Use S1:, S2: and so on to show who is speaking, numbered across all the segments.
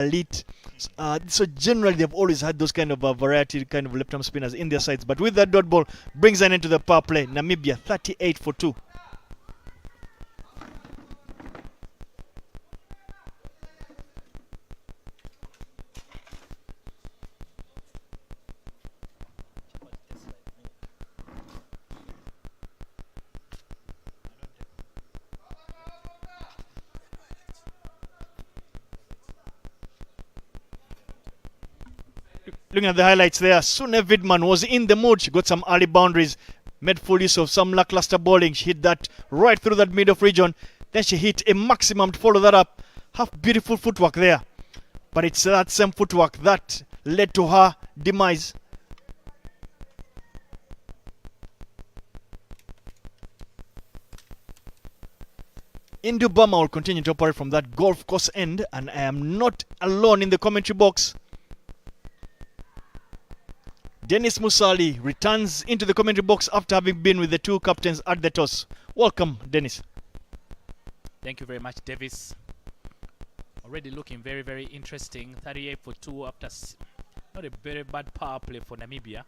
S1: elite. So generally, they've always had those kind of variety, kind of left-arm spinners in their sides. But with that dot ball, brings an end to the power play. Namibia 38 for 2. Looking at the highlights there, Sune Vidman was in the mood. She got some early boundaries, made full use of some lackluster bowling. She hit that right through that mid-off region. Then she hit a maximum to follow that up. Half beautiful footwork there. But it's that same footwork that led to her demise. Indubama will continue to operate from that golf course end, and I am not alone in the commentary box. Dennis Musali returns into the commentary box after having been with the two captains at the toss. Welcome, Dennis.
S2: Thank you very much, Davis. Already looking very, very interesting. 38 for 2 after not a very bad power play for Namibia.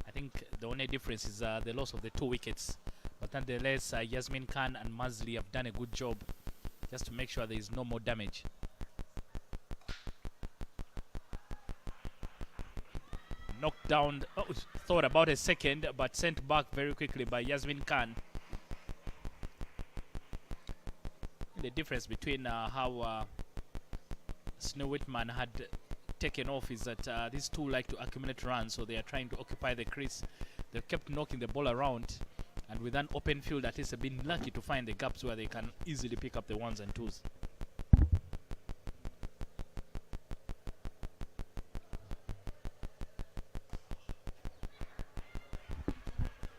S2: I think the only difference is the loss of the 2 wickets. But nonetheless, Yasmin Khan and Mazli have done a good job just to make sure there is no more damage. Knocked down, thought about a second, but sent back very quickly by Yasmin Khan. The difference between how Snow Whitman had taken off is that these two like to accumulate runs, so they are trying to occupy the crease. They kept knocking the ball around, and with an open field, at least they've been lucky to find the gaps where they can easily pick up the ones and twos.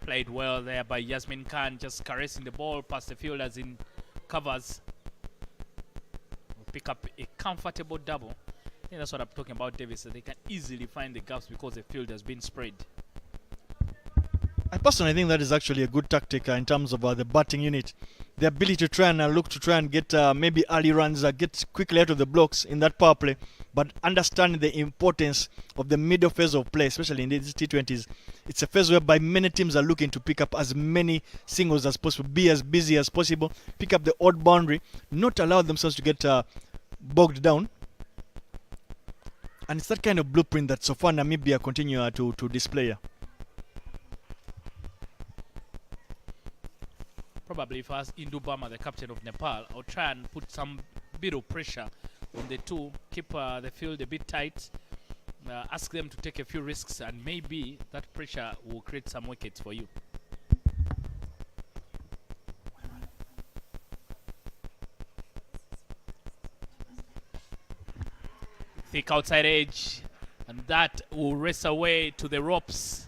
S2: Played well there by Yasmin Khan, just caressing the ball past the fielders in covers. We'll pick up a comfortable double. I think that's what I'm talking about, Davis. So they can easily find the gaps because the field has been spread.
S1: I personally think that is actually a good tactic in terms of the batting unit. The ability to try and look to try and get maybe early runs, get quickly out of the blocks in that power play, but understanding the importance of the middle phase of play, especially in these T20s. It's a phase whereby many teams are looking to pick up as many singles as possible, be as busy as possible, pick up the odd boundary, not allow themselves to get bogged down. And it's that kind of blueprint that so far Namibia continue to display.
S2: Probably if I was Indubama, the captain of Nepal, I'll try and put some bit of pressure on the two, keep the field a bit tight, ask them to take a few risks, and maybe that pressure will create some wickets for you. Thick outside edge, and that will race away to the ropes.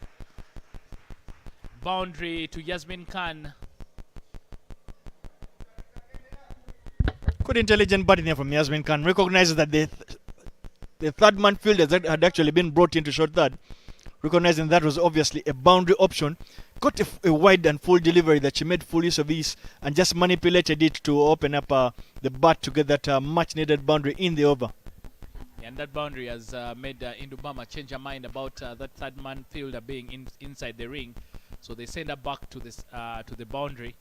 S2: Boundary to Yasmin Khan.
S1: Good intelligent batting here from Yasmin Khan. Recognizes that the third man fielder that had actually been brought into short third, recognizing that was obviously a boundary option, got a wide and full delivery that she made full use of this and just manipulated it to open up the bat to get that much needed boundary in the over.
S2: And that boundary has made Indubama change her mind about that third man fielder being inside the ring, so they send her back to this to the boundary.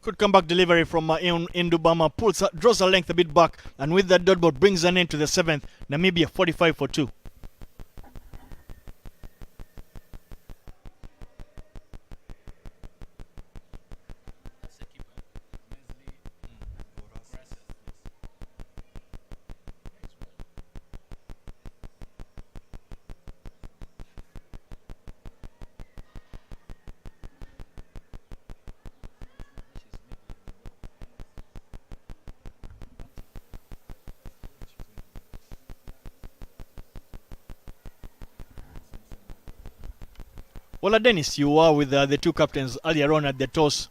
S1: Good comeback delivery from Indubama, draws her length a bit back, and with that dot ball brings an end to the 7th. Namibia 45 for 2. Well, Dennis, you were with the two captains earlier on at the toss,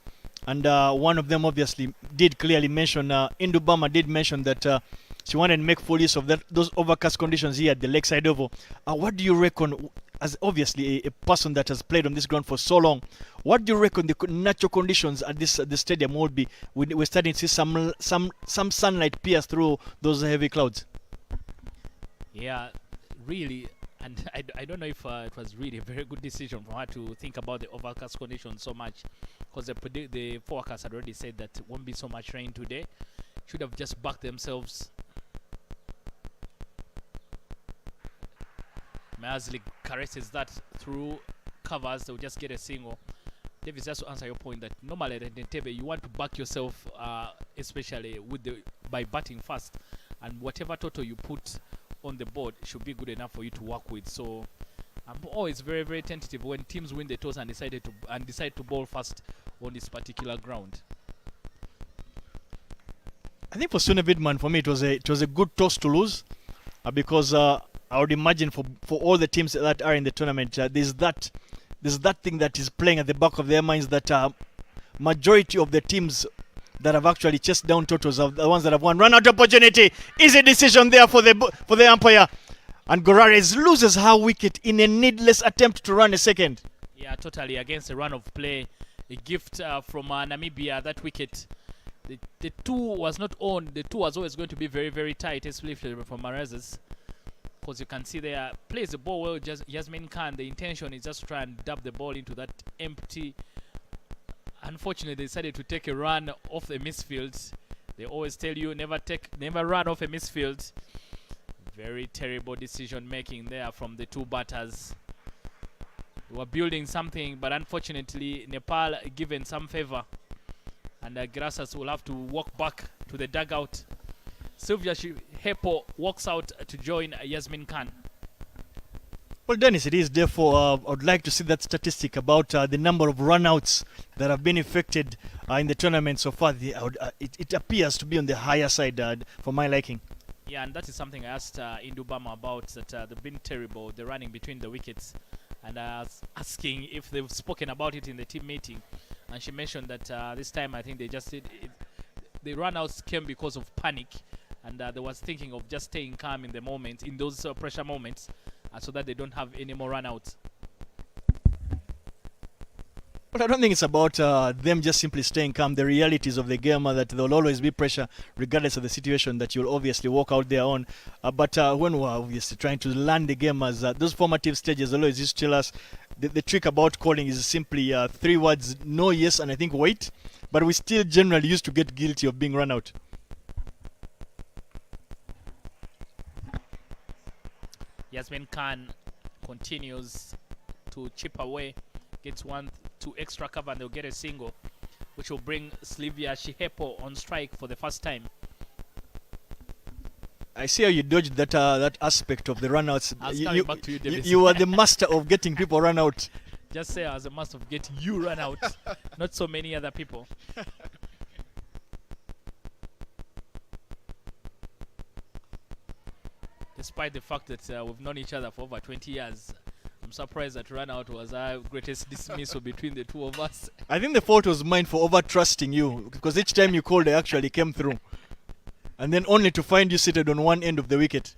S1: and one of them obviously did clearly mention, Indubama did mention that she wanted to make full use of those overcast conditions here at the Lakeside Oval. What do you reckon as obviously a person that has played on this ground for so long, what do you reckon the natural conditions at this stadium will be? We're starting to see some sunlight pierce through those heavy clouds.
S2: Yeah, really. And I don't know if it was really a very good decision for her to think about the overcast conditions so much, because the forecast had already said that it won't be so much rain today. Should have just backed themselves. Measley caresses that through covers. They'll just get a single. Davis, just to answer your point that normally at the table you want to back yourself, especially by batting fast, and whatever total you put on the board should be good enough for you to work with. So I'm always very, very tentative when teams win the toss and decide to bowl fast on this particular ground.
S1: I think for Sune Widman, for me, it was a good toss to lose, because I would imagine for all the teams that are in the tournament, there's that thing that is playing at the back of their minds, that majority of the teams that have actually chased down totals are the ones that have won. Run out opportunity. Easy decision there for the umpire. And Gorares loses her wicket in a needless attempt to run a second.
S2: Yeah, totally against a run of play. A gift from Namibia, that wicket. The two was not on. The two was always going to be very, very tight, especially from Marazes. Because you can see there, plays the ball well, Yasmin Khan. The intention is just to try and dub the ball into that empty. Unfortunately, they decided to take a run off the misfield. They always tell you never run off a misfield. Very terrible decision making there from the two batters. They were building something, but unfortunately, Nepal given some favor. And Grassas will have to walk back to the dugout. Sylvia Hepo walks out to join Yasmin Khan.
S1: Well, Dennis, it is therefore, I would like to see that statistic about the number of runouts that have been effected in the tournament so far. It appears to be on the higher side for my liking.
S2: Yeah, and that is something I asked Indubama about, that they've been terrible, the running between the wickets. And I was asking if they've spoken about it in the team meeting. And she mentioned that this time I think they just did it. The runouts came because of panic. And they was thinking of just staying calm in the moment, in those pressure moments, so that they don't have any more runouts.
S1: But I don't think it's about them just simply staying calm. The realities of the game are that there will always be pressure, regardless of the situation that you'll obviously walk out there on. But when we're obviously trying to learn the game, as those formative stages always used to tell us, the trick about calling is simply 3 words: no, yes, and I think wait. But we still generally used to get guilty of being run out.
S2: Yasmin Khan continues to chip away, gets 1-2 extra cover, and they'll get a single, which will bring Sylvia Shihepo on strike for the first time.
S1: I see how you dodged that aspect of the runouts.
S2: Back to you, Davis.
S1: You are the master of getting people run out.
S2: Just say I was a master of getting you run out, not so many other people. Despite the fact that we've known each other for over 20 years, I'm surprised that run out was our greatest dismissal between the two of us.
S1: I think the fault was mine for over trusting you, because each time you called, I actually came through. And then only to find you seated on one end of the wicket.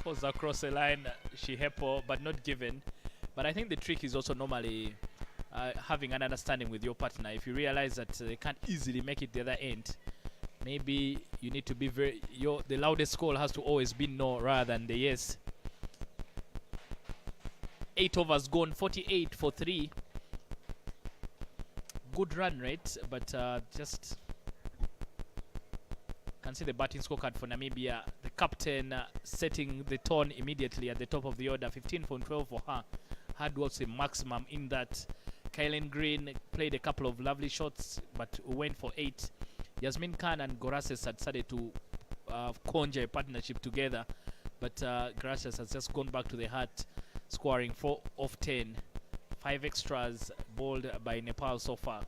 S2: Goes across the line, Shihepo, but not given. But I think the trick is also normally having an understanding with your partner. If you realize that they can't easily make it the other end, maybe you need to be the loudest call has to always be no rather than the yes. 8 overs gone, 48 for 3. Good run rate, but just can see the batting scorecard for Namibia. The captain setting the tone immediately at the top of the order. 15 from 12 for her. Hard was the maximum in that. Kylen Green played a couple of lovely shots, but went for 8. Yasmin Khan and Gorases had started to conjure a partnership together, but Gorases has just gone back to the heart, scoring 4 of 10. 5 extras bowled by Nepal so far.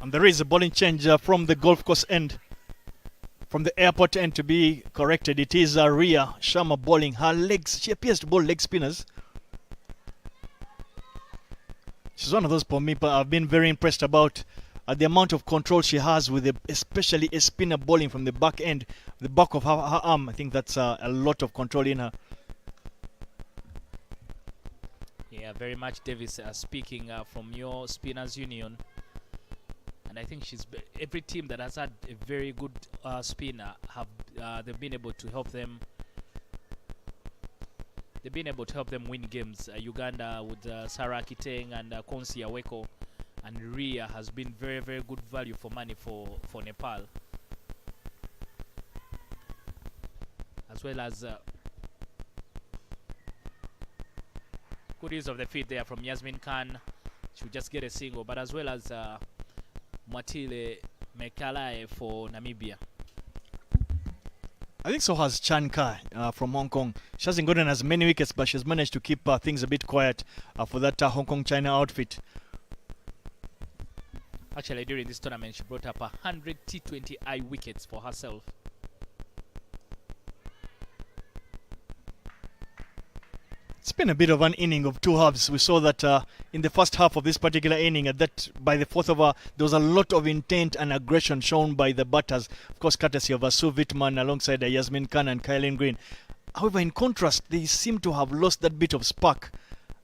S1: And there is a bowling change from the golf course end, from the airport end to be corrected. It is Ria Sharma bowling. Her legs, she appears to bowl leg spinners. She's one of those for me, but I've been very impressed about the amount of control she has with especially a spinner bowling from the back end, the back of her arm. I think that's a lot of control in her.
S2: Yeah, very much, Davis. Speaking from your spinners union, and I think every team that has had a very good spinner have they've been able to help them. They've been able to help them win games. Uganda with Sarah Kiteng and Konsi Aweko, and Ria has been very, very good value for money for Nepal, as well as good use of the feet there from Yasmin Khan. She'll just get a single, but as well as Mwatile Mekalae for Namibia.
S1: I think so has Chan Kai from Hong Kong. She hasn't gotten as many wickets, but she's managed to keep things a bit quiet for that Hong Kong China outfit.
S2: Actually, during this tournament, she brought up 100 T20I wickets for herself.
S1: It's been a bit of an inning of two halves. We saw that in the first half of this particular inning, that by the fourth over, there was a lot of intent and aggression shown by the batters, of course, courtesy of Sue Wittmann alongside Yasmin Khan and Kylene Green. However, in contrast, they seem to have lost that bit of spark,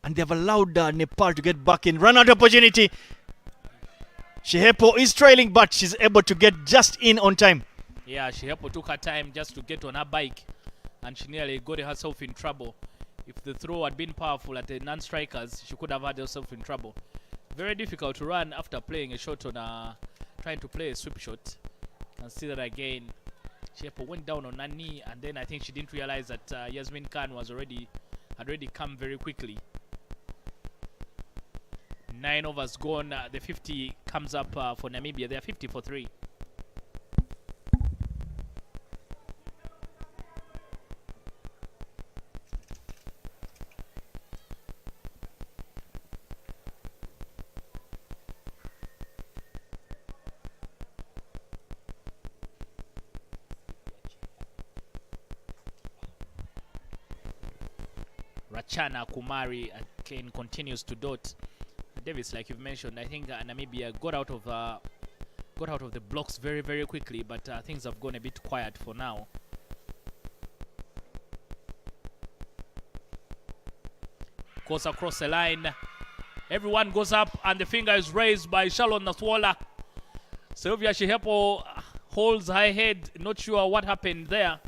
S1: and they have allowed Nepal to get back in. Run out opportunity. Shehepo is trailing, but she's able to get just in on time.
S2: Yeah, Shehepo took her time just to get on her bike, and she nearly got herself in trouble. If the throw had been powerful at the non-strikers, she could have had herself in trouble. Very difficult to run after playing a shot on trying to play a sweep shot. Can see that again. Shehepo went down on her knee, and then I think she didn't realize that Yasmin Khan had already come very quickly. 9 overs gone. The 50 comes up for Namibia. They are 50 for 3. Rachana Kumari again continues to dot. Davis, like you've mentioned, I think Namibia got out of the blocks very, very quickly, but things have gone a bit quiet for now. Goes across the line. Everyone goes up, and the finger is raised by Shalon Naswala. Sylvia Shehepo holds her head, not sure what happened there.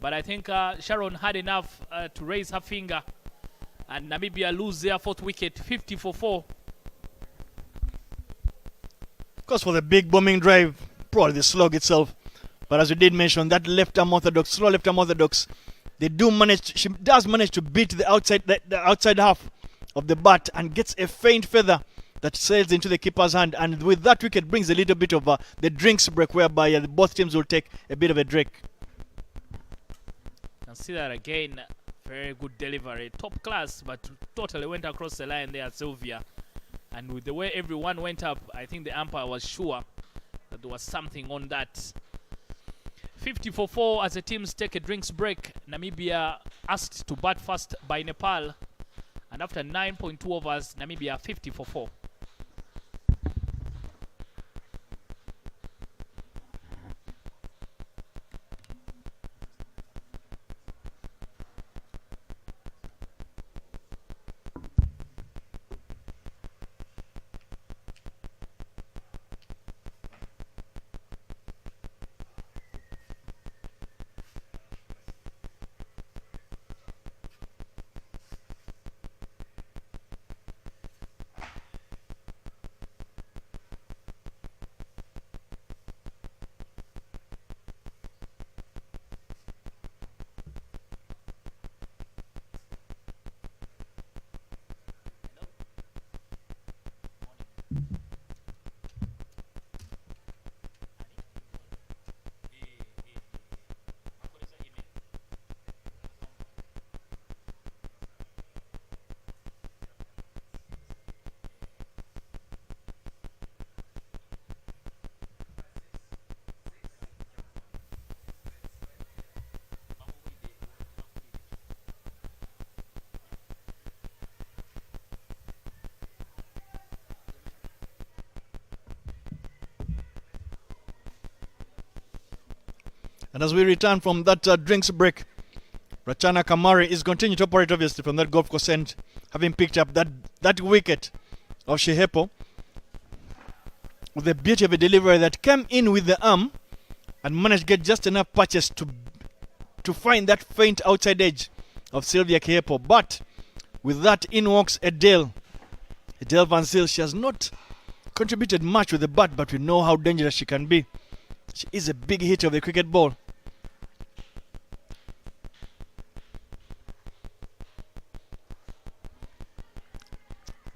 S2: But I think Sharon had enough to raise her finger. And Namibia lose their 4th wicket, 50 for 4.
S1: Of course, for the big bombing drive, probably the slog itself. But as we did mention, that left-arm orthodox, slow left-arm orthodox, she does manage to beat the outside half of the bat and gets a faint feather that sails into the keeper's hand. And with that wicket brings a little bit of the drinks break, whereby both teams will take a bit of a drink.
S2: And see that again. Very good delivery, top class, but totally went across the line there, Sylvia. And with the way everyone went up, I think the umpire was sure that there was something on that. 50 for 4 as the teams take a drinks break. Namibia asked to bat first by Nepal. And after 9.2 overs, Namibia 50 for 4.
S1: And as we return from that drinks break, Rachana Kamari is continuing to operate obviously from that golf course end, having picked up that wicket of Shehepo with the beauty of a delivery that came in with the arm and managed to get just enough patches to find that faint outside edge of Sylvia Kiepo. But with that in walks Adele Van Zyl. She has not contributed much with the bat, but we know how dangerous she can be. She is a big hitter of the cricket ball.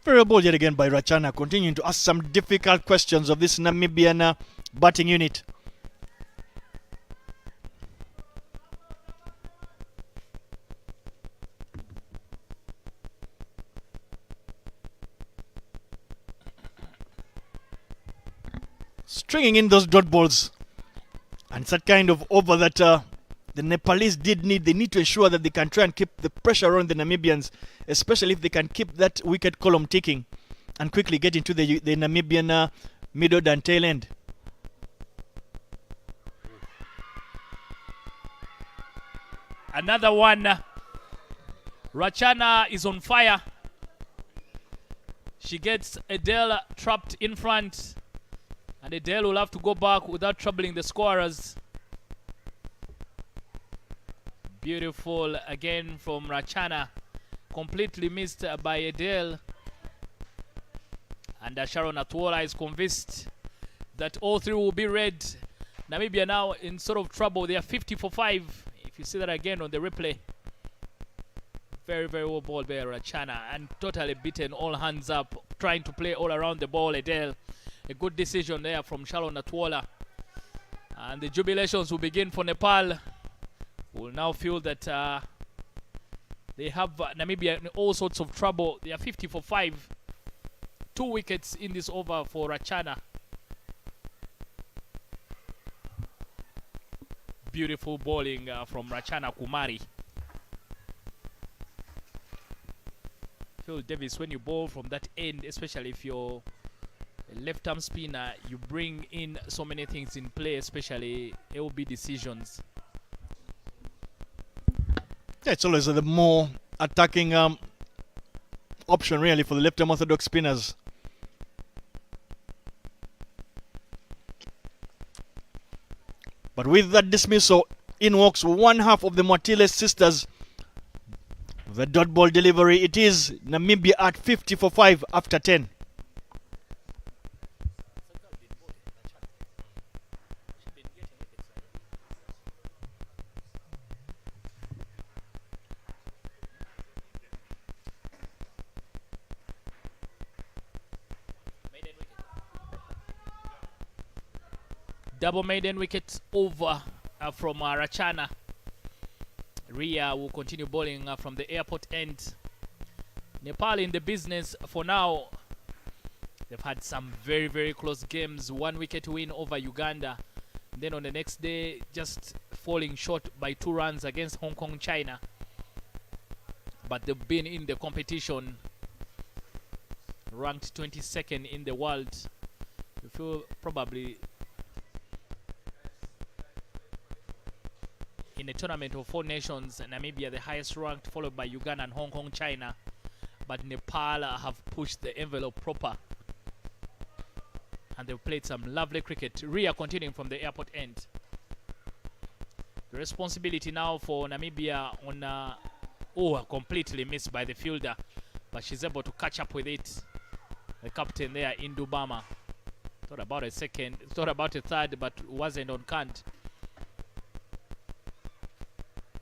S1: Very ball yet again by Rachana, continuing to ask some difficult questions of this Namibian batting unit. Stringing in those dot balls. And it's that kind of over that the Nepalese did need. They need to ensure that they can try and keep the pressure on the Namibians, especially if they can keep that wicket column ticking and quickly get into the Namibian middle and tail end.
S2: Another one. Rachana is on fire. She gets Adele trapped in front. And Adele will have to go back without troubling the scorers. Beautiful again from Rachana. Completely missed by Adele. And Sharon Atwola is convinced that all three will be red. Namibia now in sort of trouble. They are 50 for 5. If you see that again on the replay. Very, very well ball by Rachana. And totally beaten, all hands up. Trying to play all around the ball, Adele. A good decision there from Sharon Atwola. And the jubilations will begin for Nepal. Will now feel that they have Namibia in all sorts of trouble. They are 50 for 5. 2 wickets in this over for Rachana. Beautiful bowling from Rachana Kumari. Phil Davis, when you bowl from that end, especially if you're a left-arm spinner, you bring in so many things in play, especially LB decisions.
S1: Yeah, it's always the more attacking option really for the left-arm orthodox spinners. But with that dismissal, in walks one half of the Matiles sisters. The dot ball delivery, it is Namibia at 50 for 5 after 10.
S2: Double maiden wicket over from Rachana. Ria will continue bowling from the airport end. Nepal in the business for now. They've had some very, very close games. 1 wicket win over Uganda. Then on the next day, just falling short by 2 runs against Hong Kong, China. But they've been in the competition. Ranked 22nd in the world. You feel probably in a tournament of 4 nations, Namibia the highest ranked, followed by Uganda and Hong Kong, China. But Nepal have pushed the envelope proper. And they've played some lovely cricket. Ria continuing from the airport end. The responsibility now for Namibia on... completely missed by the fielder. But she's able to catch up with it. The captain there, Indubama. Thought about a second, thought about a third, but wasn't on count.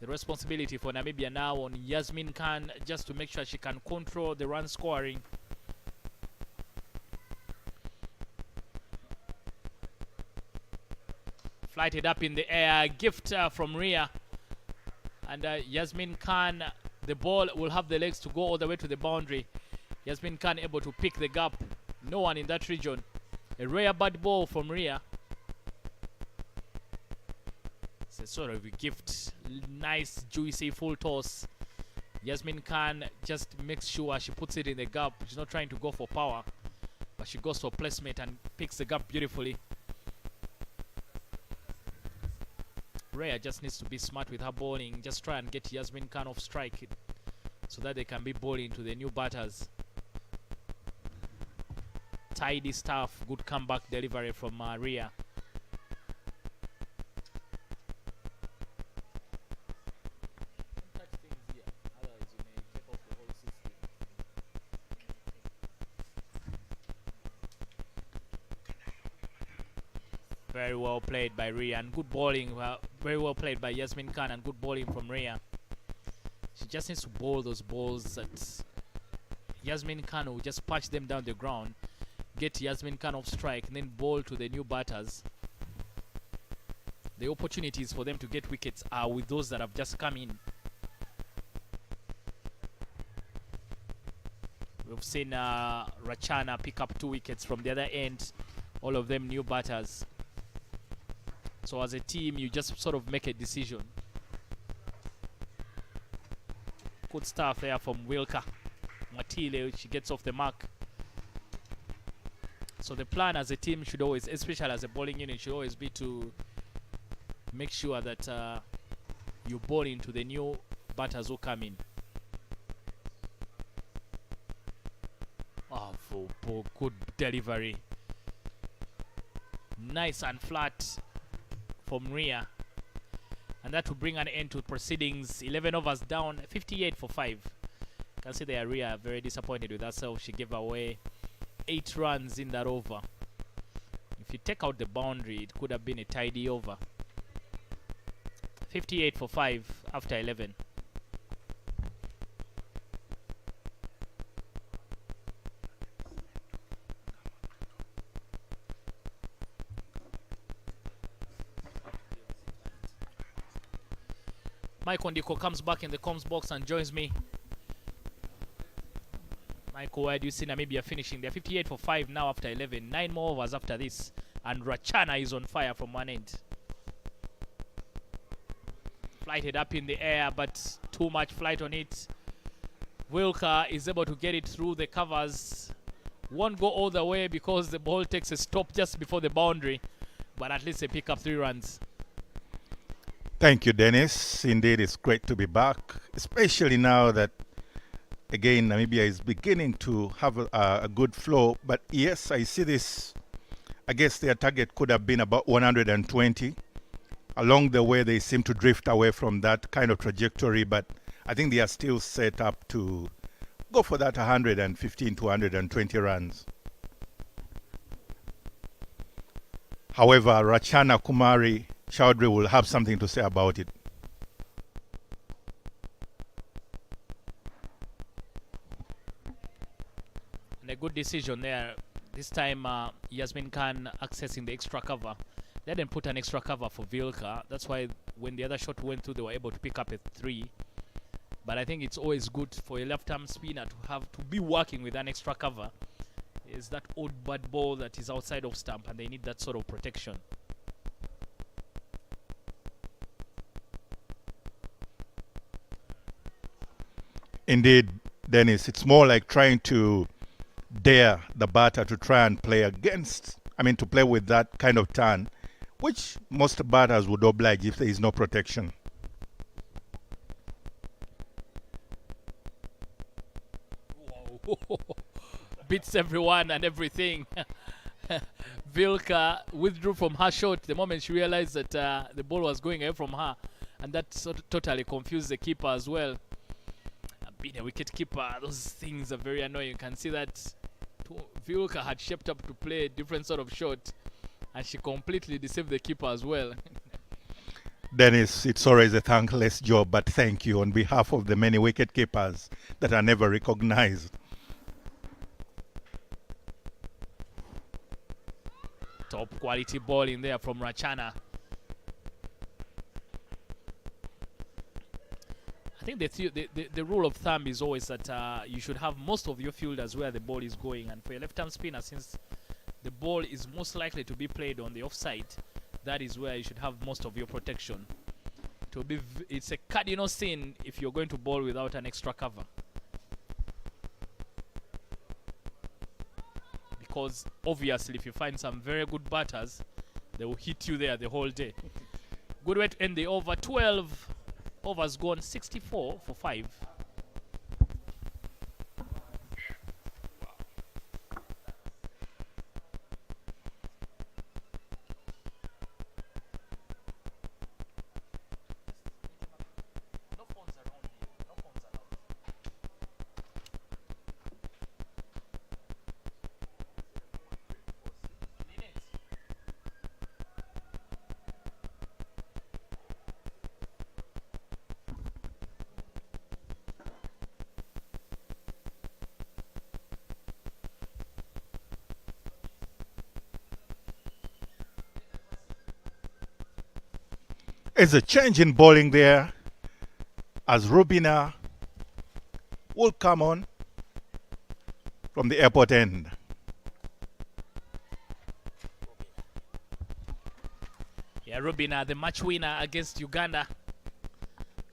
S2: The responsibility for Namibia now on Yasmin Khan, just to make sure she can control the run scoring. Flighted up in the air, gift from Ria. And Yasmin Khan, the ball will have the legs to go all the way to the boundary. Yasmin Khan able to pick the gap. No one in that region. A rare bad ball from Ria. It's a sort of a gift. Nice, juicy, full toss. Yasmin Khan just makes sure she puts it in the gap. She's not trying to go for power, but she goes for placement and picks the gap beautifully. Rhea just needs to be smart with her bowling. Just try and get Yasmin Khan off strike so that they can be bowling to the new batters. Tidy stuff. Good comeback delivery from Rhea. Very well played by Rhea, and good bowling. Very well played by Yasmin Khan, and good bowling from Rhea. She just needs to bowl those balls that Yasmin Khan will just punch them down the ground, get Yasmin Khan off strike, and then bowl to the new batters. The opportunities for them to get wickets are with those that have just come in. We've seen Rachana pick up 2 wickets from the other end, all of them new batters. So as a team, you just sort of make a decision. Good stuff there from Wilka. Matile, she gets off the mark. So the plan as a team should always, especially as a bowling unit, should always be to make sure that you bowl into the new batters who come in. Oh, for good delivery. Nice and flat from Rhea, and that will bring an end to proceedings. 11 overs down, 58 for 5. You can see there Rhea very disappointed with herself. She gave away 8 runs in that over. If you take out the boundary, it could have been a tidy over. 58 for 5 after 11. Mike Ondiko comes back in the comms box and joins me. Michael, where do you see Namibia finishing? They're 58 for 5 now after 11. 9 more overs after this. And Rachana is on fire from one end. Flighted up in the air, but too much flight on it. Wilka is able to get it through the covers. Won't go all the way because the ball takes a stop just before the boundary. But at least they pick up 3 runs.
S3: Thank you, Dennis. Indeed, it's great to be back, especially now that, again, Namibia is beginning to have a good flow. But yes, I see this. I guess their target could have been about 120. Along the way, they seem to drift away from that kind of trajectory, but I think they are still set up to go for that 115 to 120 runs. However, Rachana Kumari Chaudhry will have something to say about it.
S2: And a good decision there. This time, Yasmin Khan accessing the extra cover. They didn't put an extra cover for Vilka. That's why when the other shot went through, they were able to pick up a 3. But I think it's always good for a left-arm spinner to be working with an extra cover. Is that odd bad ball that is outside of stump, and they need that sort of protection.
S3: Indeed, Dennis, it's more like trying to dare the batter to try and play to play with that kind of turn, which most batters would oblige if there is no protection.
S2: Whoa. Beats everyone and everything. Vilka withdrew from her shot the moment she realized that the ball was going away from her, and that totally confused the keeper as well. Being a wicket keeper, those things are very annoying. You can see that Vilka had shaped up to play a different sort of shot, and she completely deceived the keeper as well.
S3: Dennis, it's always a thankless job, but thank you on behalf of the many wicket keepers that are never recognized.
S2: Top quality ball in there from Rachana. I think the rule of thumb is always that you should have most of your fielders where the ball is going, and for a left-arm spinner, since the ball is most likely to be played on the offside, that is where you should have most of your protection. It's a cardinal sin if you're going to bowl without an extra cover, because obviously if you find some very good batters, they will hit you there the whole day. Good way to end the over. 12 overs gone, 64 for 5.
S3: There's a change in bowling there as Rubina will come on from the airport end.
S2: Yeah, Rubina, the match winner against Uganda.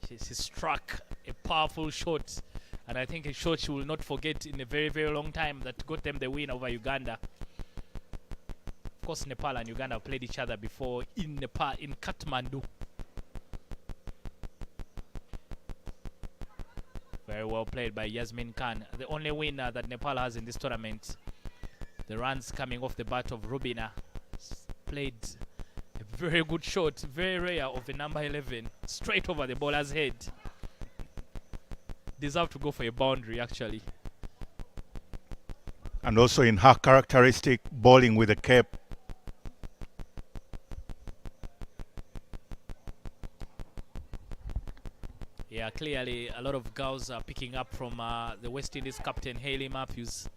S2: She struck a powerful shot, and I think a shot she will not forget in a very, very long time that got them the win over Uganda. Of course, Nepal and Uganda have played each other before in Nepal, in Kathmandu. Very well played by Yasmin Khan. The only winner that Nepal has in this tournament. The runs coming off the bat of Rubina. Played a very good shot, very rare, of the number 11, straight over the bowler's head. Deserved to go for a boundary, actually.
S3: And also in her characteristic bowling with a cap.
S2: Yeah, clearly a lot of girls are picking up from the West Indies captain Hayley Matthews.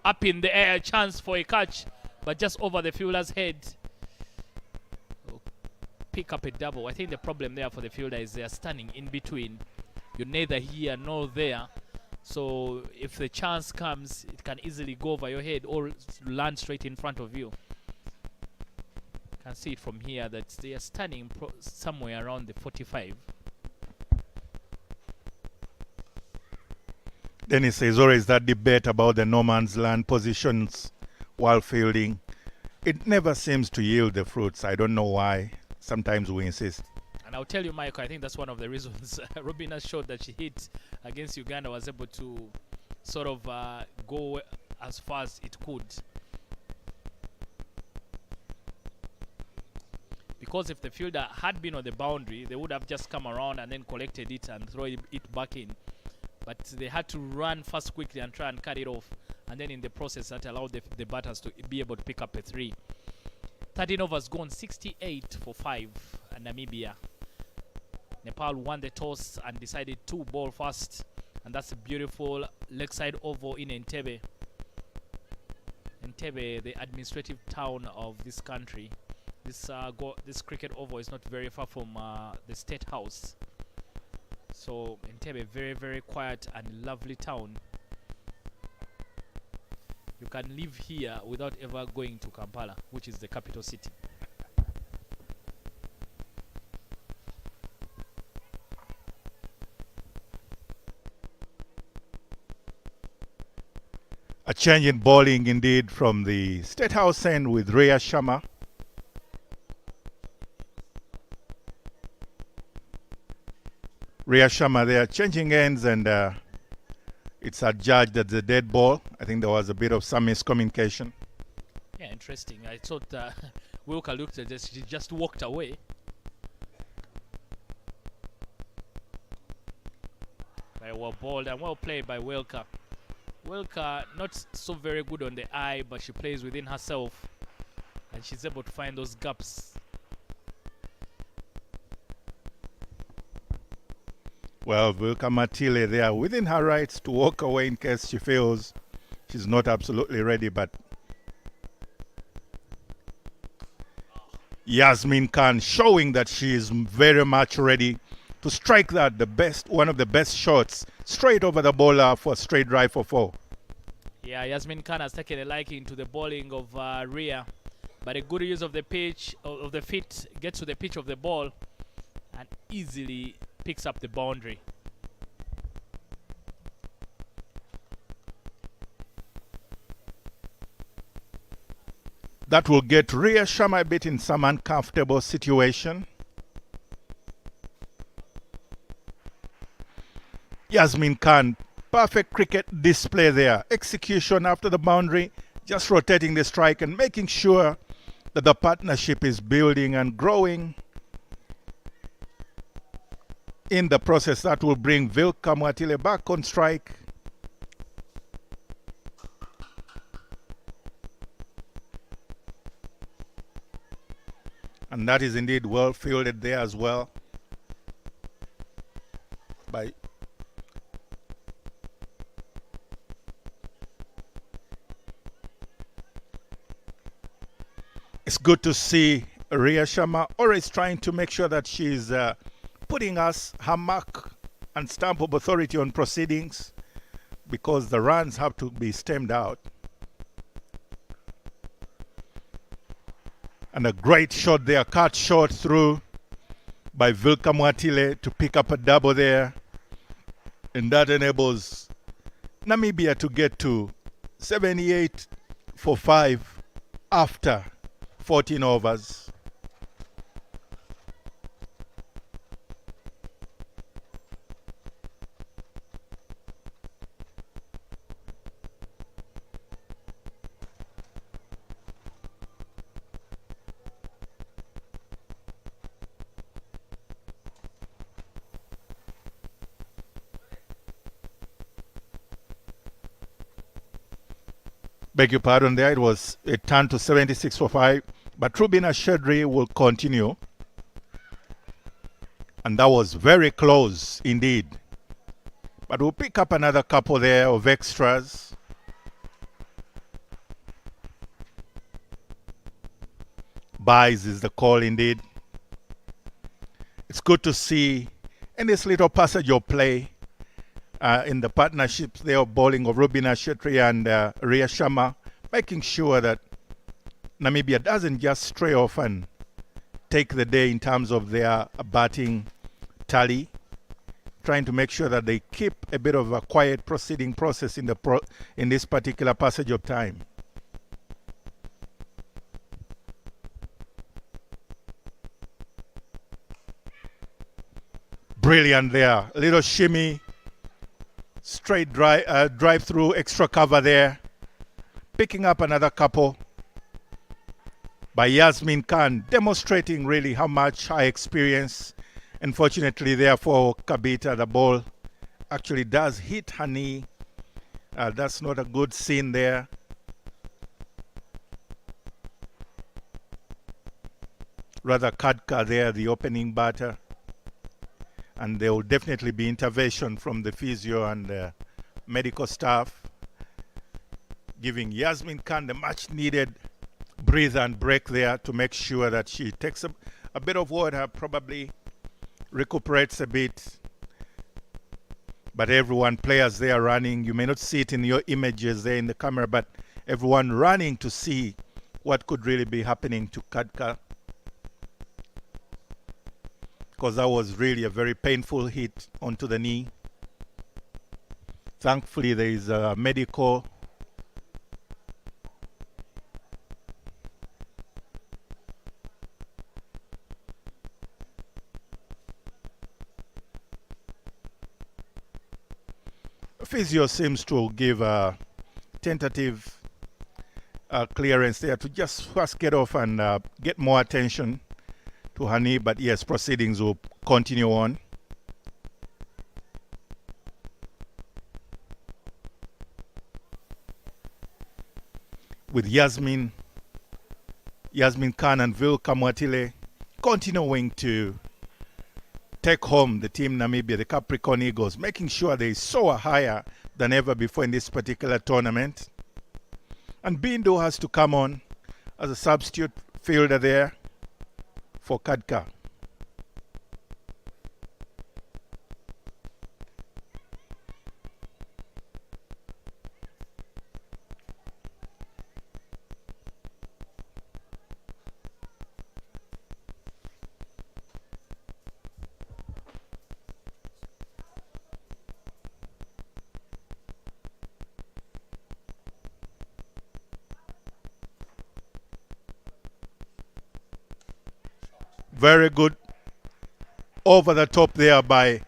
S2: Up in the air, chance for a catch, but just over the fielder's head. Pick up a double. I think the problem there for the fielder is they are standing in between. You're neither here nor there. So if the chance comes, it can easily go over your head or land straight in front of you. You can see it from here that they are standing somewhere around the 45.
S3: Dennis, there's always that debate about the no man's land positions while fielding. It never seems to yield the fruits. I don't know why. Sometimes we insist.
S2: And I'll tell you, Michael, I think that's one of the reasons Rubina's shot that she hit against Uganda was able to sort of go as far as it could. Because if the fielder had been on the boundary, they would have just come around and then collected it and throw it back in. But they had to run fast, quickly, and try and cut it off. And then in the process, that allowed the batters to be able to pick up a 3. 13 overs gone, 68 for 5, and Namibia. Nepal won the toss and decided to bowl first. And that's a beautiful lakeside oval in Entebbe. Entebbe, the administrative town of this country. This cricket oval is not very far from the State House. So Entebbe, very, very quiet and lovely town. You can live here without ever going to Kampala, which is the capital city.
S3: A change in bowling indeed from the State House end with Rhea Sharma. Rhea Sharma there changing ends, and it's adjudged that the dead ball. I think there was a bit of some miscommunication.
S2: Yeah, interesting. I thought Wilka looked at this, she just walked away. Very well bowled and well played by Wilka. Wilka, not so very good on the eye, but she plays within herself. And she's able to find those gaps.
S3: Well, Wilka Matile there within her rights to walk away in case she feels she's not absolutely ready, but Yasmin Khan showing that she is very much ready to strike that one of the best shots straight over the bowler for a straight drive for 4.
S2: Yeah, Yasmin Khan has taken a liking to the bowling of Rhea, but a good use of the pitch, of the feet, gets to the pitch of the ball and easily picks up the boundary.
S3: That will get Ria Sharma a bit in some uncomfortable situation. Yasmin Khan, perfect cricket display there. Execution after the boundary, just rotating the strike and making sure that the partnership is building and growing. In the process, that will bring Vilka Mwatile back on strike. And that is indeed well fielded there as well by it's good to see Ria Sharma always trying to make sure that she's putting us her mark and stamp of authority on proceedings, because the runs have to be stemmed out. And a great shot there, cut short through by Vilka Mwatile to pick up a double there. And that enables Namibia to get to 78 for 5 after 14 overs. Beg your pardon there, it was a turn to 76 for 5. But Rubina Shedri will continue. And that was very close indeed. But we'll pick up another couple there of extras. Buys is the call indeed. It's good to see in this little passage of play in the partnerships there of bowling of Rubina Shetri and Ria Sharma, making sure that Namibia doesn't just stray off and take the day in terms of their batting tally, trying to make sure that they keep a bit of a quiet proceeding process in this particular passage of time. Brilliant there, little shimmy, straight drive through, extra cover there, picking up another couple by Yasmin Khan, demonstrating really how much high experience. Unfortunately, therefore, Kabita, the ball actually does hit her knee. That's not a good scene there. Rather, Kadka there, the opening batter. And there will definitely be intervention from the physio and the medical staff, giving Yasmin Khan the much needed breathe and break there to make sure that she takes a bit of water, probably recuperates a bit. But everyone, players there running, you may not see it in your images there in the camera, but everyone running to see what could really be happening to Kadka, because that was really a very painful hit onto the knee. Thankfully, there is a medical physio seems to give a tentative clearance there to just first get off and get more attention to her knee. But yes, proceedings will continue on. With Yasmin Khan and Vilka Mwatile continuing to take home the team Namibia, the Capricorn Eagles, making sure they soar higher than ever before in this particular tournament. And Bindu has to come on as a substitute fielder there for Kadka. Very good over the top there by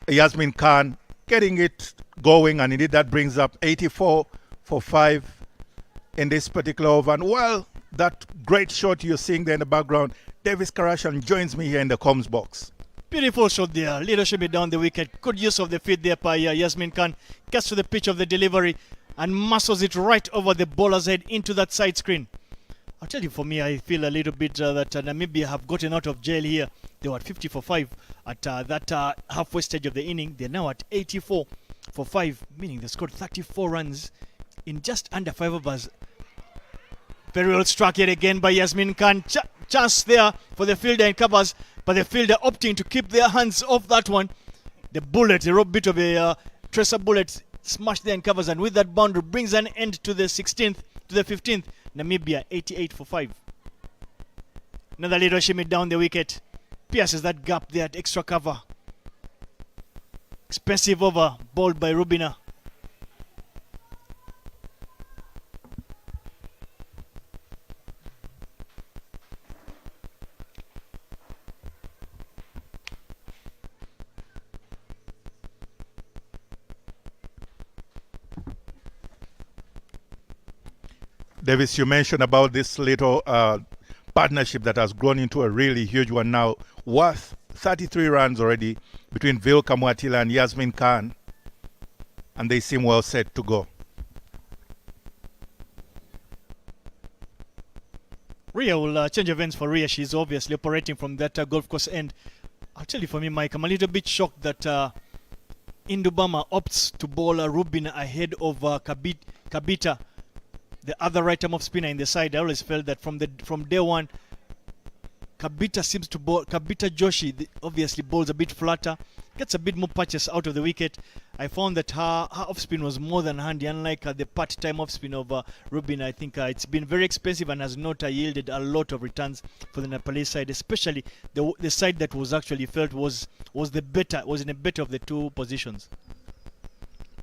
S3: Yasmin Khan, getting it going, and indeed that brings up 84 for 5 in this particular over. And while that great shot you're seeing there in the background, Davis Karashan joins me here in the comms box.
S1: Beautiful shot there. Leadership down the wicket. Good use of the feet there by Yasmin Khan. Gets to the pitch of the delivery and muscles it right over the bowler's head into that side screen. I'll tell you, for me, I feel a little bit that Namibia have gotten out of jail here. They were at 50 for 5 at that halfway stage of the inning. They're now at 84 for 5, meaning they scored 34 runs in just under 5 overs. Very well struck yet again by Yasmin Khan. Chance there for the fielder in Khabars, but the fielder opting to keep their hands off that one. The bullet, the rope bit of a tracer bullet, smashed there in Khabars, and with that boundary brings an end to the 16th, to the 15th. Namibia 88 for 5. Another little shimmy down the wicket. Pierces that gap there at extra cover. Expensive over, bowled by Rubina.
S3: Davis, you mentioned about this little partnership that has grown into a really huge one now, worth 33 runs already between Vilka Mwatila and Yasmin Khan, and they seem well set to go.
S1: Ria will change events for Ria. She's obviously operating from that golf course end. I'll tell you, for me, Mike, I'm a little bit shocked that Indubama opts to bowl Rubin ahead of Kabita, the other right-arm off spinner in the side. I always felt that from day one, Kabita seems to bowl. Kabita Joshi obviously bowls a bit flatter, gets a bit more patches out of the wicket. I found that her off-spin was more than handy, unlike the part-time off-spin of Rubin. I think it's been very expensive and has not yielded a lot of returns for the Nepalese side, especially the side that was actually felt was in a better of the two positions.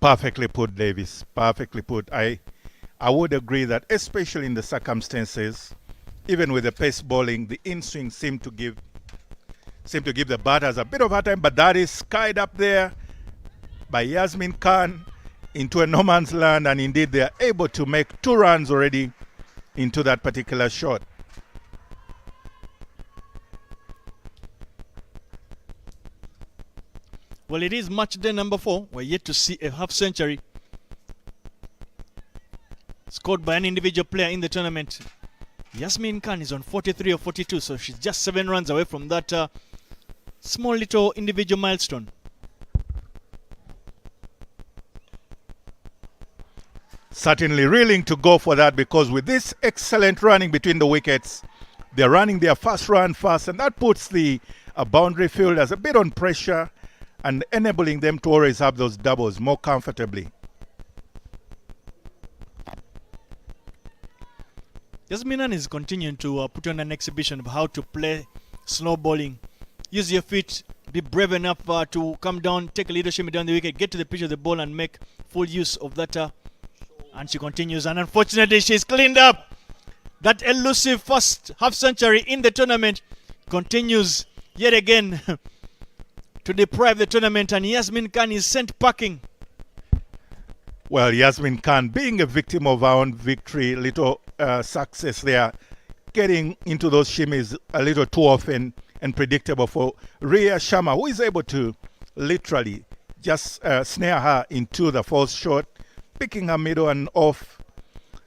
S3: Perfectly put, Davis. Perfectly put. I would agree that, especially in the circumstances, even with the pace bowling, the in-swing seemed to give the batters a bit of hard time, but that is skied up there by Yasmin Khan into a no man's land, and indeed they are able to make 2 runs already into that particular shot.
S1: Well, it is match day number 4. We're yet to see a half century scored by an individual player in the tournament. Yasmin Khan is on 43 or 42, so she's just 7 runs away from that small little individual milestone.
S3: Certainly willing to go for that, because with this excellent running between the wickets, they're running their first run fast, and that puts the boundary fielders a bit on pressure and enabling them to always have those doubles more comfortably.
S1: Yasmin Khan is continuing to put on an exhibition of how to play slow bowling. Use your feet, be brave enough to come down, take a leadership down the wicket, get to the pitch of the ball and make full use of that. And she continues, and unfortunately she's cleaned up. That elusive first half century in the tournament continues yet again to deprive the tournament, and Yasmin Khan is sent packing.
S3: Well, Yasmin Khan being a victim of our own victory, little success there, getting into those shimmies a little too often and predictable for Ria Sharma, who is able to literally just snare her into the false shot, picking her middle and off.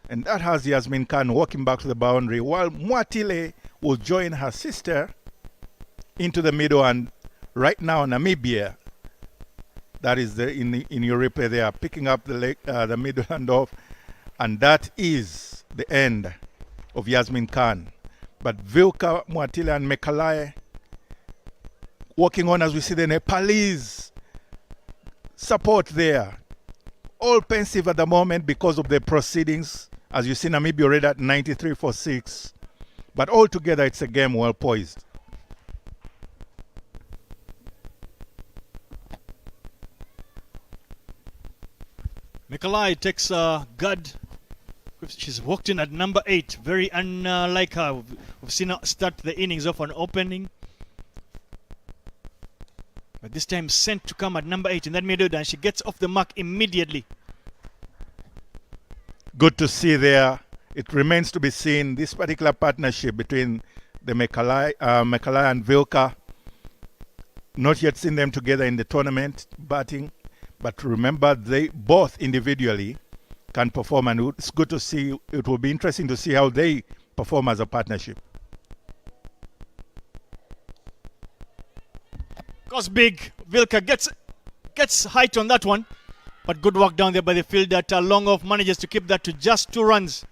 S3: And that has Yasmin Khan walking back to the boundary, while Mwatile will join her sister into the middle. And right now, Namibia, that is in your replay, they are picking up the middle and off. And that is the end of Yasmin Khan. But Vilka, Mwatila and Mekalai walking on as we see the Nepalese support there. All pensive at the moment because of the proceedings. As you see, Namibia already at 93 for 6. But altogether, it's a game well poised.
S1: Mekalai takes guard She's walked in at number 8. Very unlike her. We've seen her start the innings off on opening. But this time sent to come at number 8 in that middle, and she gets off the mark immediately.
S3: Good to see there. It remains to be seen, this particular partnership between the Mekalai and Vilka. Not yet seen them together in the tournament batting, but remember they both individually can perform, and it's good to see. It will be interesting to see how they perform as a partnership.
S1: Goes big. Vilka gets height on that one, but good work down there by the fielder. Long off manages to keep that to just 2 runs.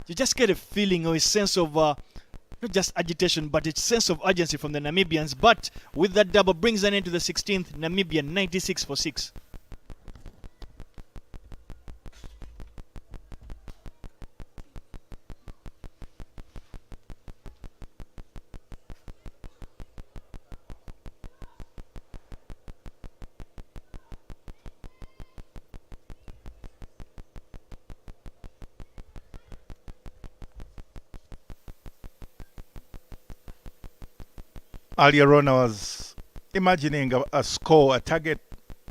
S1: You just get a feeling or a sense of not just agitation, but a sense of urgency from the Namibians. But with that double, brings an end to the 16th. Namibia 96 for 6.
S3: Earlier on, I was imagining a score, a target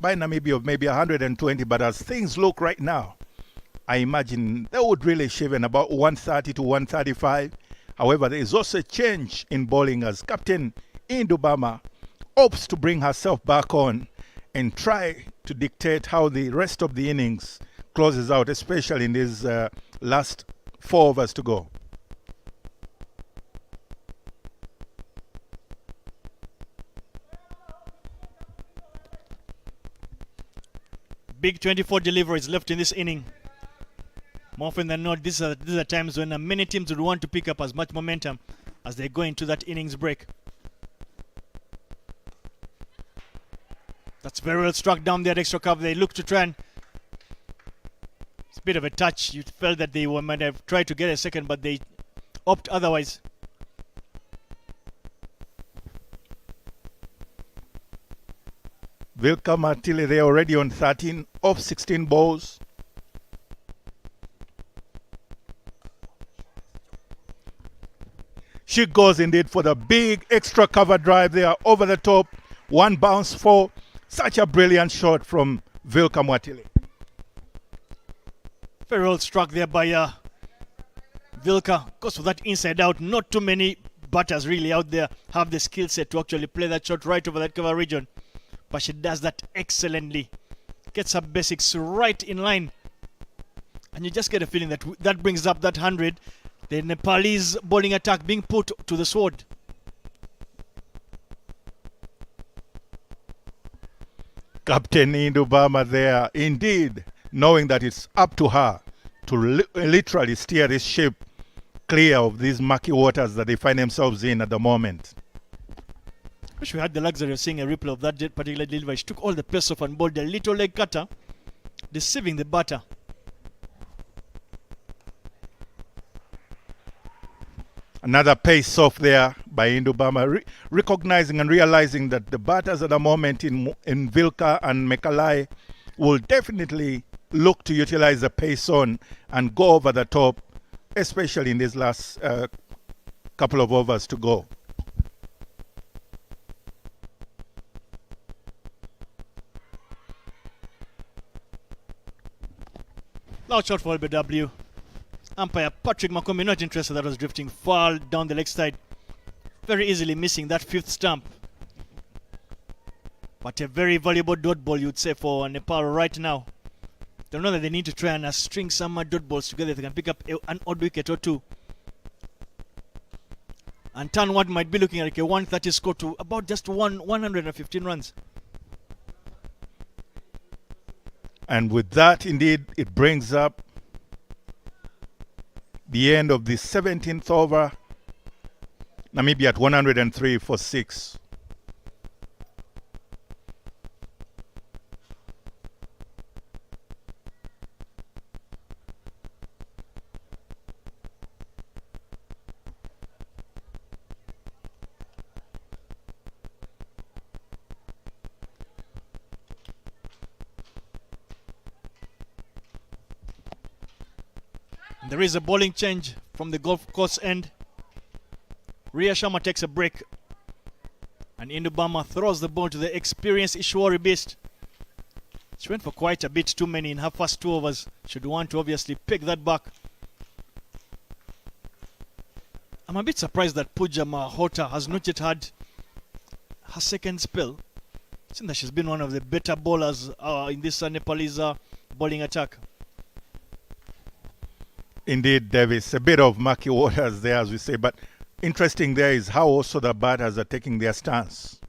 S3: by Namibia of maybe 120, but as things look right now, I imagine they would really shave in about 130 to 135. However, there is also a change in bowling as Captain Indubama hopes to bring herself back on and try to dictate how the rest of the innings closes out, especially in these last 4 overs to go.
S1: Big 24 deliveries left in this inning. More often than not, these are times when many teams would want to pick up as much momentum as they go into that innings break. That's very well struck down there at extra cover. They look to try and... It's a bit of a touch. You felt that they might have tried to get a second, but they opt otherwise.
S3: Vilka Martile, they're already on 13 off 16 balls. She goes indeed for the big extra cover drive there over the top. 1 bounce for such a brilliant shot from Vilka Martile.
S1: Very well struck there by Vilka. Goes for that inside out. Not too many batters really out there have the skill set to actually play that shot right over that cover region. But she does that excellently. Gets her basics right in line. And you just get a feeling that that brings up that 100. The Nepalese bowling attack being put to the sword.
S3: Captain Indubama there, indeed, knowing that it's up to her to literally steer this ship clear of these murky waters that they find themselves in at the moment.
S1: Wish we had the luxury of seeing a replay of that particular delivery. She took all the pace off and bowled a little leg cutter, deceiving the batter.
S3: Another pace off there by Indubama, recognizing and realizing that the batters at the moment in Vilka and Mekalai will definitely look to utilize the pace on and go over the top, especially in these last couple of overs to go.
S1: Loud shot for LBW. Umpire Patrick Makome not interested. That was drifting far down the leg side. Very easily missing that 5th stump. But a very valuable dot ball, you'd say, for Nepal right now. They know that they need to try and string some dot balls together. They can pick up an odd wicket or 2. And turn what might be looking like a 130 score to about just 115 runs.
S3: And with that, indeed, it brings up the end of the 17th over. Namibia at 103 for 6.
S1: There is a bowling change from the golf course end. Ria Sharma takes a break. And Indubama throws the ball to the experienced Ishwari Beast. She went for quite a bit too many in her first 2 overs. Should want to obviously pick that back. I'm a bit surprised that Pooja Mahota has not yet had her second spell. It seems that she's been one of the better bowlers in this Nepalese bowling attack.
S3: Indeed, Davis, a bit of murky waters there, as we say, but interesting there is how also the batters are taking their stance.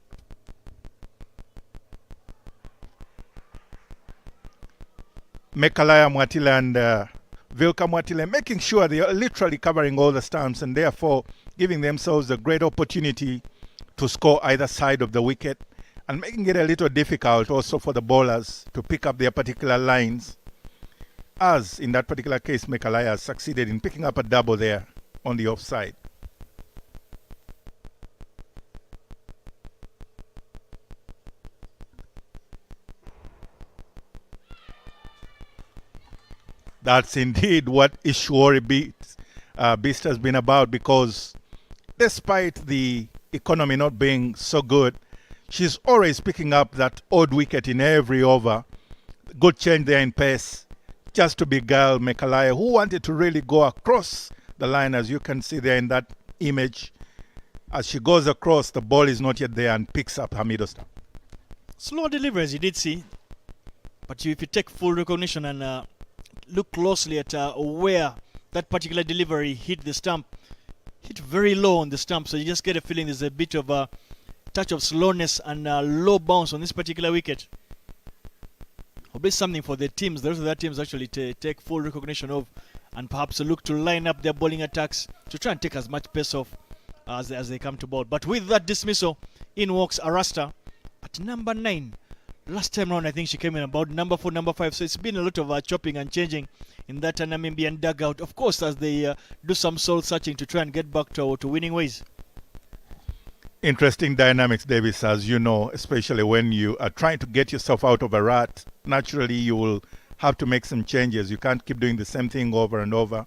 S3: Mekalaya Mwatile and Vilka Mwatile making sure they are literally covering all the stumps and therefore giving themselves a great opportunity to score either side of the wicket and making it a little difficult also for the bowlers to pick up their particular lines. As in that particular case, Mekalaya succeeded in picking up a double there on the offside. That's indeed what Ishwari Beast has been about, because despite the economy not being so good, she's always picking up that odd wicket in every over. Good change there in pace, just to beguile Mekalaya, who wanted to really go across the line, as you can see there in that image. As she goes across, the ball is not yet there and picks up her middle stump.
S1: Slow delivery, as you did see. But if you take full recognition and look closely at where that particular delivery hit the stump, hit very low on the stump, so you just get a feeling there's a bit of a touch of slowness and low bounce on this particular wicket. Will be something for the teams, the rest of their teams actually take full recognition of, and perhaps look to line up their bowling attacks to try and take as much pace off as they come to bowl. But with that dismissal, in walks Arasta at number 9. Last time round, I think she came in about number 4, number 5. So it's been a lot of chopping and changing in that Namibian dugout. Of course, as they do some soul searching to try and get back to winning ways.
S3: Interesting dynamics, Davis, as you know, especially when you are trying to get yourself out of a rut. Naturally, you will have to make some changes. You can't keep doing the same thing over and over.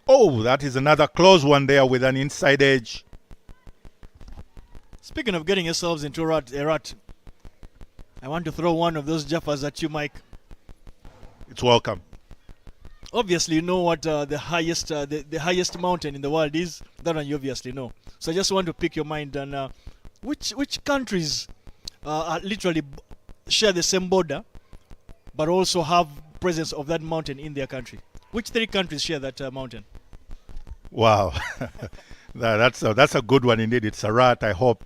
S3: Oh, that is another close one there with an inside edge.
S1: Speaking of getting yourselves into a rut, I want to throw one of those jaffas at you, Mike.
S3: It's welcome.
S1: Obviously, you know what the highest mountain in the world is. That one you obviously know. So I just want to pick your mind on which countries literally share the same border, but also have presence of that mountain in their country. Which 3 countries share that mountain?
S3: Wow, that's a good one indeed. It's a rat. I hope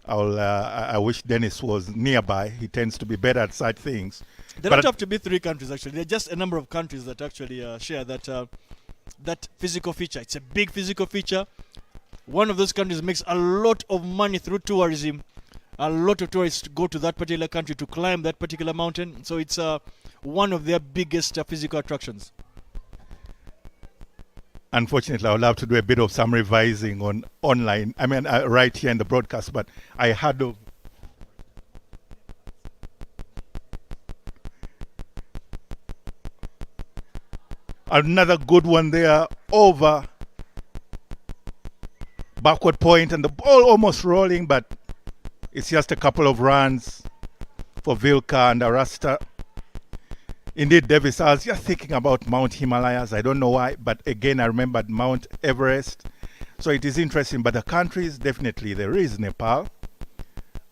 S3: I wish Dennis was nearby. He tends to be better at such things.
S1: There don't have to be 3 countries actually. There are just a number of countries that actually share that physical feature. It's a big physical feature. One of those countries makes a lot of money through tourism. A lot of tourists go to that particular country to climb that particular mountain. So it's one of their biggest physical attractions.
S3: Unfortunately, I would love to do a bit of some revising online. I mean, right here in the broadcast, but I had another good one there over backward point and the ball almost rolling, but it's just a couple of runs for Vilka and Arasta. Indeed, Davis, I was just thinking about Mount Himalayas. I don't know why, but again, I remembered Mount Everest. So it is interesting. But the countries, definitely, there is Nepal.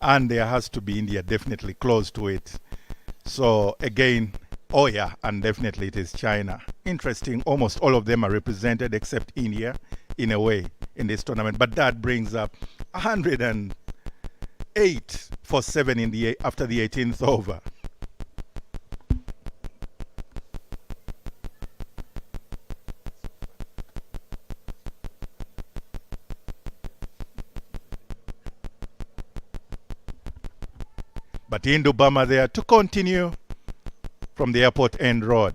S3: And there has to be India, definitely close to it. So again, oh yeah, and definitely it is China. Interesting. Almost all of them are represented except India, in a way, in this tournament. But that brings up 108 for 7 after the 18th over. But Indubama there to continue from the airport end road.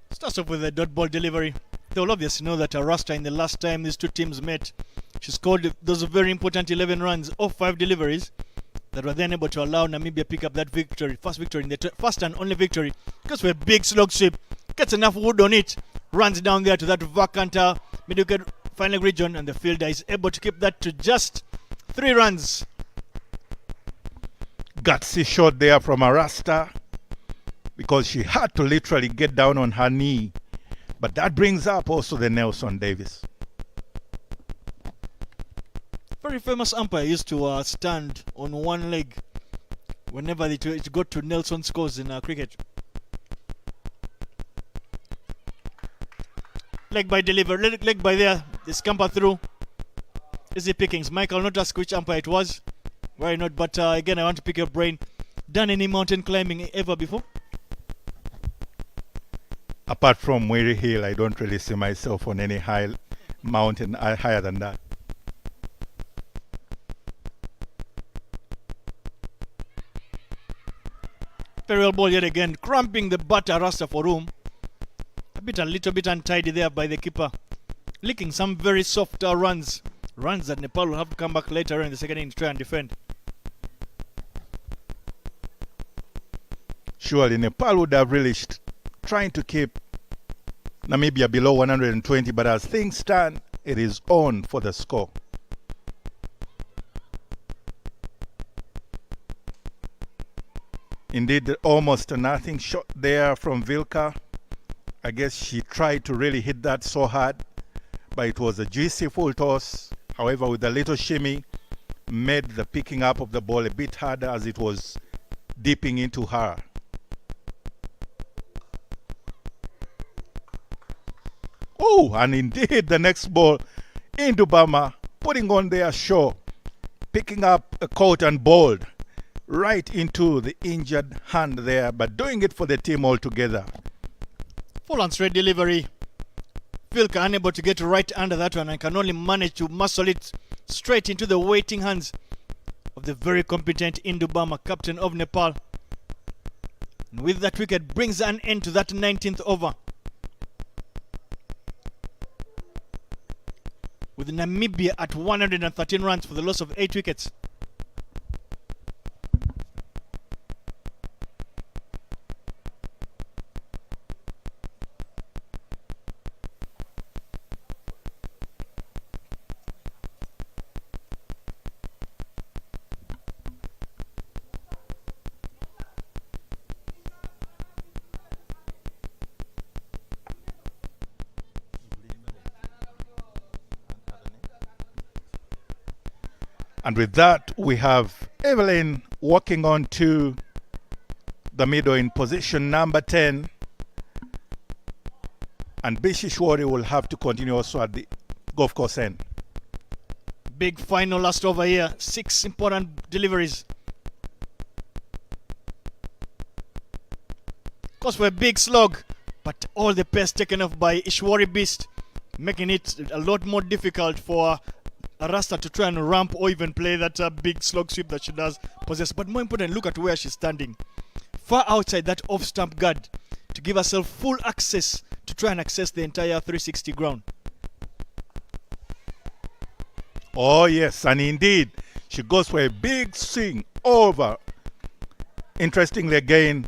S1: Starts off with a dot ball delivery. They will obviously know that Arasta in the last time these two teams met She scored those very important 11 runs off 5 deliveries that were then able to allow Namibia pick up that victory, first victory in the first and only victory, because we're a big slog sweep, gets enough wood on it, runs down there to that vacant mid-wicket final region, and the fielder is able to keep that to just 3 runs.
S3: Gutsy shot there from Arasta because she had to literally get down on her knee. But that brings up also the Nelson Davis.
S1: Very famous umpire used to stand on one leg whenever it got to Nelson scores in cricket. Leg by deliver, leg by there, they scamper through. Easy pickings. Mike, I'll not ask which umpire it was. Why not? But again, I want to pick your brain. Done any mountain climbing ever before?
S3: Apart from Weary Hill, I don't really see myself on any high mountain higher than that.
S1: Very well ball yet again, cramping the batter Rasta for room. A little bit untidy there by the keeper. Licking some very soft runs. Runs that Nepal will have to come back later in the second inning to try and defend.
S3: Surely Nepal would have relished trying to keep Namibia below 120, but as things stand, it is on for the score. Indeed, almost a nothing shot there from Vilka. I guess she tried to really hit that so hard, but it was a juicy full toss. However, with a little shimmy, made the picking up of the ball a bit harder as it was dipping into her. Oh, and indeed the next ball into Bama, putting on their show, picking up a caught and bowled right into the injured hand there, but doing it for the team altogether.
S1: Full and straight delivery. Vilka unable to get right under that one and can only manage to muscle it straight into the waiting hands of the very competent Indubama, captain of Nepal. And with that wicket brings an end to that 19th over. With Namibia at 113 runs for the loss of 8 wickets.
S3: And with that, we have Evelyn walking on to the middle in position number 10. And Bishishwari will have to continue also at the golf course end.
S1: Big final last over here. 6 important deliveries. Of course, for a big slog, but all the pace taken off by Ishwari Beast, making it a lot more difficult for Arasta to try and ramp or even play that big slog sweep that she does possess. But more important, look at where she's standing. Far outside that off-stump guard to give herself full access to try and access the entire 360 ground.
S3: Oh yes, and indeed, she goes for a big swing over. Interestingly again,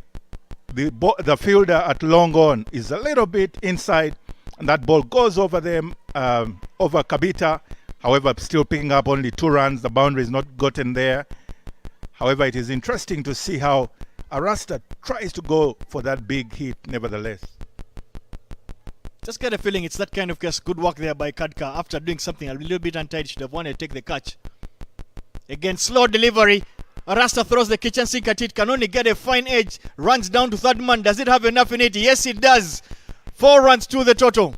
S3: the fielder at long on is a little bit inside, and that ball goes over them, over Kabita. However, still picking up only 2 runs. The boundary is not gotten there. However, it is interesting to see how Arasta tries to go for that big hit nevertheless.
S1: Just get a feeling it's that kind of case. Good work there by Kadka. After doing something a little bit untidy, should have wanted to take the catch. Again, slow delivery. Arasta throws the kitchen sink at it. Can only get a fine edge. Runs down to third man. Does it have enough in it? Yes, it does. 4 runs to the total.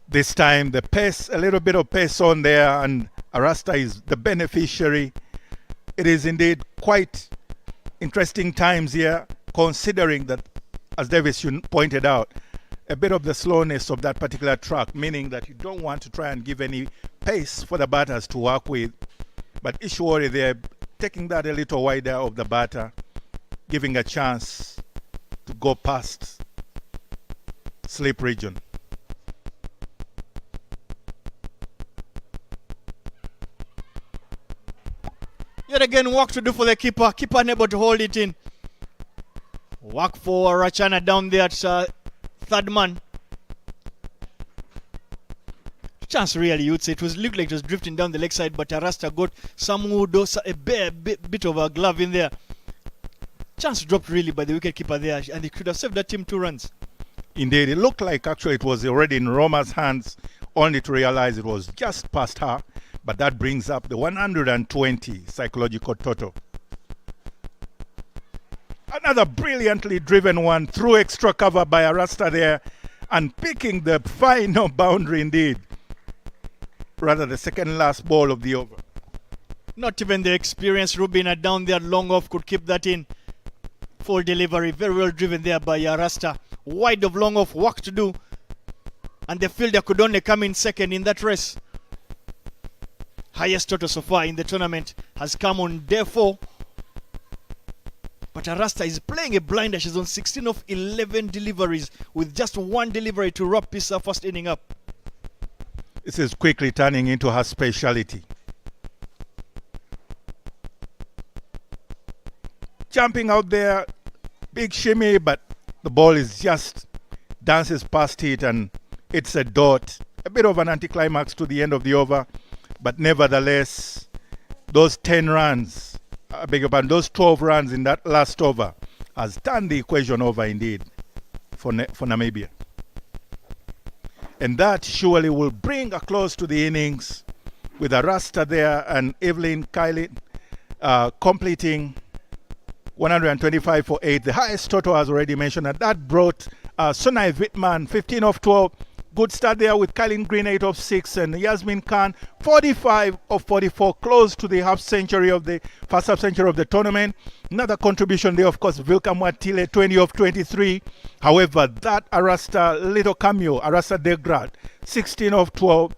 S3: This time the pace, a little bit of pace on there, and Arasta is the beneficiary. It is indeed quite interesting times here, considering that, as Davis pointed out, a bit of the slowness of that particular track, meaning that you don't want to try and give any pace for the batters to work with. But Ishwari there, taking that a little wider of the batter, giving a chance to go past slip region.
S1: Yet again, work to do for the keeper. Keeper unable to hold it in. Work for Rachana down there at third man. Chance really, you'd say. It looked like it was drifting down the leg side, but Arasta got some a bare bit of a glove in there. Chance dropped really by the wicketkeeper there, and he could have saved that team 2 runs.
S3: Indeed, it looked like actually it was already in Roma's hands, only to realize it was just past her. But that brings up the 120 psychological total. Another brilliantly driven one through extra cover by Arasta there, and picking the final boundary indeed. Rather the second last ball of the over.
S1: Not even the experienced Rubina down there long off could keep that in. Full delivery, very well driven there by Arasta. Wide of long off, work to do. And the fielder could only come in second in that race. Highest total so far in the tournament has come on day 4. But Arasta is playing a blinder. She's on 16 of 11 deliveries with just 1 delivery to wrap this first inning up.
S3: This is quickly turning into her speciality. Jumping out there, big shimmy, but the ball is just dances past it and it's a dot. A bit of an anticlimax to the end of the over, but nevertheless, those 10 runs, those 12 runs in that last over has turned the equation over indeed for Namibia. And that surely will bring a close to the innings with Arasta there and Evelyn Kylie completing 125 for 8. The highest total as already mentioned. And that brought Sunai Wittmann 15 of 12. Good start there with Kylie Green 8 of 6 and Yasmin Khan 45 of 44, close to the first half century of the tournament. Another contribution there, of course, Vilka Mwatile 20 of 23. However, that Arasta little cameo, Arasta Degrad 16 of 12,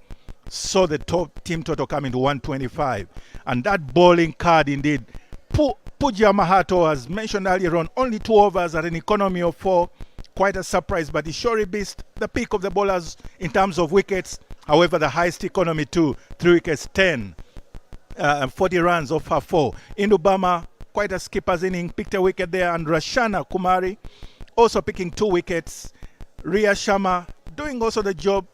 S3: saw the top team total coming to 125. And that bowling card indeed, Pooja Mahato, as mentioned earlier on, only 2 overs at an economy of 4. Quite a surprise, but he surely beats the peak of the bowlers in terms of wickets. However, the highest economy too, 3 wickets, 10, 40 runs off her 4. Indubama, quite a skipper's inning, picked a wicket there, and Rashana Kumari also picking 2 wickets. Ria Sharma doing also the job,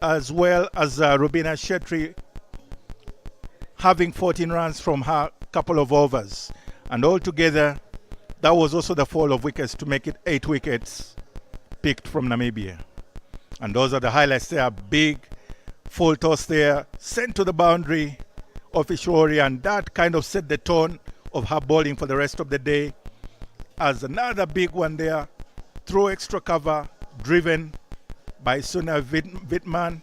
S3: as well as Rubina Shetty having 14 runs from her couple of overs. And altogether, that was also the fall of wickets to make it 8 wickets picked from Namibia. And those are the highlights there. Big full toss there, sent to the boundary of Ishori, and that kind of set the tone of her bowling for the rest of the day. As another big one there, through extra cover, driven by Suna Wittmann.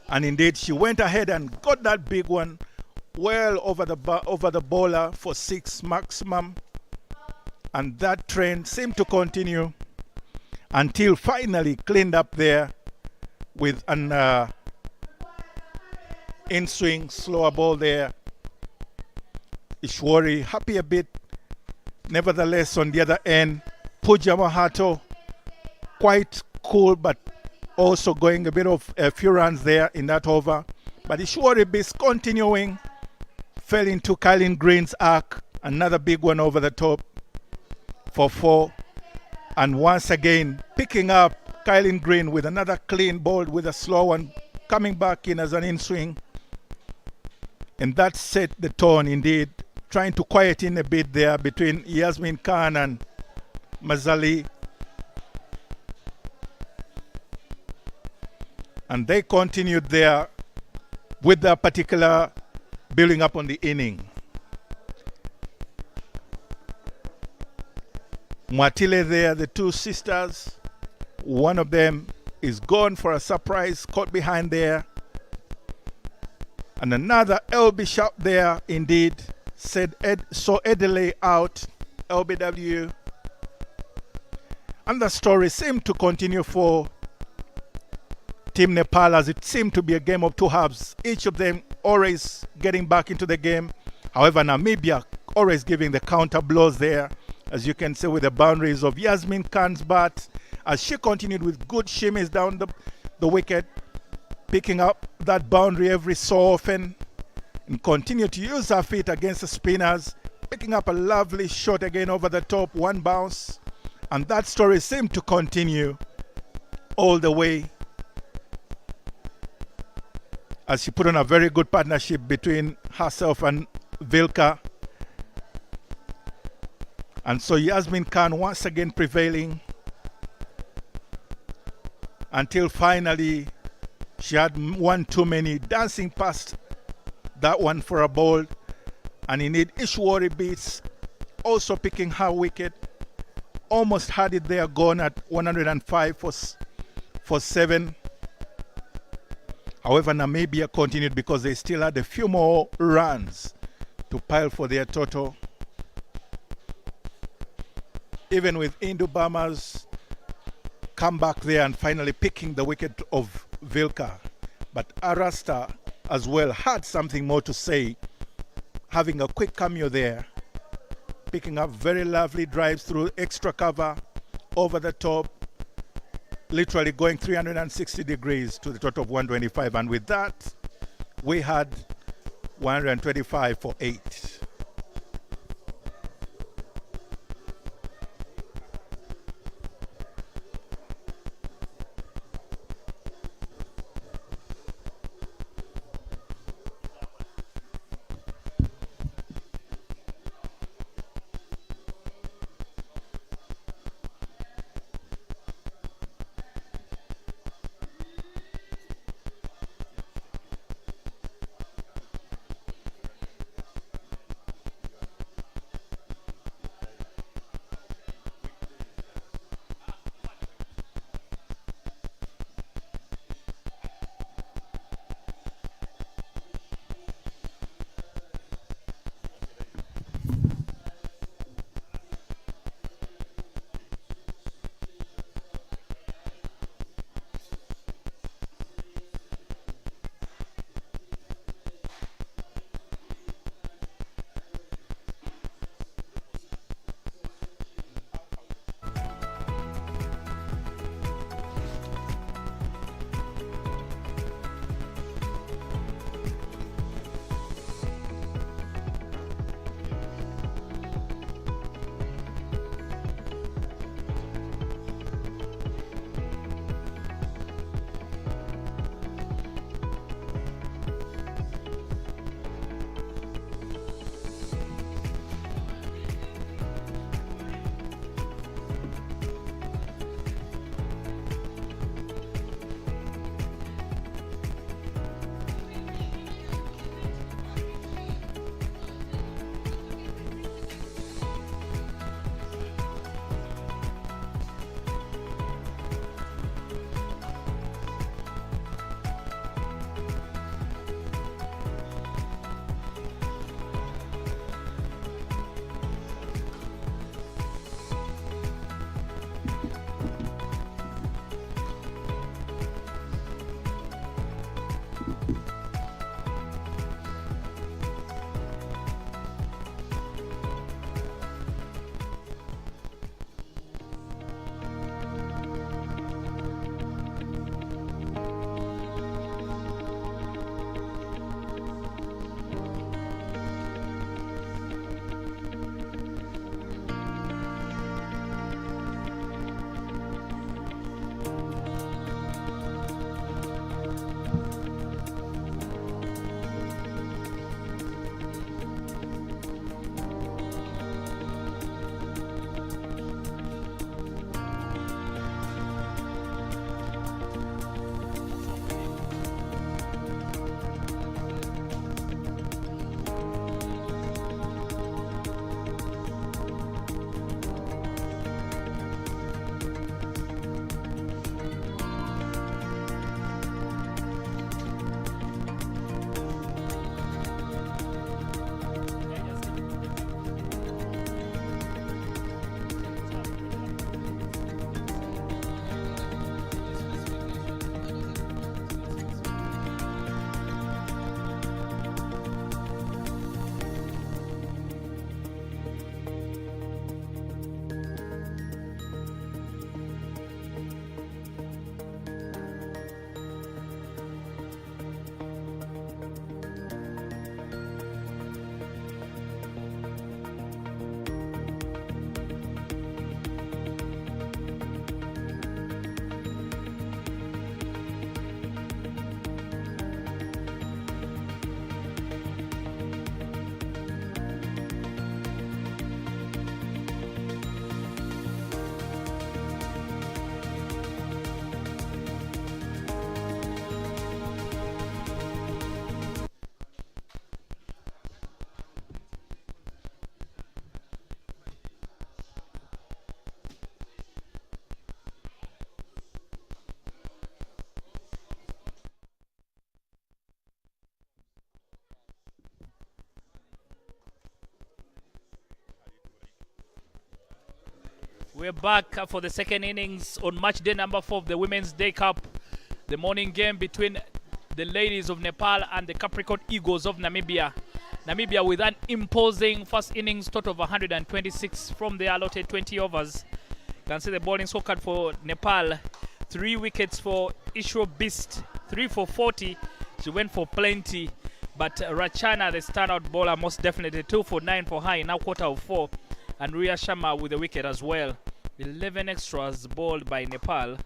S3: And indeed, she went ahead and got that big one well over the bowler for 6 maximum. And that trend seemed to continue until finally cleaned up there with an in-swing slower ball there. Ishwari happy a bit. Nevertheless, on the other end, Pooja Mahato quite cool, but also going a few runs there in that over. But Ishwari is continuing, fell into Kylie Green's arc, another big one over the top for 4, and once again picking up Kylie Green with another clean ball with a slow one coming back in as an in-swing. And that set the tone indeed, trying to quiet in a bit there between Yasmin Khan and Mazali. And they continued there with their particular building up on the inning. Mwatile there, the 2 sisters. One of them is gone for a surprise, caught behind there. And another LB shot there, indeed, saw Edele out, LBW. And the story seemed to continue for Team Nepal, as it seemed to be a game of 2 halves, each of them always getting back into the game. However, Namibia always giving the counter blows there, as you can see with the boundaries of Yasmin Khan's bat, as she continued with good shimmies down the wicket, picking up that boundary every so often. and continue to use her feet against the spinners, picking up a lovely shot again over the top, one bounce. And that story seemed to continue all the way as she put on a very good partnership between herself and Vilka. And so Yasmin Khan once again prevailing until finally she had one too many, dancing past that one for a ball. And indeed Ishwari Beats also picking her wicket, almost had it there, gone at 105 for 7. However, Namibia continued because they still had a few more runs to pile for their total. Even with Indubama's comeback there and finally picking the wicket of Vilka. But Arasta as well had something more to say, having a quick cameo there, picking up very lovely drives through extra cover, over the top, literally going 360 degrees to the total of 125. And with that, we had 125 for 8.
S2: We're back for the second innings on match day number 4 of the Women's Day Cup. The morning game between the ladies of Nepal and the Capricorn Eagles of Namibia. Namibia with an imposing first innings total of 126 from the allotted 20 overs. You can see the bowling scorecard for Nepal. 3 wickets for Ishro Beast, 3 for 40. She went for plenty. But Rachana, the standout bowler, most definitely 2 for 9 for her, now quarter of 4. And Ria Sharma with a wicket as well. 11 extras bowled by Nepal.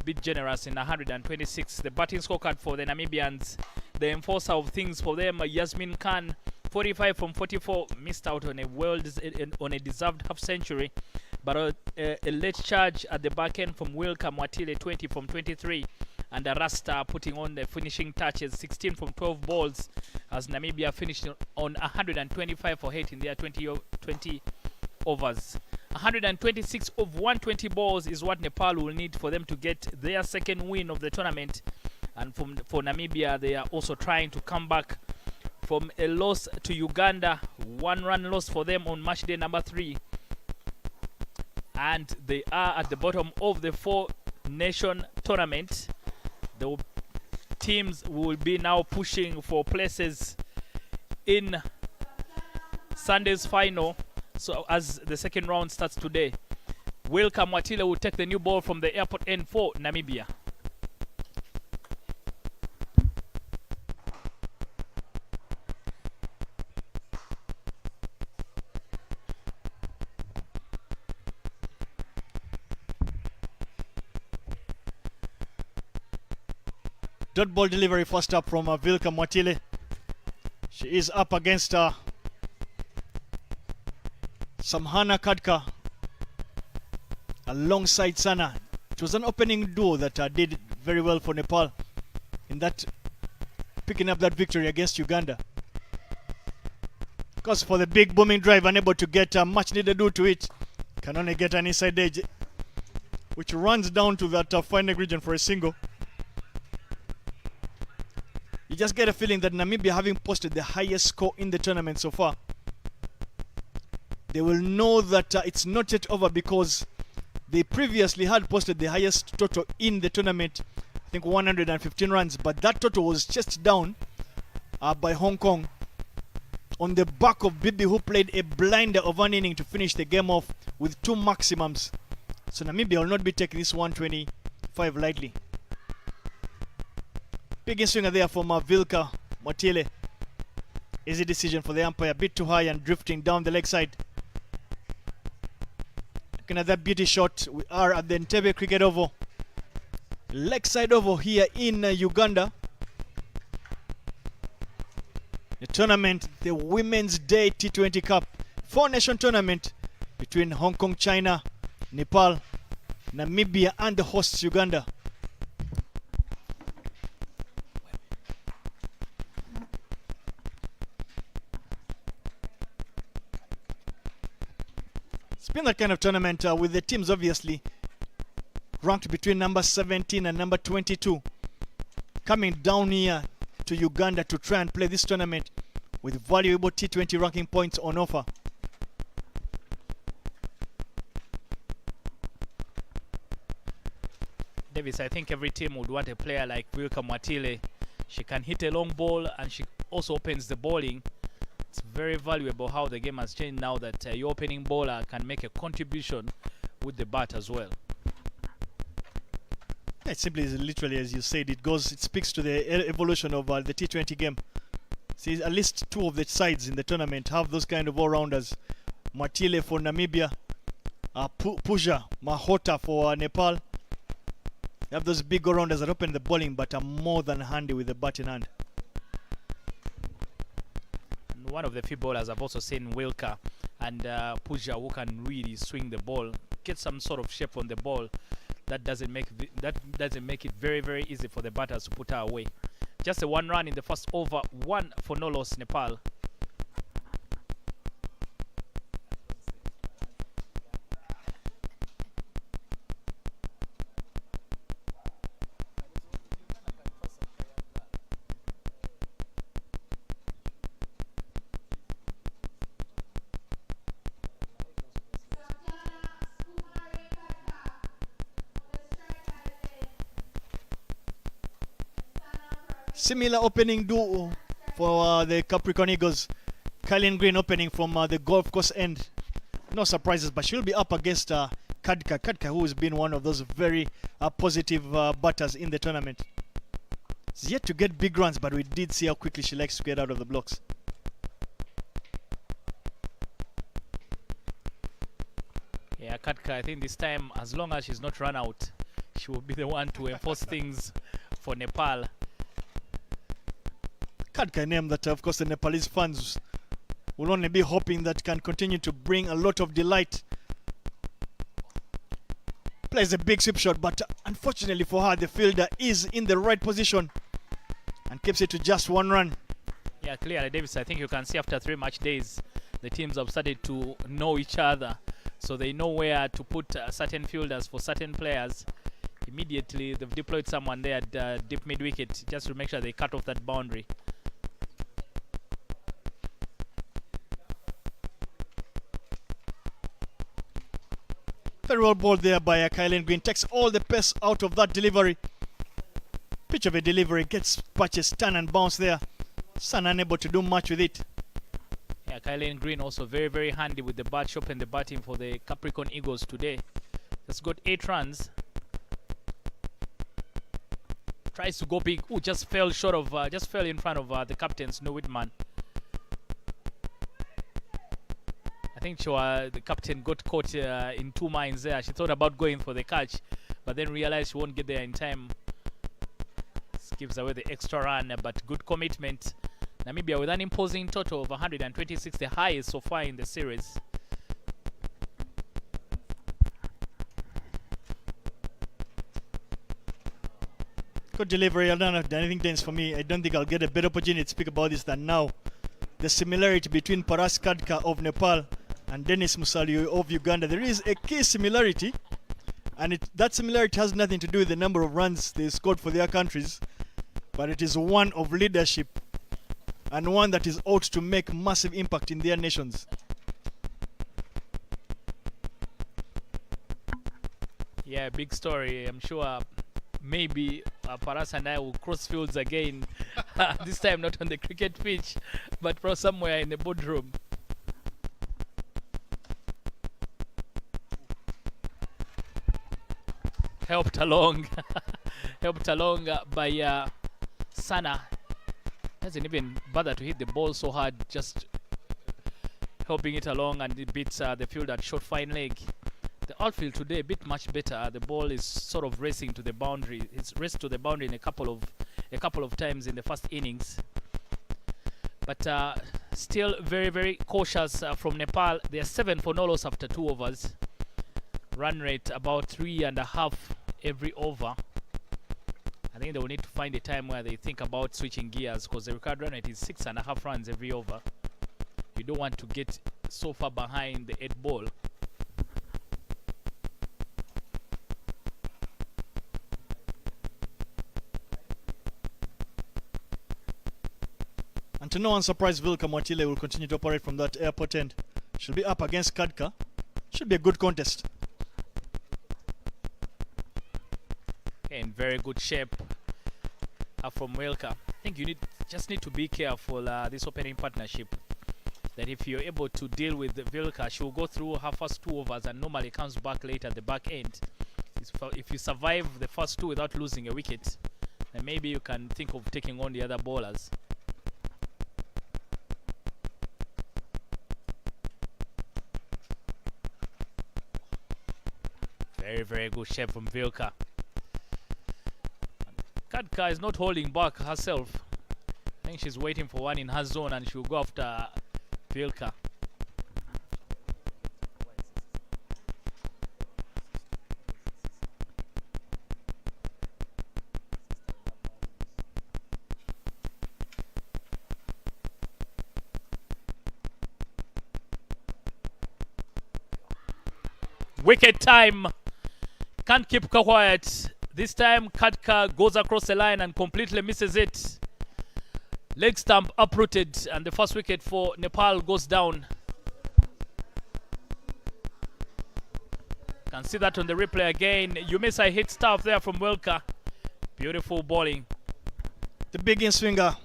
S2: Bit generous in 126. The batting scorecard for the Namibians. The enforcer of things for them, Yasmin Khan, 45 from 44. Missed out on a deserved half century. But a late charge at the back end from Wilka Mwatile, 20 from 23. And Rasta putting on the finishing touches, 16 from 12 balls, as Namibia finished on 125 for 8 in their 20 overs. 126 of 120 balls is what Nepal will need for them to get their second win of the tournament. And for Namibia, they are also trying to come back from a loss to Uganda. 1-run loss for them on match day number 3. And they are at the bottom of the 4-nation tournament. The teams will be now pushing for places in Sunday's final. So as the second round starts today, Wilka Mwatile will take the new ball from the airport end for Namibia.
S1: Dot ball delivery first up from Wilka Mwatile. She is up against Samhana Kadka alongside Sana. It was an opening duo that did very well for Nepal in that picking up that victory against Uganda. Because for the big booming drive, unable to get much needed do to it, can only get an inside edge, which runs down to that final region for a single. You just get a feeling that Namibia, having posted the highest score in the tournament so far, they will know that it's not yet over, because they previously had posted the highest total in the tournament, I think 115 runs, but that total was chased down by Hong Kong on the back of Bibi, who played a blinder of an inning to finish the game off with 2 maximums. So Namibia will not be taking this 125 lightly. Big swinger there from Wilka Mwatile. Easy decision for the umpire, a bit too high and drifting down the leg side. Looking at that beauty shot, we are at the Entebbe Cricket Oval. Leg side oval here in Uganda. The tournament, the Women's Day T20 Cup, 4-nation tournament between Hong Kong, China, Nepal, Namibia and the hosts Uganda. It's been that kind of tournament with the teams obviously ranked between number 17 and number 22 coming down here to Uganda to try and play this tournament with valuable T20 ranking points on offer.
S2: Davis, I think every team would want a player like Wilka Mwatile. She can hit a long ball and she also opens the bowling. It's very valuable how the game has changed now that your opening bowler can make a contribution with the bat as well.
S1: It simply is literally, as you said, it speaks to the evolution of the T20 game. See, at least 2 of the sides in the tournament have those kind of all-rounders. Mwatile for Namibia, Puja Mahota for Nepal. They have those big all-rounders that open the bowling but are more than handy with the bat in hand.
S2: One of the few bowlers I've also seen, Wilka and Puja, who can really swing the ball, get some sort of shape on the ball. That doesn't make it very, very easy for the batters to put her away. Just a 1 run in the first over, 1 for no loss, Nepal.
S1: Similar opening duo for the Capricorn Eagles. Kylian Green opening from the golf course end. No surprises, but she'll be up against Kadka. Kadka, who has been one of those very positive batters in the tournament. She's yet to get big runs, but we did see how quickly she likes to get out of the blocks.
S2: Yeah, Katka, I think this time, as long as she's not run out, she will be the one to enforce things for Nepal.
S1: Kadka, a name that, of course, the Nepalese fans will only be hoping that can continue to bring a lot of delight. Plays a big sweep shot, but unfortunately for her, the fielder is in the right position and keeps it to just one run.
S2: Yeah, clearly, Davis, I think you can see after 3 match days, the teams have started to know each other. So they know where to put certain fielders for certain players. Immediately, they've deployed someone there at deep mid-wicket just to make sure they cut off that boundary.
S1: Very well bowled there by Kylian Green. Takes all the pace out of that delivery. Pitch of a delivery. Gets patches, turn and bounce there. Sun unable to do much with it.
S2: Yeah, Kylian Green also very, very handy with the bat shop and the batting for the Capricorn Eagles today. Has got 8 runs. Tries to go big. Ooh, just fell short of, just fell in front of the captain, Snow Whitman. I think the captain got caught in 2 minds there. She thought about going for the catch, but then realized she won't get there in time. This gives away the extra run, but good commitment. Namibia with an imposing total of 126, the highest so far in the series.
S1: Good delivery. I don't have anything dense for me. I don't think I'll get a better opportunity to speak about this than now. The similarity between Paras Kadka of Nepal and Dennis Musalia of Uganda. There is a key similarity, and that similarity has nothing to do with the number of runs they scored for their countries, but it is one of leadership and one that is out to make massive impact in their nations.
S2: Yeah, big story. I'm sure maybe Paras and I will cross fields again. This time not on the cricket pitch, but from somewhere in the boardroom. Helped along by Sana. Hasn't even bothered to hit the ball so hard, just helping it along, and it beats the field at short fine leg. The outfield today a bit much better. The ball is sort of racing to the boundary. It's raced to the boundary in a couple of times in the first innings. But still very, very cautious from Nepal. They are 7 for no loss after 2 overs. Run rate about 3.5 every over. I think they will need to find a time where they think about switching gears, because the required run rate is 6.5 runs every over. You don't want to get so far behind the 8 ball.
S1: And to no one's surprise, Vilka Mwatile will continue to operate from that airport end. She'll be up against Kadka. Should be a good contest.
S2: In very good shape from Wilka. I think you just need to be careful this opening partnership, that if you're able to deal with Vilka, she will go through her first 2 overs and normally comes back later at the back end. If you survive the first 2 without losing a wicket, then maybe you can think of taking on the other bowlers. Very, very good shape from Vilka. Kadka is not holding back herself. I think she's waiting for one in her zone, and she'll go after Vilka. Wicket time. Can't keep quiet. This time Kadka goes across the line and completely misses it. Leg stump uprooted, and the first wicket for Nepal goes down. Can see that on the replay again. You miss a hit stuff there from Wilka. Beautiful bowling.
S1: The big in swinger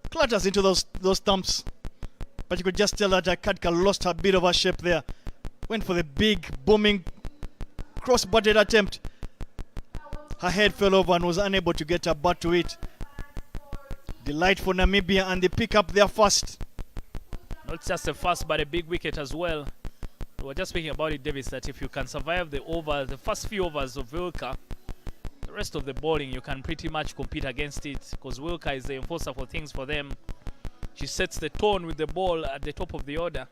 S1: clatters into those stumps. But you could just tell that Katka lost a bit of her shape there. Went for the big, booming, cross-butted attempt. Her head fell over and was unable to get her butt to it. Delight for Namibia, and they pick up their first.
S2: Not just a first, but a big wicket as well. We were just speaking about it, Davis, that if you can survive the first few overs of Wilka, the rest of the bowling, you can pretty much compete against it, because Wilka is the enforcer for things for them. She sets the tone with the ball at the top of the order.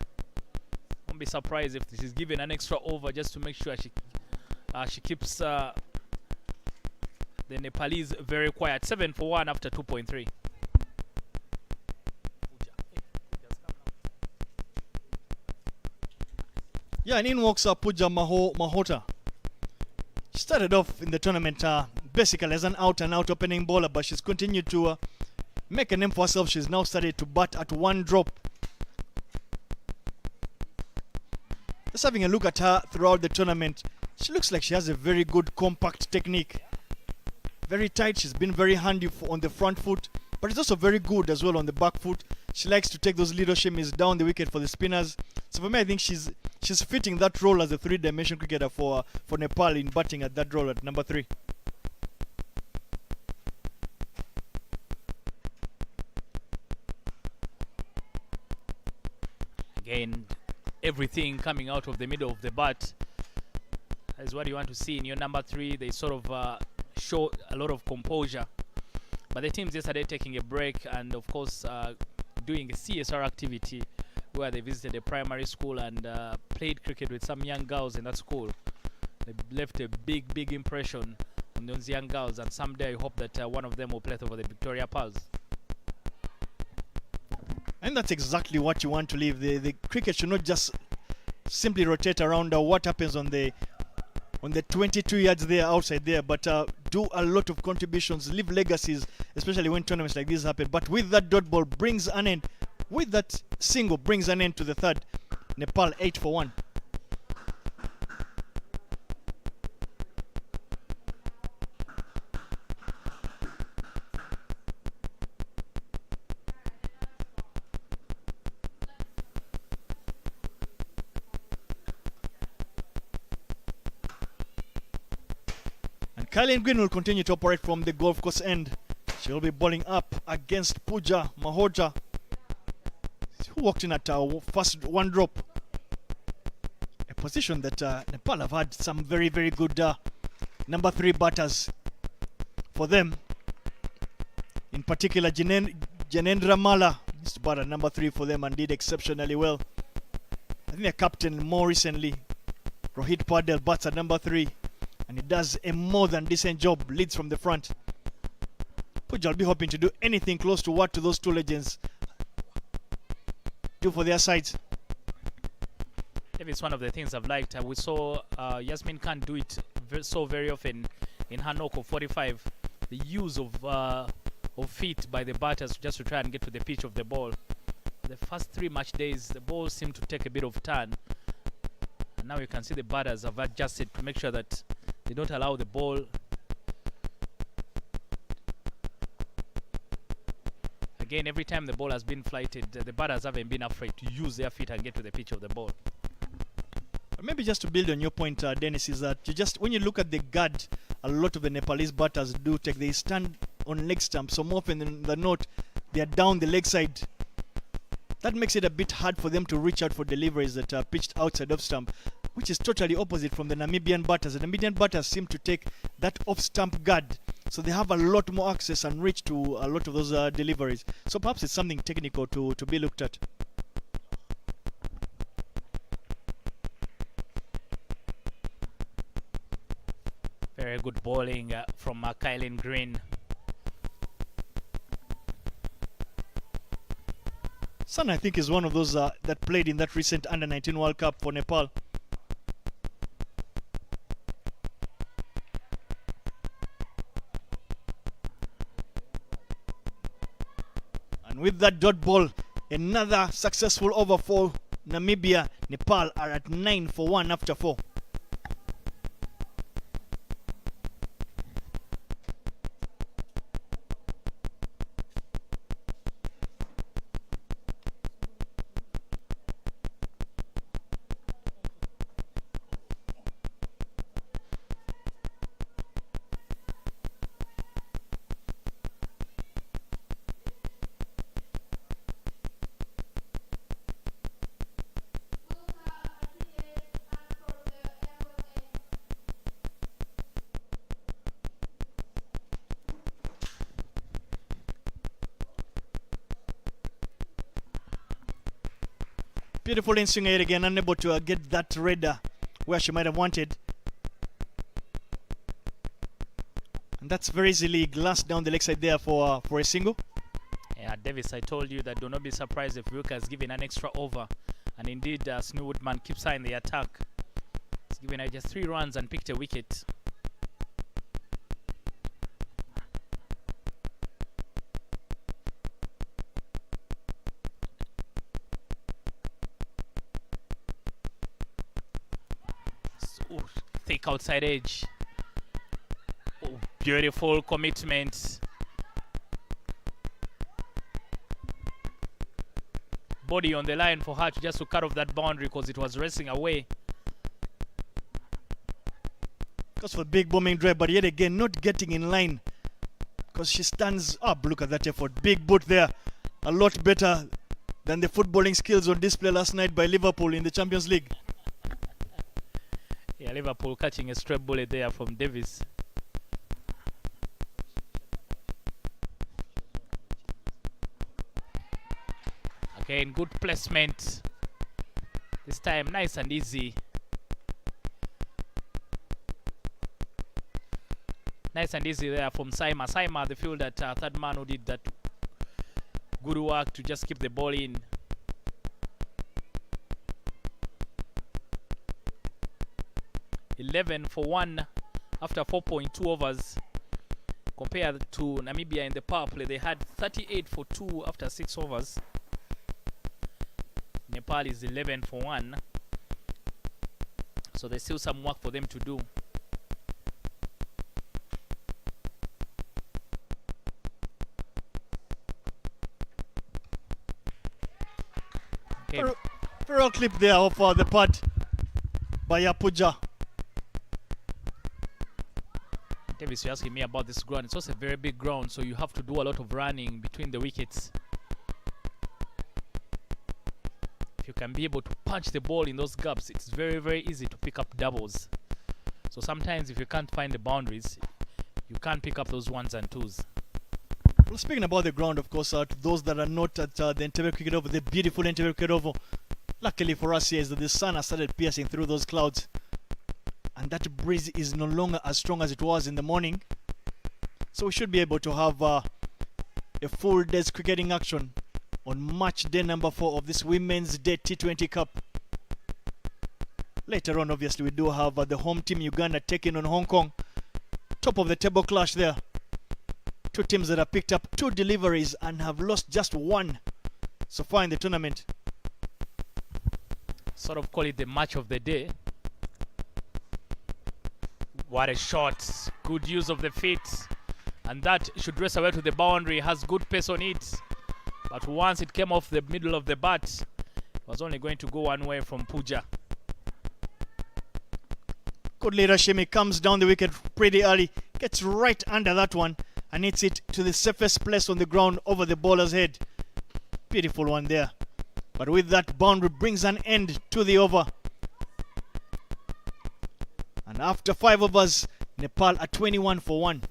S2: Won't be surprised if she's given an extra over just to make sure she keeps the Nepalese very quiet. 7 for 1 after 2.3.
S1: Yeah, and in walks Pooja Mahota. She started off in the tournament basically as an out-and-out opening bowler, but she's continued to make a name for herself. She's now started to bat at one drop. Just having a look at her throughout the tournament, she looks like she has a very good compact technique. Very tight. She's been very handy on the front foot, but it's also very good as well on the back foot. She likes to take those little shimmies down the wicket for the spinners. So for me, I think she's fitting that role as a three-dimension cricketer for Nepal in batting at that role at number 3.
S2: Again, everything coming out of the middle of the bat is what you want to see in your number 3. They sort of show a lot of composure. But the teams yesterday taking a break and, of course, doing a CSR activity where they visited a primary school and played cricket with some young girls in that school. They left a big impression on those young girls, and someday I hope that one of them will play for the Victoria Pearls.
S1: And that's exactly what you want to leave. The cricket should not just simply rotate around what happens on the 22 yards there outside there, but do a lot of contributions, leave legacies, especially when tournaments like this happen. But with that dot ball brings an end. With that single brings an end to the third. Nepal 8 for 1. And Kylie Green will continue to operate from the golf course end. She will be bowling up against Pooja Mahota, who walked in at first one drop. A position that Nepal have had some very good number 3 batters for them. In particular, Janendra Mala used to bat at number 3 for them and did exceptionally well. I think their captain more recently, Rohit Padel, bats at number 3, and he does a more than decent job, leads from the front. Pooja will be hoping to do anything close to what those two legends do for their sides.
S2: It's one of the things I've liked. We saw Yasmin Khan do it very often in Hanoko 45. The use of feet by the batters just to try and get to the pitch of the ball. The first 3 match days, the ball seemed to take a bit of turn. And now you can see the batters have adjusted to make sure that they don't allow the ball. Again, every time the ball has been flighted, the batters haven't been afraid to use their feet and get to the pitch of the ball.
S1: Maybe just to build on your point, Dennis, is that when you look at the guard, a lot of the Nepalese batters they stand on leg stumps. So more often than not, they are down the leg side. That makes it a bit hard for them to reach out for deliveries that are pitched outside of stump, which is totally opposite from the Namibian batters. The Namibian batters seem to take that off-stump guard, so they have a lot more access and reach to a lot of those deliveries. So perhaps it's something technical to be looked at.
S2: Very good bowling from Kylie Green.
S1: Son, I think, is one of those that played in that recent Under-19 World Cup for Nepal. And with that dot ball, another successful over for Namibia. Nepal are at 9 for 1 after 4. Beautiful in swing ahead again, unable to get that red where she might have wanted. And that's very easily glanced down the leg side there for a single.
S2: Yeah, Davis, I told you that do not be surprised if Wilka has given an extra over. And indeed, Snow Woodman keeps her in the attack. He's given her just 3 runs and picked a wicket. So, thick outside edge. Oh, beautiful commitment. Body on the line for her to cut off that boundary because it was racing away.
S1: Goes for big bombing drive, but yet again not getting in line because she stands up. Look at that effort. Big boot there. A lot better than the footballing skills on display last night by Liverpool in the Champions League.
S2: Yeah, Liverpool catching a straight bullet there from Davis. Again, good placement. This time, nice and easy. Nice and easy there from Saima. Saima, the fielder, third man who did that good work to just keep the ball in. $11 for 1 after 4.2 overs. Compared to Namibia in the power play, they had 38 for 2 after 6 overs. Nepal is 11 for 1. So there's still some work for them to do. Okay.
S1: Farewell clip there of the putt by Apuja.
S2: Davis, you're asking me about this ground. It's also a very big ground, so you have to do a lot of running between the wickets. If you can be able to punch the ball in those gaps, it's very, very easy to pick up doubles. So sometimes if you can't find the boundaries, you can't pick up those 1s and 2s.
S1: Well, speaking about the ground, of course, to those that are not at the Entebbe Cricket Oval, the beautiful Entebbe Cricket Oval, luckily for us here is that the sun has started piercing through those clouds. And that breeze is no longer as strong as it was in the morning. So we should be able to have a full day's cricketing action on match day number 4 of this Women's Day T20 Cup. Later on, obviously, we do have the home team Uganda taking on Hong Kong. Top of the table clash there. 2 teams that have picked up 2 deliveries and have lost just 1 so far in the tournament.
S2: Sort of call it the match of the day. What a shot. Good use of the feet. And that should race away to the boundary. Has good pace on it. But once it came off the middle of the bat, it was only going to go one way from Puja.
S1: Good leader Shimi comes down the wicket pretty early. Gets right under that one and hits it to the safest place on the ground over the bowler's head. Beautiful one there. But with that, boundary brings an end to the over. And after 5 overs, Nepal are 21 for 1.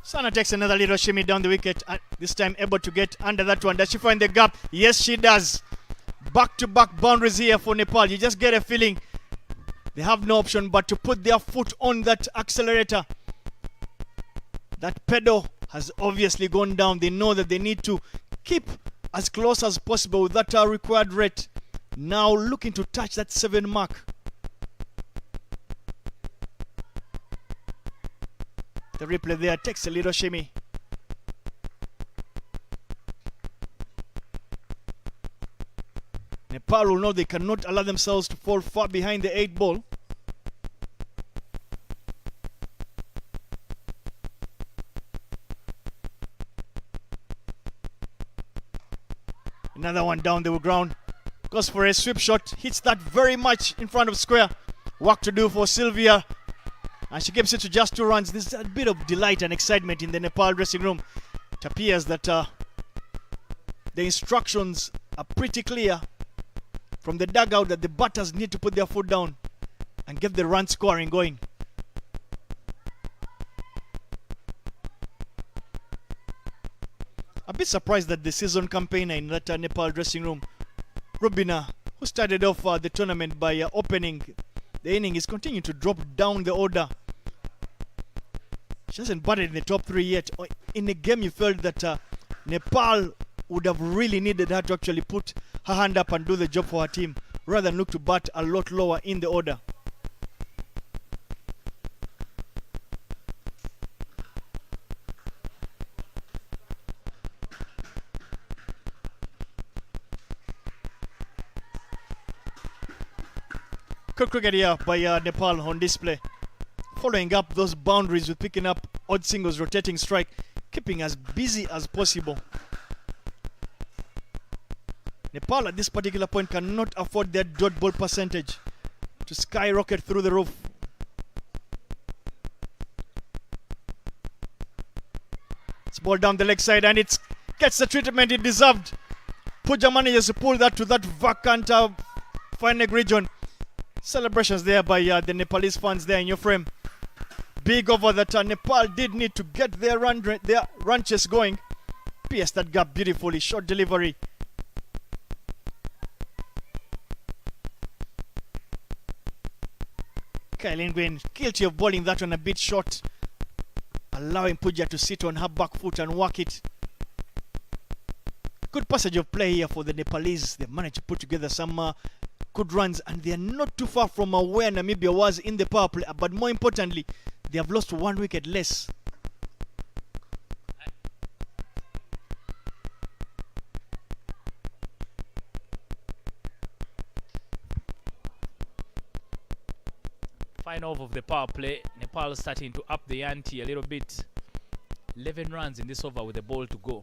S1: Sana takes another little shimmy down the wicket, this time able to get under that one. Does she find the gap? Yes, she does. Back-to-back boundaries here for Nepal. You just get a feeling they have no option but to put their foot on that accelerator. That pedal has obviously gone down. They know that they need to keep as close as possible with that required rate. Now looking to touch that 7 mark. The replay there takes a little shimmy. Nepal will know they cannot allow themselves to fall far behind the 8 ball. Another one down the ground. Goes for a sweep shot. Hits that very much in front of square. Work to do for Sylvia. And she keeps it to just 2 runs. There's a bit of delight and excitement in the Nepal dressing room. It appears that the instructions are pretty clear from the dugout that the batters need to put their foot down and get the run scoring going. A bit surprised that the season campaigner in that Nepal dressing room, Rubina, who started off the tournament by opening the inning, is continuing to drop down the order. She hasn't batted in the top 3 yet. In a game you felt that Nepal would have really needed her to actually put her hand up and do the job for her team, rather than look to bat a lot lower in the order. Good cricket here by Nepal on display. Following up those boundaries with picking up odd singles, rotating strike, keeping as busy as possible. Nepal at this particular point cannot afford their dot ball percentage to skyrocket through the roof. It's ball down the leg side and it gets the treatment it deserved. Puja manages to pull that to that vacant fine leg region. Celebrations there by the Nepalese fans there in your frame. Big over that Nepal did need to get their run chase going. Pierced that gap beautifully. Short delivery. Kylin Gwyn guilty of bowling that one a bit short, allowing Puja to sit on her back foot and work it. Good passage of play here for the Nepalese. They managed to put together some good runs, and they are not too far from where Namibia was in the power play. But more importantly, they have lost 1 wicket less.
S2: Fine off of the power play. Nepal starting to up the ante a little bit. 11 runs in this over with the ball to go.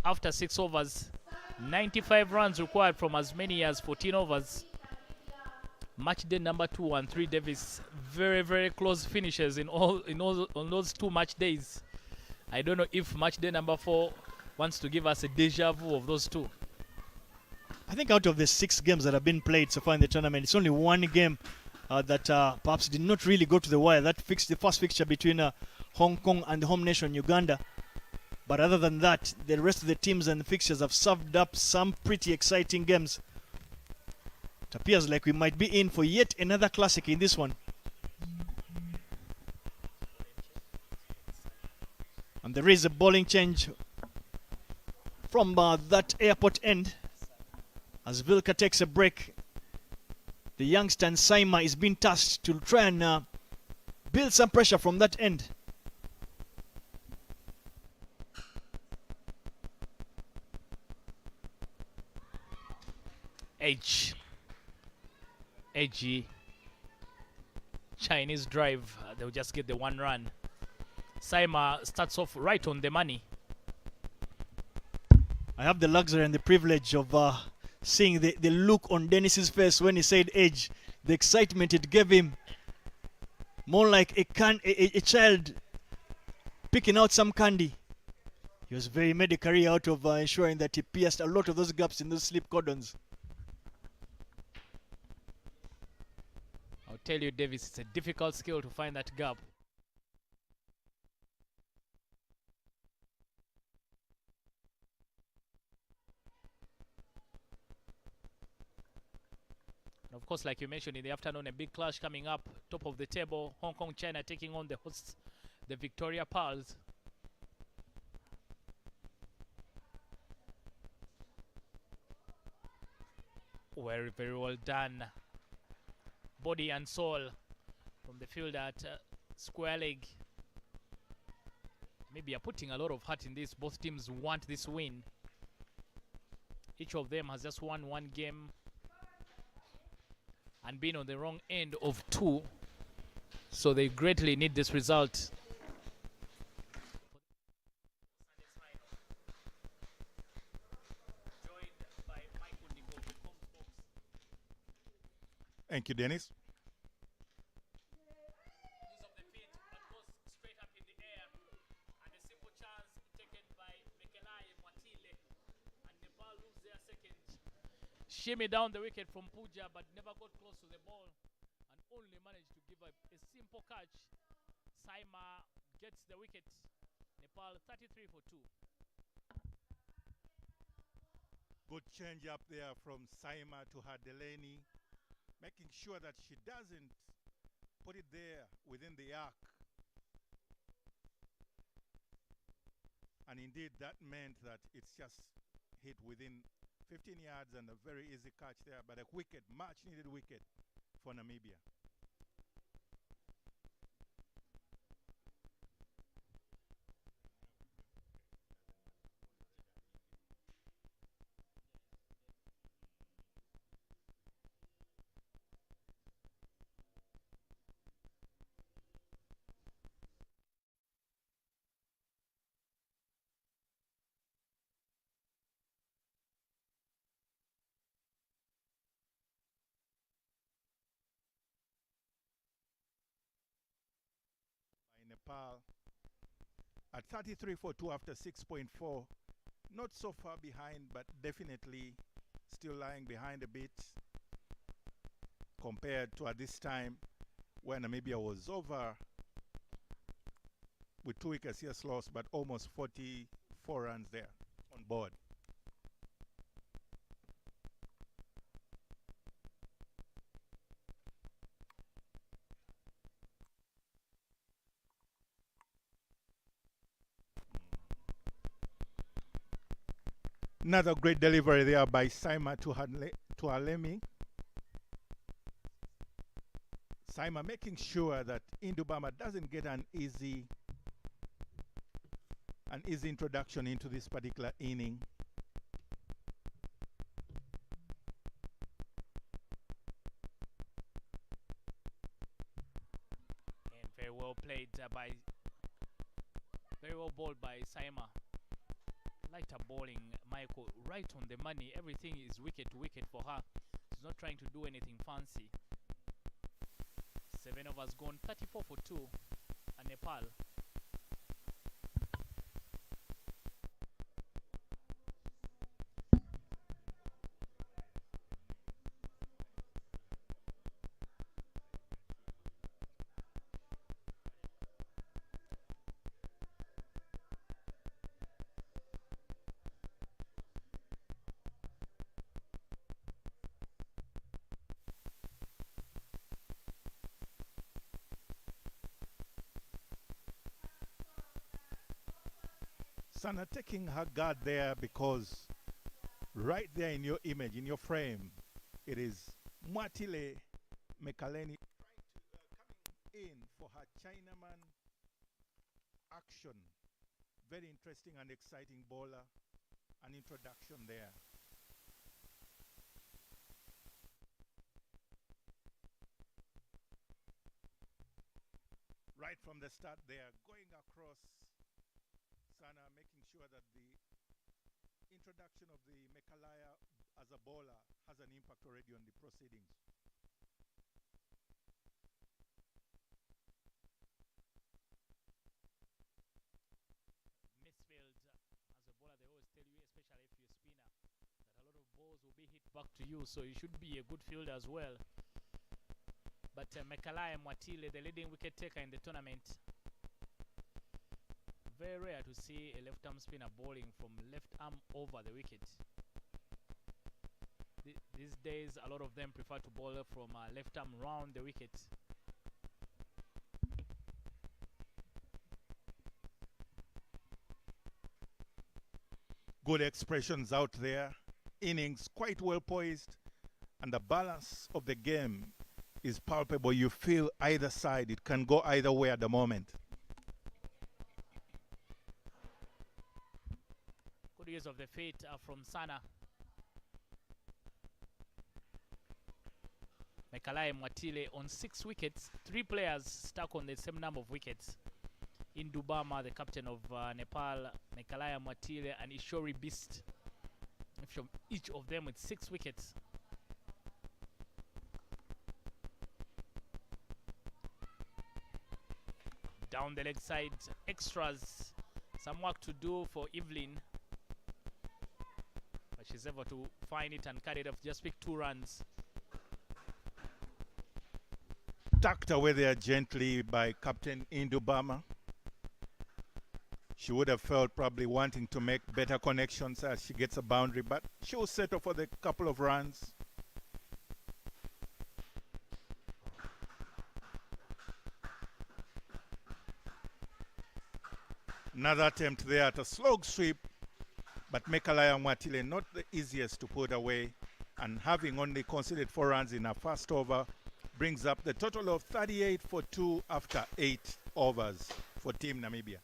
S2: After 6 overs, 95 runs required from as many as 14 overs. Match day number 2 and 3, Davis. Very close finishes on those 2 match days. I don't know if match day number 4 wants to give us a deja vu of those 2.
S1: I think out of the 6 games that have been played so far in the tournament, it's only one game that perhaps did not really go to the wire. That fixed the first fixture between Hong Kong and the home nation Uganda. But other than that, the rest of the teams and the fixtures have served up some pretty exciting games. It appears like we might be in for yet another classic in this one. And there is a bowling change from that airport end. As Vilka takes a break, the youngster Saima is being tasked to try and build some pressure from that end. Edgy Chinese drive. They'll just get the 1 run. Saima starts off right on the money. I have the luxury and the privilege of seeing the look on Dennis's face when he said edge. The excitement it gave him. More like a child picking out some candy. He was very made a career out of ensuring that he pierced a lot of those gaps in those slip cordons.
S2: tell you, Davis, it's a difficult skill to find that gap. And of course, like you mentioned in the afternoon, a big clash coming up, top of the table. Hong Kong, China taking on the hosts, the Victoria Pearls. Very, very well done. Body and soul from the field at square leg. Maybe are putting a lot of heart in this. Both teams want this win. Each of them has just won one game and been on the wrong end of two. So they greatly need this result.
S3: Thank you, Dennis.
S2: Use of the feet, but goes straight up in the air. And a simple chance taken by Mekelai Mwatile. And Nepal lose their second. Shimmy down the wicket from Puja, but never got close to the ball. And only managed to give a simple catch. Saima gets the wicket. Nepal 33 for 2.
S3: Good change up there from Saima to her Delaney, making sure that she doesn't put it there within the arc. And indeed, that meant that it's just hit within 15 yards and a very easy catch there, but a wicket, much needed wicket for Namibia. Nepal at 33 for 2 after 6.4. Not so far behind, but definitely still lying behind a bit compared to at this time when Namibia was over with 2 wickets, yes, lost, but almost 44 runs there on board. Another great delivery there by Saima to Alemi. Saima making sure that Indubama doesn't get an easy introduction into this particular inning.
S2: And very well played very well bowled by Saima. Lighter bowling, Michael, right on the money. Everything is wicket to wicket for her. She's not trying to do anything fancy. 7 overs gone, 34 for 2, and Nepal.
S3: Sana taking her guard there because right there in your image, in your frame, it is Mwatile Mekaleni trying to coming in for her Chinaman action. Very interesting and exciting bowler. An introduction there. Right from the start there, going across Sana, making sure that the introduction of the Mekalaya as a bowler has an impact already on the proceedings.
S2: Misfield, as a bowler, they always tell you, especially if you're a spinner, that a lot of balls will be hit back to you, so you should be a good fielder as well. But Mekalaya Mwatile, the leading wicket taker in the tournament, very rare to see a left arm spinner bowling from left arm over the wicket. These days, a lot of them prefer to bowl from left arm round the wicket.
S3: Good expressions out there. Innings quite well poised. And the balance of the game is palpable. You feel either side. It can go either way at the moment.
S2: Good use of the feet from Sana. Mekalaya Mwatile on 6 wickets. 3 players stuck on the same number of wickets. Indubama, the captain of Nepal, Mekalaya Mwatile, and Ishori Beast. Each of them with 6 wickets. Down the leg side, extras. Some work to do for Evelyn. But she's able to find it and carry it off. Just pick 2 runs.
S3: Tucked away there gently by Captain Indubama. She would have felt probably wanting to make better connections as she gets a boundary, but she'll settle for the couple of runs. Another attempt there at a slog sweep, but Mekalaya Mwatile not the easiest to put away, and having only conceded 4 runs in her first over, brings up the total of 38 for 2 after 8 overs for Team Namibia.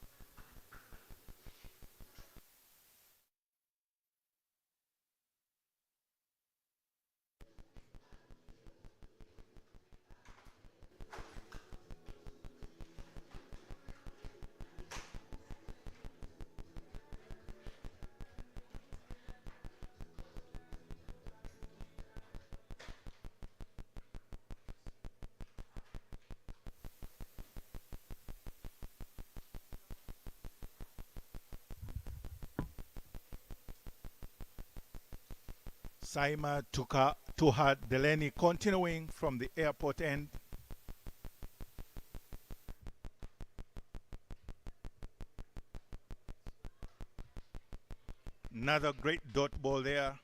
S3: Saima to her Delaney continuing from the airport end. Another great dot ball there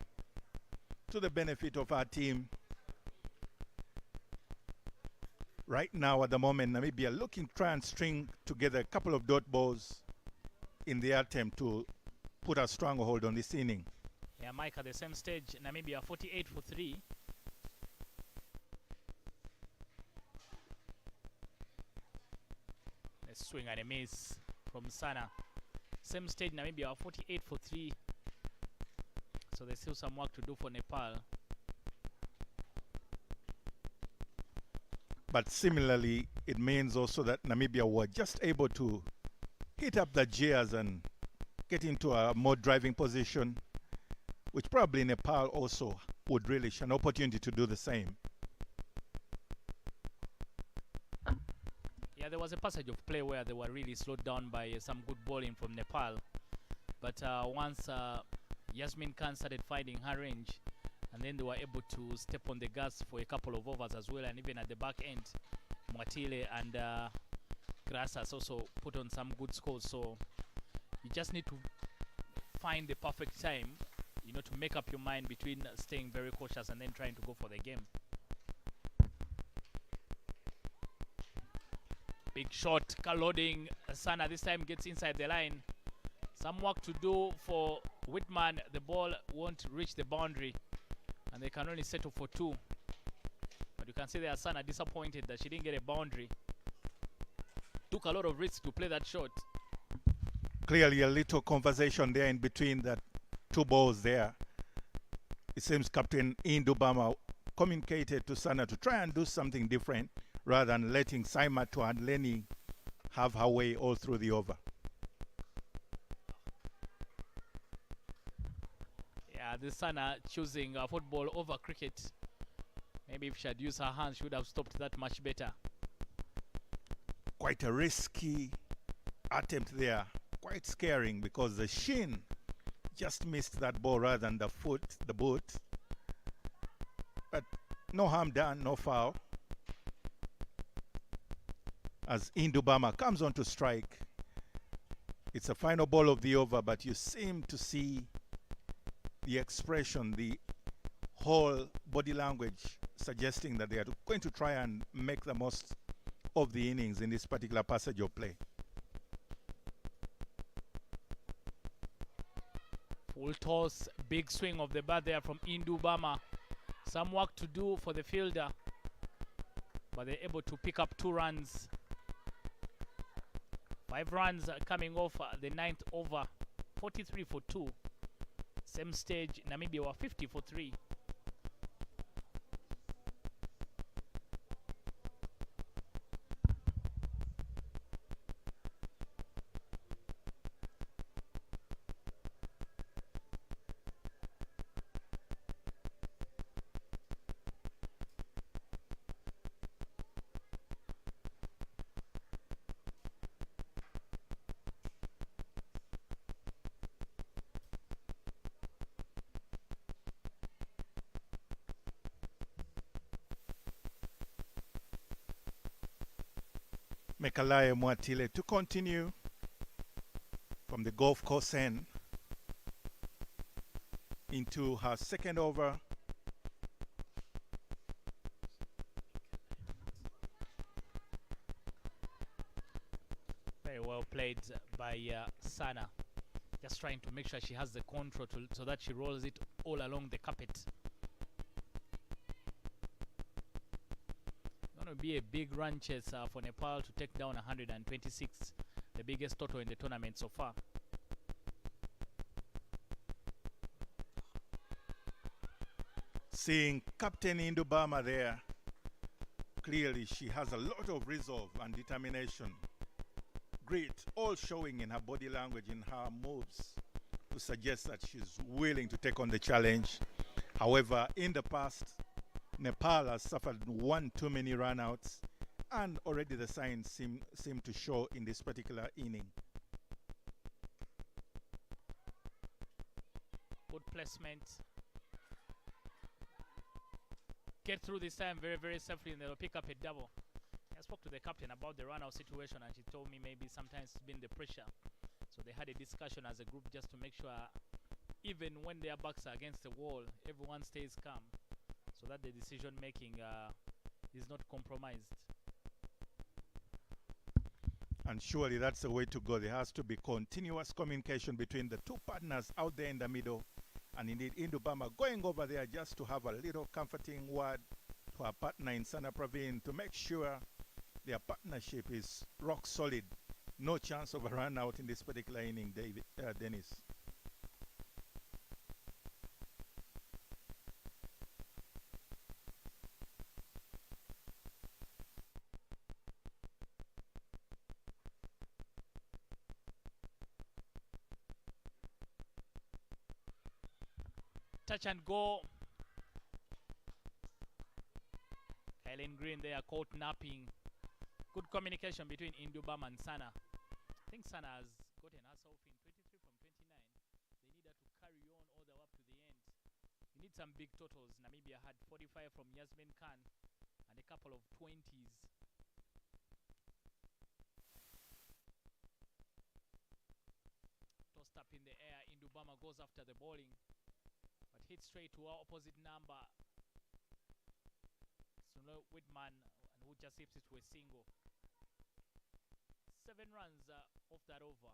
S3: to the benefit of our team. Right now at the moment, Namibia looking to try and string together a couple of dot balls in the attempt to put a stronghold on this inning.
S2: Yeah, Mike, at the same stage, Namibia 48 for 3. A swing and a miss from Sana. Same stage, Namibia 48 for 3. So there's still some work to do for Nepal.
S3: But similarly, it means also that Namibia were just able to hit up the gears and get into a more driving position, which probably Nepal also would relish an opportunity to do the same.
S2: Yeah, there was a passage of play where they were really slowed down by some good bowling from Nepal. But once Yasmin Khan started finding her range, and then they were able to step on the gas for a couple of overs as well, and even at the back end, Mwatile and Grassas also put on some good scores. So you just need to find the perfect time, you know, to make up your mind between staying very cautious and then trying to go for the game. Big shot, loading. Sana this time gets inside the line. Some work to do for Whitman. The ball won't reach the boundary, and they can only settle for 2. But you can see there Sana disappointed that she didn't get a boundary. Took a lot of risk to play that shot.
S3: Clearly a little conversation there in between that 2 balls there. It seems Captain Indubama communicated to Sana to try and do something different rather than letting Saima to and Lenny have her way all through the over.
S2: Yeah, this Sana choosing football over cricket. Maybe if she had used her hands, she would have stopped that much better.
S3: Quite a risky attempt there. Quite scaring because the shin just missed that ball rather than the foot, the boot. But no harm done, no foul. as Indubama comes on to strike. It's a final ball of the over, but you seem to see the expression, the whole body language suggesting that they are going to try and make the most of the innings in this particular passage of play.
S2: Full toss, big swing of the bat there from Indubama. Some work to do for the fielder, but they're able to pick up 2 runs. 5 runs coming off the 9th over. 43 for 2. Same stage, Namibia were 50 for 3.
S3: Mekalaye Mwatile to continue from the golf course end into her second over.
S2: Very well played by Sana. Just trying to make sure she has the control so that she rolls it all along the carpet. Going to be a big run chase for Nepal to take down 126, the biggest total in the tournament so far.
S3: Seeing Captain Indubama there, clearly she has a lot of resolve and determination. Grit, all showing in her body language, in her moves, to suggest that she's willing to take on the challenge. However, in the past, Nepal has suffered one too many run-outs, and already the signs seem to show in this particular inning.
S2: Good placement. Get through this time very, very safely, and they'll pick up a double. I spoke to the captain about the run-out situation, and she told me maybe sometimes it's been the pressure. So they had a discussion as a group just to make sure, even when their backs are against the wall, everyone stays calm, so that the decision making is not compromised.
S3: And surely that's the way to go. There has to be continuous communication between the two partners out there in the middle. And indeed, Indubama going over there just to have a little comforting word to her partner in Sana Praveen to make sure their partnership is rock solid. No chance of a run out in this particular inning, Dennis.
S2: Touch and go. Helen Green there caught napping. Good communication between Indubama and Sana. I think Sana has gotten herself in 23 from 29. They need her to carry on all the way up to the end. You need some big totals. Namibia had 45 from Yasmin Khan and a couple of 20s. Tossed up in the air. Indubama goes after the bowling, but hits straight to our opposite number. Suno Whitman, and who just hits it to a single. 7 runs off that over.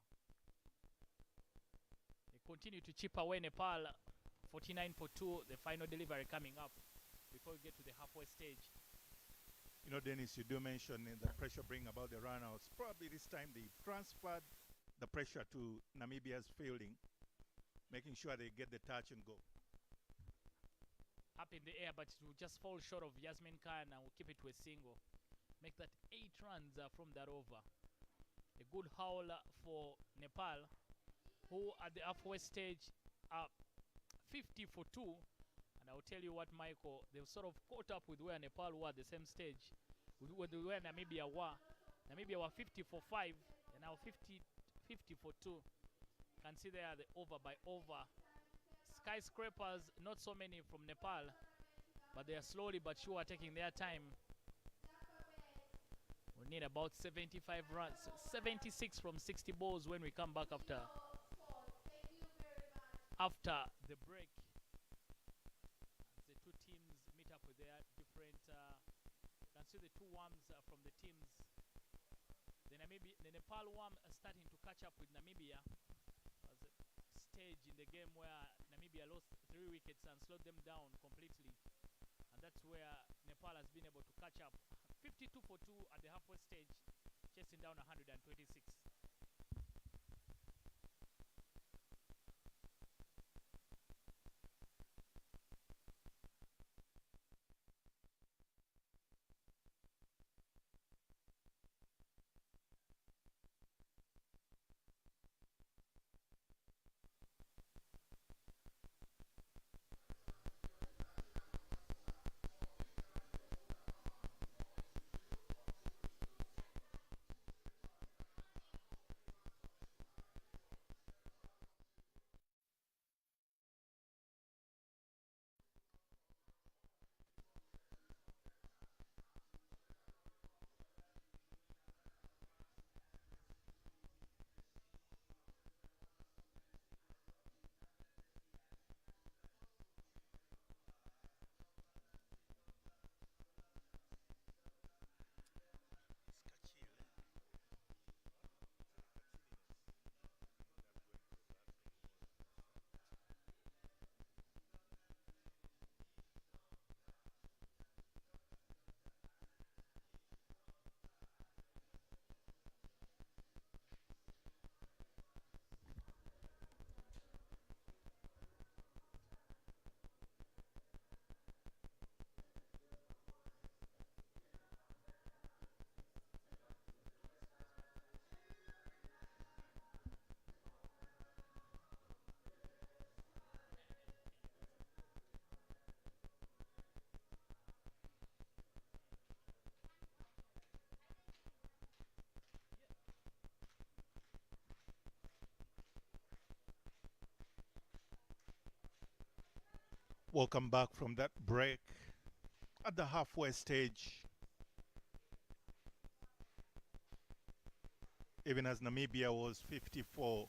S2: They continue to chip away Nepal. 49 for 2. The final delivery coming up before we get to the halfway stage.
S3: You know, Dennis, you do mention the pressure bring about the runouts. Probably this time they transferred the pressure to Namibia's fielding, making sure they get the touch and go.
S2: Up in the air, but it will just fall short of Yasmin Khan and will keep it to a single. Make that 8 runs from that over. A good howl for Nepal, who at the halfway stage are 50 for 2. And I'll tell you what, Michael, they've sort of caught up with where Nepal were at the same stage, with where Namibia were. Namibia were 50 for 5, and now 50 for 2. Can see there the over by over. Skyscrapers, not so many from Nepal, but they are slowly but sure taking their time. We need about 75 runs, 76 from 60 balls when we come back after the break. As the two teams meet up with their different. You can see the two worms from the teams. The Nepal worm starting to catch up with Namibia. Was a stage in the game where Namibia lost 3 wickets and slowed them down completely, and that's where Nepal has been able to catch up. 52 for 2 at the halfway stage, chasing down 126.
S3: Welcome back from that break. At the halfway stage, even as Namibia was 54-5,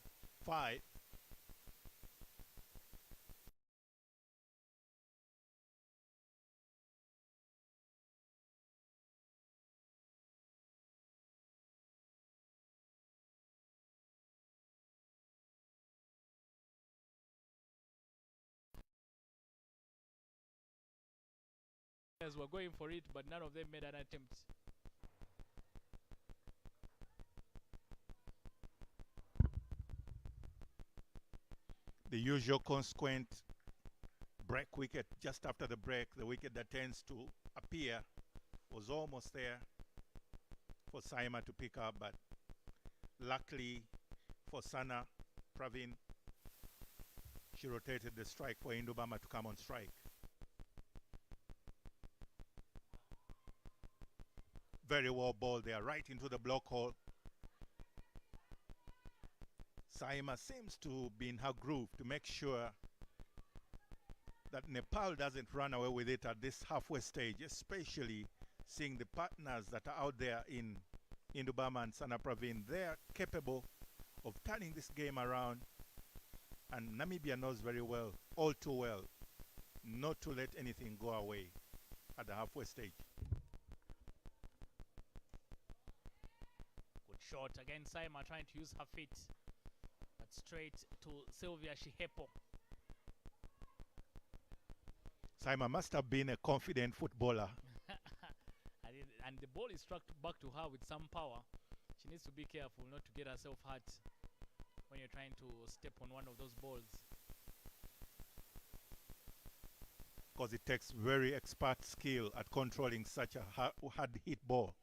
S2: Were going for it, but none of them made an attempt.
S3: the usual consequent break wicket just after the break, the wicket that tends to appear, was almost there for Saima to pick up, but luckily for Sana Praveen, she rotated the strike for Indubama to come on strike. Very well bowled there, right into the block hole. Saima seems to be in her groove to make sure that Nepal doesn't run away with it at this halfway stage, especially seeing the partners that are out there in Indubama and Sana Praveen. They're capable of turning this game around, and Namibia knows very well, all too well, not to let anything go away at the halfway stage.
S2: Good shot again. Saima trying to use her feet, but straight to Sylvia Shihepo.
S3: Saima must have been a confident footballer.
S2: And the ball is struck back to her with some power. She needs to be careful not to get herself hurt when you're trying to step on one of those balls.
S3: Because it takes very expert skill at controlling such a hard hit ball.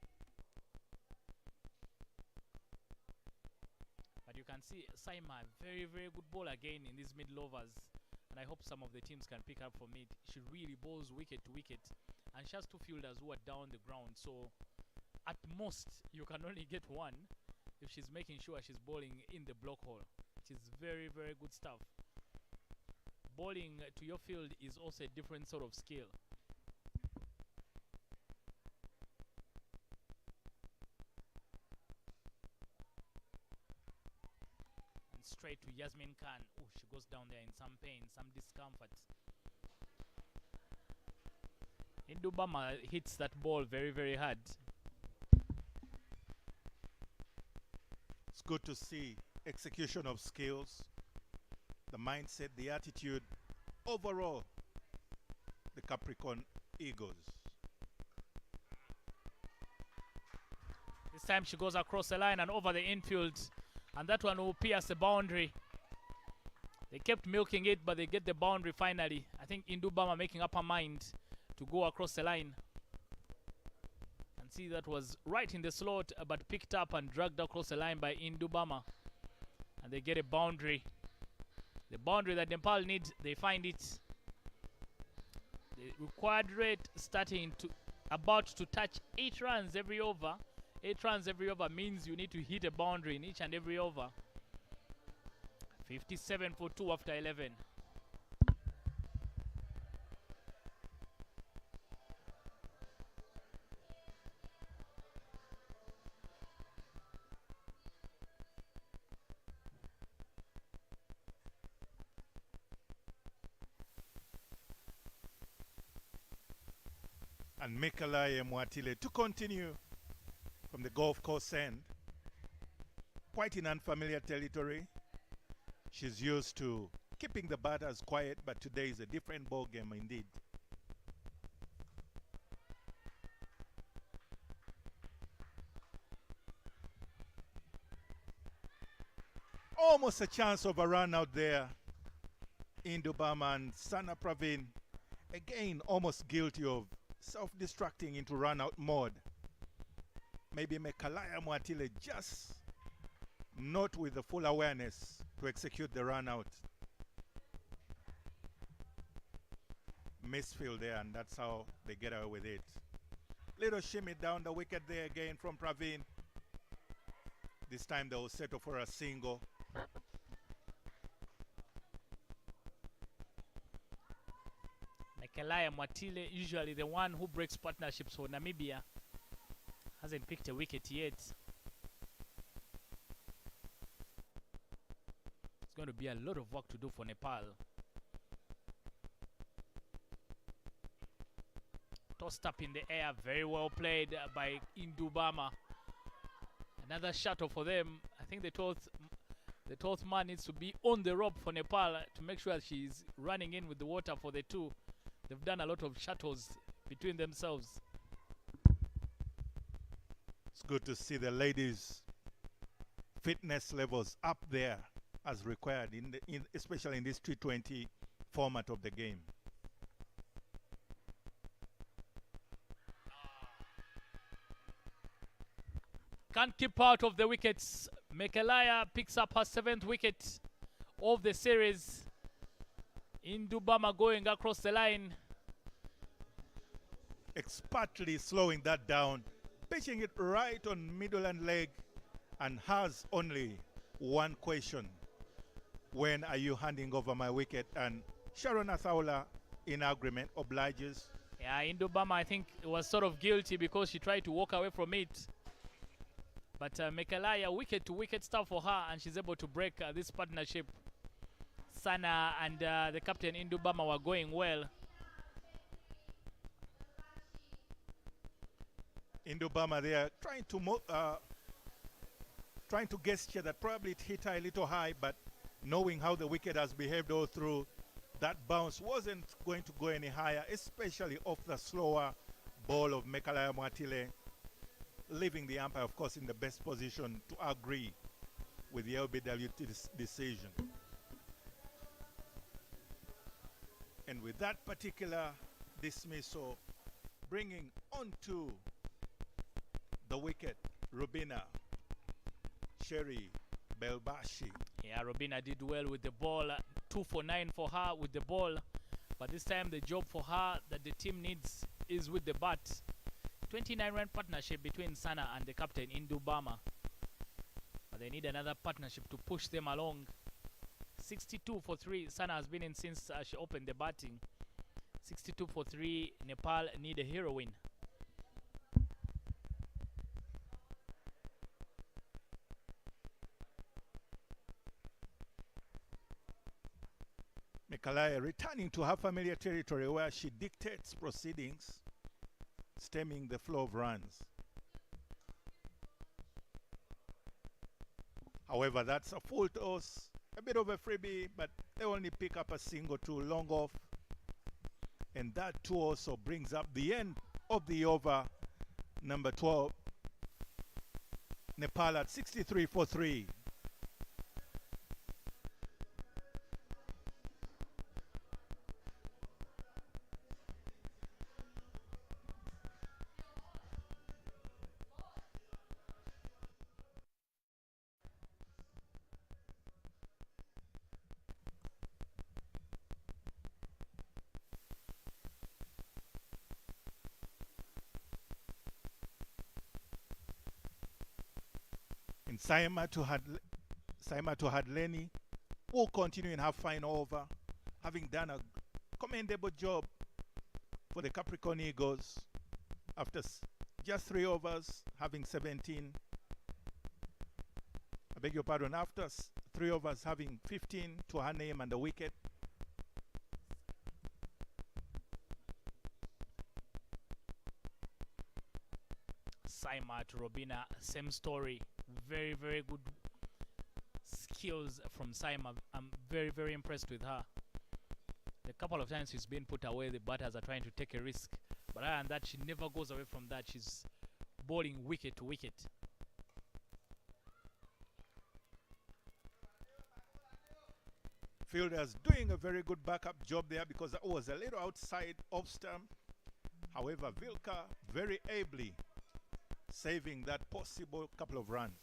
S2: But you can see Saima, very, very good ball again in these middle overs. And I hope some of the teams can pick up from it. She really bowls wicket to wicket. And she has two fielders who are down the ground. So at most, you can only get one if she's making sure she's bowling in the block hole, which is very, very good stuff. Bowling to your field is also a different sort of skill. straight to Yasmin Khan. Oh, she goes down there in some pain, some discomfort. Indubama hits that ball very, very hard.
S3: It's good to see execution of skills, the mindset, the attitude. Overall, the Capricorn Eagles.
S2: This time she goes across the line and over the infield, and that one will pierce the boundary. They kept milking it, but they get the boundary finally. I think Indubama making up her mind to go across the line. And see, that was right in the slot, but picked up and dragged across the line by Indubama. And they get a boundary. The boundary that Nepal needs, they find it. The required rate starting to about to touch 8 runs every over. 8 runs every over means you need to hit a boundary in each and every over. 57 for 2 after 11.
S3: And Mekalaya Mwatile to continue from the golf course end. Quite in unfamiliar territory. She's used to keeping the batters quiet, but today is a different ball game indeed. Almost a chance of a run out there. Indubama and Sana Praveen, again, almost guilty of self-destructing into run-out mode. Maybe Mekalaya Mwatile just not with the full awareness to execute the run-out. Misfield there, and that's how they get away with it. Little shimmy down the wicket there again from Praveen. This time they will settle for a single.
S2: Mekalaya Mwatile, usually the one who breaks partnerships for Namibia, hasn't picked a wicket yet. It's going to be a lot of work to do for Nepal. Tossed up in the air, very well played by Indubama. Another shuttle for them. I think the 12th man needs to be on the rope for Nepal to make sure she's running in with the water for the 2. They've done a lot of shuttles between themselves.
S3: It's good to see the ladies' fitness levels up there as required, especially in this T20 format of the game.
S2: Can't keep out of the wickets. Mekalaya picks up her 7th wicket of the series. Indubama going across the line.
S3: Expertly slowing that down, pitching it right on middle and leg, and has only one question. When are you handing over my wicket? And Sharon Athaula, in agreement, obliges.
S2: Yeah, Indubama, I think, was sort of guilty because she tried to walk away from it. But Mekalaya, wicket-to-wicket stuff for her, and she's able to break this partnership. Sana and the captain Indubama were going well.
S3: Indubama there trying to gesture that probably it hit her a little high, but knowing how the wicket has behaved all through, that bounce wasn't going to go any higher, especially off the slower ball of Mekalaya Mwatile, leaving the umpire, of course, in the best position to agree with the LBW decision. And with that particular dismissal, bringing onto the wicket, Rubina Sherry Belbashi.
S2: Yeah, Rubina did well with the ball. 2 for 9 for her with the ball. But this time the job for her that the team needs is with the bat. 29-run partnership between Sana and the captain Indubama. But they need another partnership to push them along. 62 for 3. Sana has been in since she opened the batting. 62 for 3. Nepal need a heroine.
S3: Mekalaya returning to her familiar territory where she dictates proceedings, stemming the flow of runs. However, that's a full toss, a bit of a freebie, but they only pick up a single too long off. And that too also brings up the end of the over. Number 12, Nepal at 63 for 3. And Saima to Hadleni will continue in her final over, having done a commendable job for the Capricorn Eagles after just 3 overs, having 17. I beg your pardon, after 3 overs, having 15 to her name and a wicket.
S2: Saima to Robina, same story. Very, very good skills from Saima. I'm very, very impressed with her. The couple of times she's been put away, the batters are trying to take a risk. But other than that, she never goes away from that. She's bowling wicket to wicket.
S3: Fielders doing a very good backup job there because that was a little outside off stump. However, Vilka very ably saving that possible couple of runs.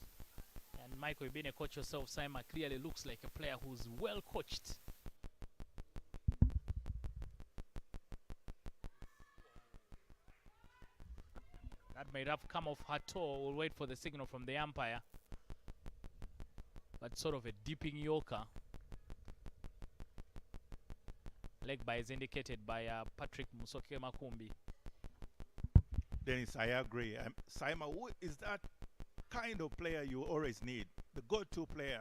S2: And Michael, you've been a coach yourself. Saima clearly looks like a player who's well coached. That might have come off her toe. We'll wait for the signal from the umpire. But sort of a dipping yorker. Leg by is indicated by Patrick Musoke Makumbi.
S3: Dennis, I agree. Saima is that kind of player you always need. The go-to player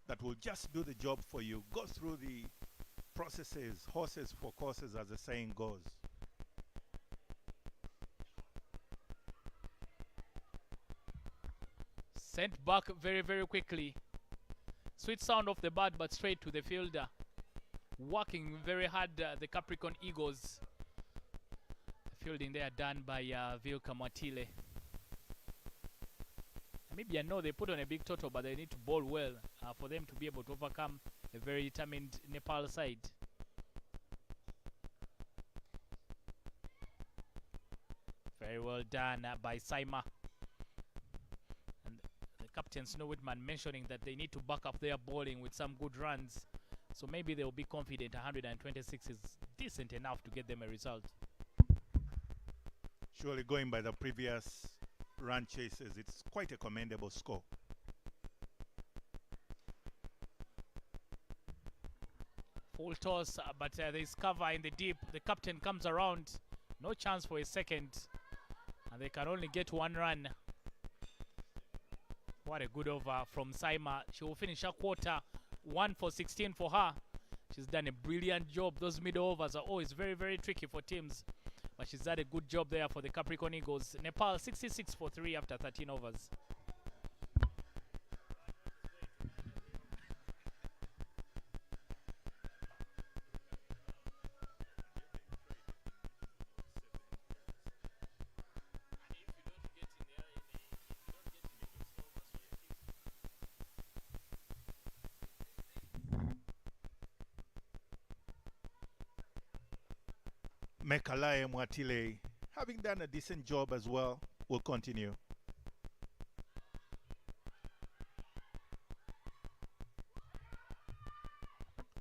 S3: that will just do the job for you. Go through the processes, horses for courses, as the saying goes.
S2: Sent back very, very quickly. Sweet sound off the bat, but straight to the fielder. Working very hard, the Capricorn Eagles. The fielding there done by Vilka Matile. Maybe I know they put on a big total, but they need to bowl well for them to be able to overcome a very determined Nepal side. Very well done by Saima. And the captain Snow Whitman mentioning that they need to back up their bowling with some good runs. So maybe they'll be confident 126 is decent enough to get them a result.
S3: Surely going by the previous run chases, it's quite a commendable score.
S2: Full toss, but there's cover in the deep. The captain comes around. No chance for a second. And they can only get 1 run. What a good over from Saima. She will finish her quarter. 1 for 16 for her. She's done a brilliant job. Those middle overs are always very, very tricky for teams. But she's done a good job there for the Capricorn Eagles. Nepal 66 for 3 after 13 overs.
S3: Mekalaya Mwatile, having done a decent job as well, will continue.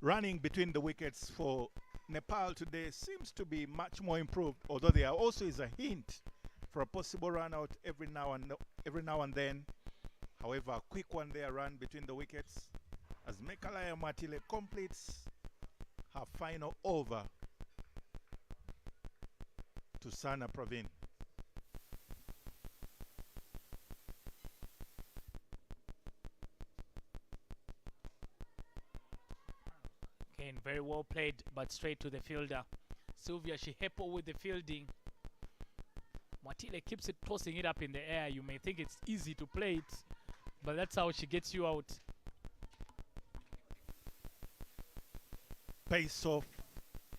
S3: Running between the wickets for Nepal today seems to be much more improved, although there also is a hint for a possible run out every now and then. However, a quick one there run between the wickets as Mekalaya Mwatile completes her final over to Sana Praveen.
S2: Again, very well played, but straight to the fielder. Sylvia Shihepo with the fielding. Mwatile keeps it tossing it up in the air. You may think it's easy to play it, but that's how she gets you out.
S3: Pace off.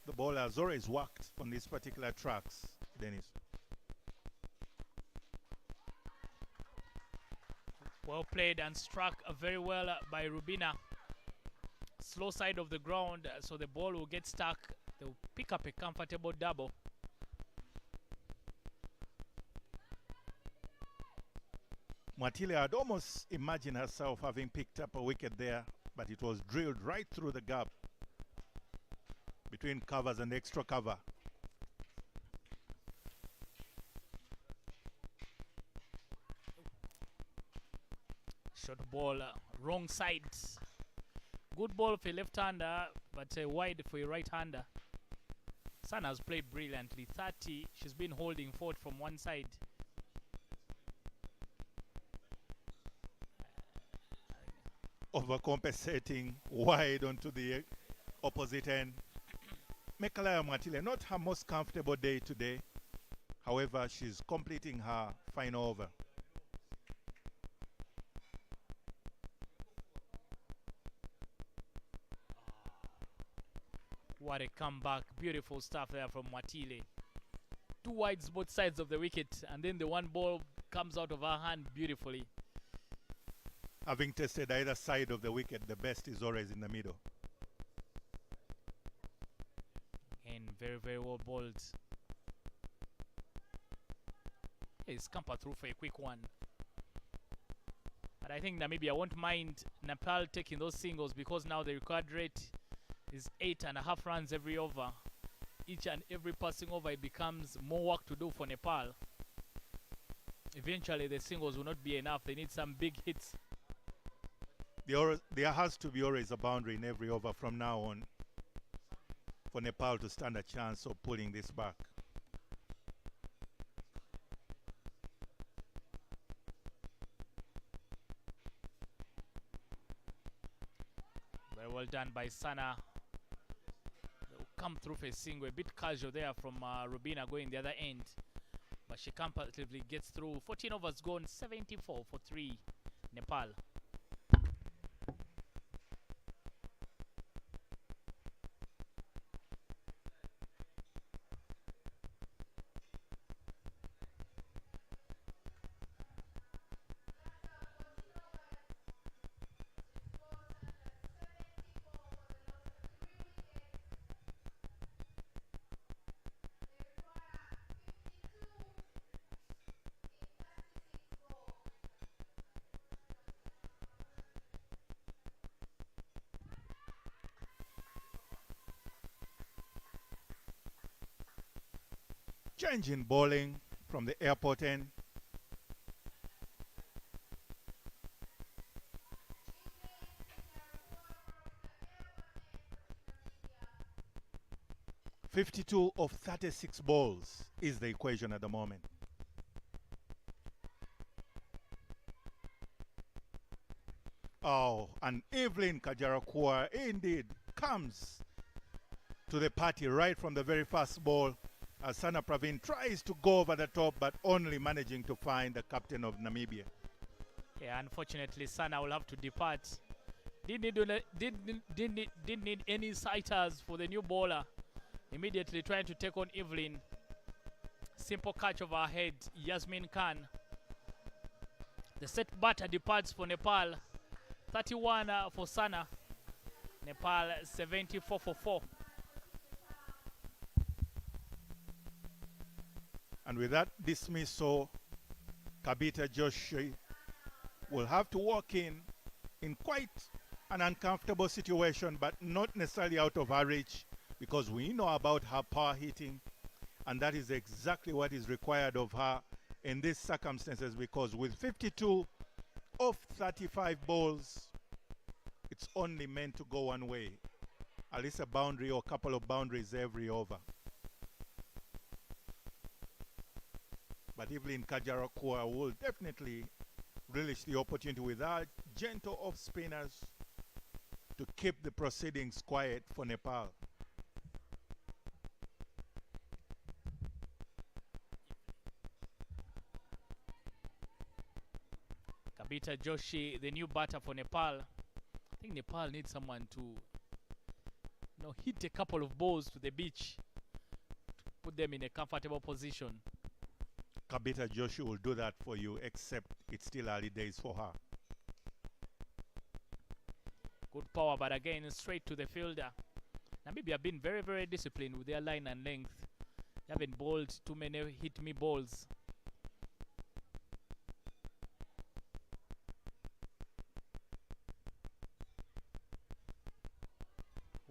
S3: The ball has always worked on these particular tracks, Dennis.
S2: Well played and struck very well by Rubina. Slow side of the ground, so the ball will get stuck. They'll pick up a comfortable double.
S3: Mwatile had almost imagined herself having picked up a wicket there, but it was drilled right through the gap between covers and extra cover.
S2: Short ball, wrong side. Good ball for a left-hander, but wide for a right-hander. Sana has played brilliantly. 30, she's been holding forward from one side.
S3: Overcompensating wide onto the opposite end. Mekalaya Mwatile, not her most comfortable day today. However, she's completing her final over.
S2: What a comeback. Beautiful stuff there from Mwatile. Two wides both sides of the wicket, and then the one ball comes out of her hand beautifully.
S3: Having tested either side of the wicket, the best is always in the middle.
S2: And very, very well bowled. He's scamper through for a quick one. But I think Namibia won't mind Nepal taking those singles, because now the required rate is 8.5 runs every over. Each and every passing over, it becomes more work to do for Nepal. Eventually the singles will not be enough. They need some big hits.
S3: There has to be always a boundary in every over from now on for Nepal to stand a chance of pulling this back.
S2: Very well done by Sana. They'll come through for a single. A bit casual there from Rubina going the other end, but she comfortably gets through. 14 overs gone, 74 for 3 Nepal.
S3: Change in bowling from the airport end. "52 of 36 balls" is the equation at the moment. Oh, and Evelyn Kajarakua indeed comes to the party right from the very first ball, as Sana Praveen tries to go over the top, but only managing to find the captain of Namibia.
S2: Yeah, unfortunately Sana will have to depart. Didn't need any sighters for the new bowler. Immediately trying to take on Evelyn. Simple catch of her head, Yasmin Khan. The set batter departs for Nepal. 31 for Sana. Nepal 74 for 4.
S3: And with that dismissal, Kabita Joshi will have to walk in quite an uncomfortable situation, but not necessarily out of her reach, because we know about her power hitting, and that is exactly what is required of her in these circumstances, because with 52 of 35 balls, it's only meant to go one way, at least a boundary or a couple of boundaries every over. But Evelyn Kajarakua will definitely relish the opportunity with our gentle off spinners to keep the proceedings quiet for Nepal.
S2: Kabita Joshi, the new batter for Nepal. I think Nepal needs someone to hit a couple of balls to the beach to put them in a comfortable position.
S3: Kabita Joshi will do that for you, except it's still early days for her.
S2: Good power, but again, straight to the fielder. Namibia have been very, very disciplined with their line and length. They haven't bowled too many hit-me balls.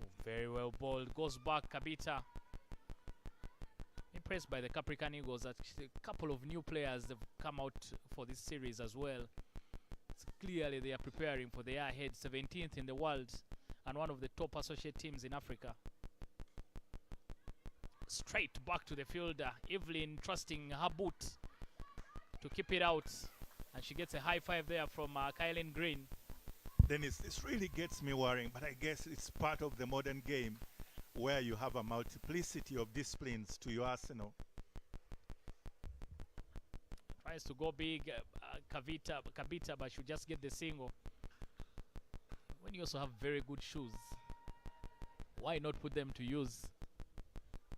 S2: Oh, very well bowled. Goes back, Kabita. Impressed by the Capricorn Eagles. Actually, a couple of new players have come out for this series as well. It's clearly they are preparing for the year ahead. 17th in the world and one of the top associate teams in Africa. Straight back to the fielder. Evelyn trusting her boot to keep it out. And she gets a high five there from Kylie Green.
S3: Dennis, this really gets me worrying, but I guess it's part of the modern game where you have a multiplicity of disciplines to your arsenal.
S2: Tries to go big, Kabita, but she'll just get the single. When you also have very good shoes, why not put them to use?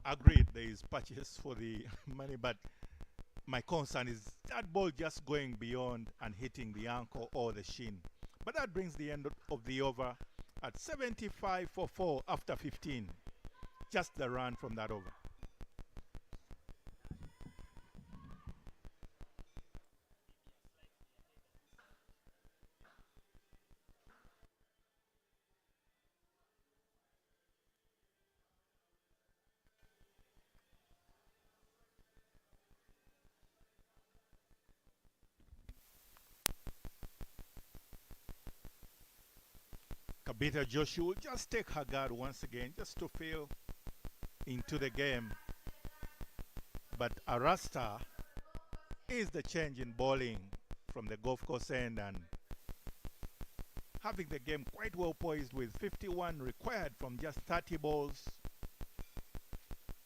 S3: Agreed, there is purchase for the money, but my concern is that ball just going beyond and hitting the ankle or the shin. But that brings the end of the over at 75 for 4 after 15. Just the run from that over. Kabita Joshi will just take her guard once again just to feel into the game. But Arasta is the change in bowling from the golf course end and having the game quite well poised with 51 required from just 30 balls.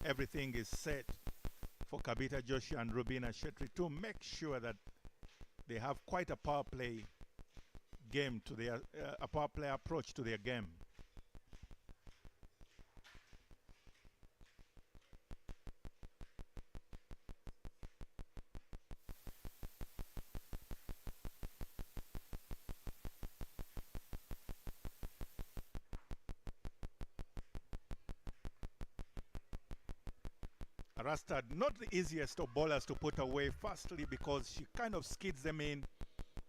S3: Everything is set for Kabita Joshi and Rubina Shetty to make sure that they have quite a power play game to their a power play approach to their game. Rasta, not the easiest of bowlers to put away, firstly because she kind of skids them in,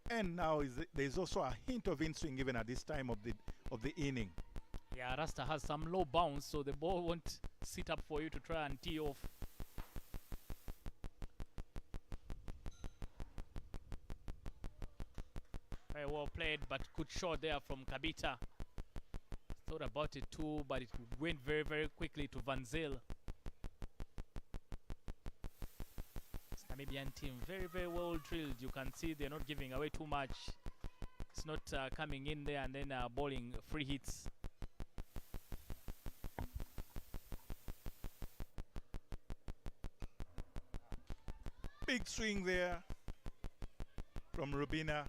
S3: and now there's also a hint of in-swing even at this time of the inning.
S2: Yeah, Rasta has some low bounce, so the ball won't sit up for you to try and tee off. Very well played, but good shot there from Kabita. Thought about it too, but it went very, very quickly to Van Zyl. Namibian team very, very well drilled. You can see they're not giving away too much. It's not coming in there and then bowling free hits.
S3: Big swing there from Rubina.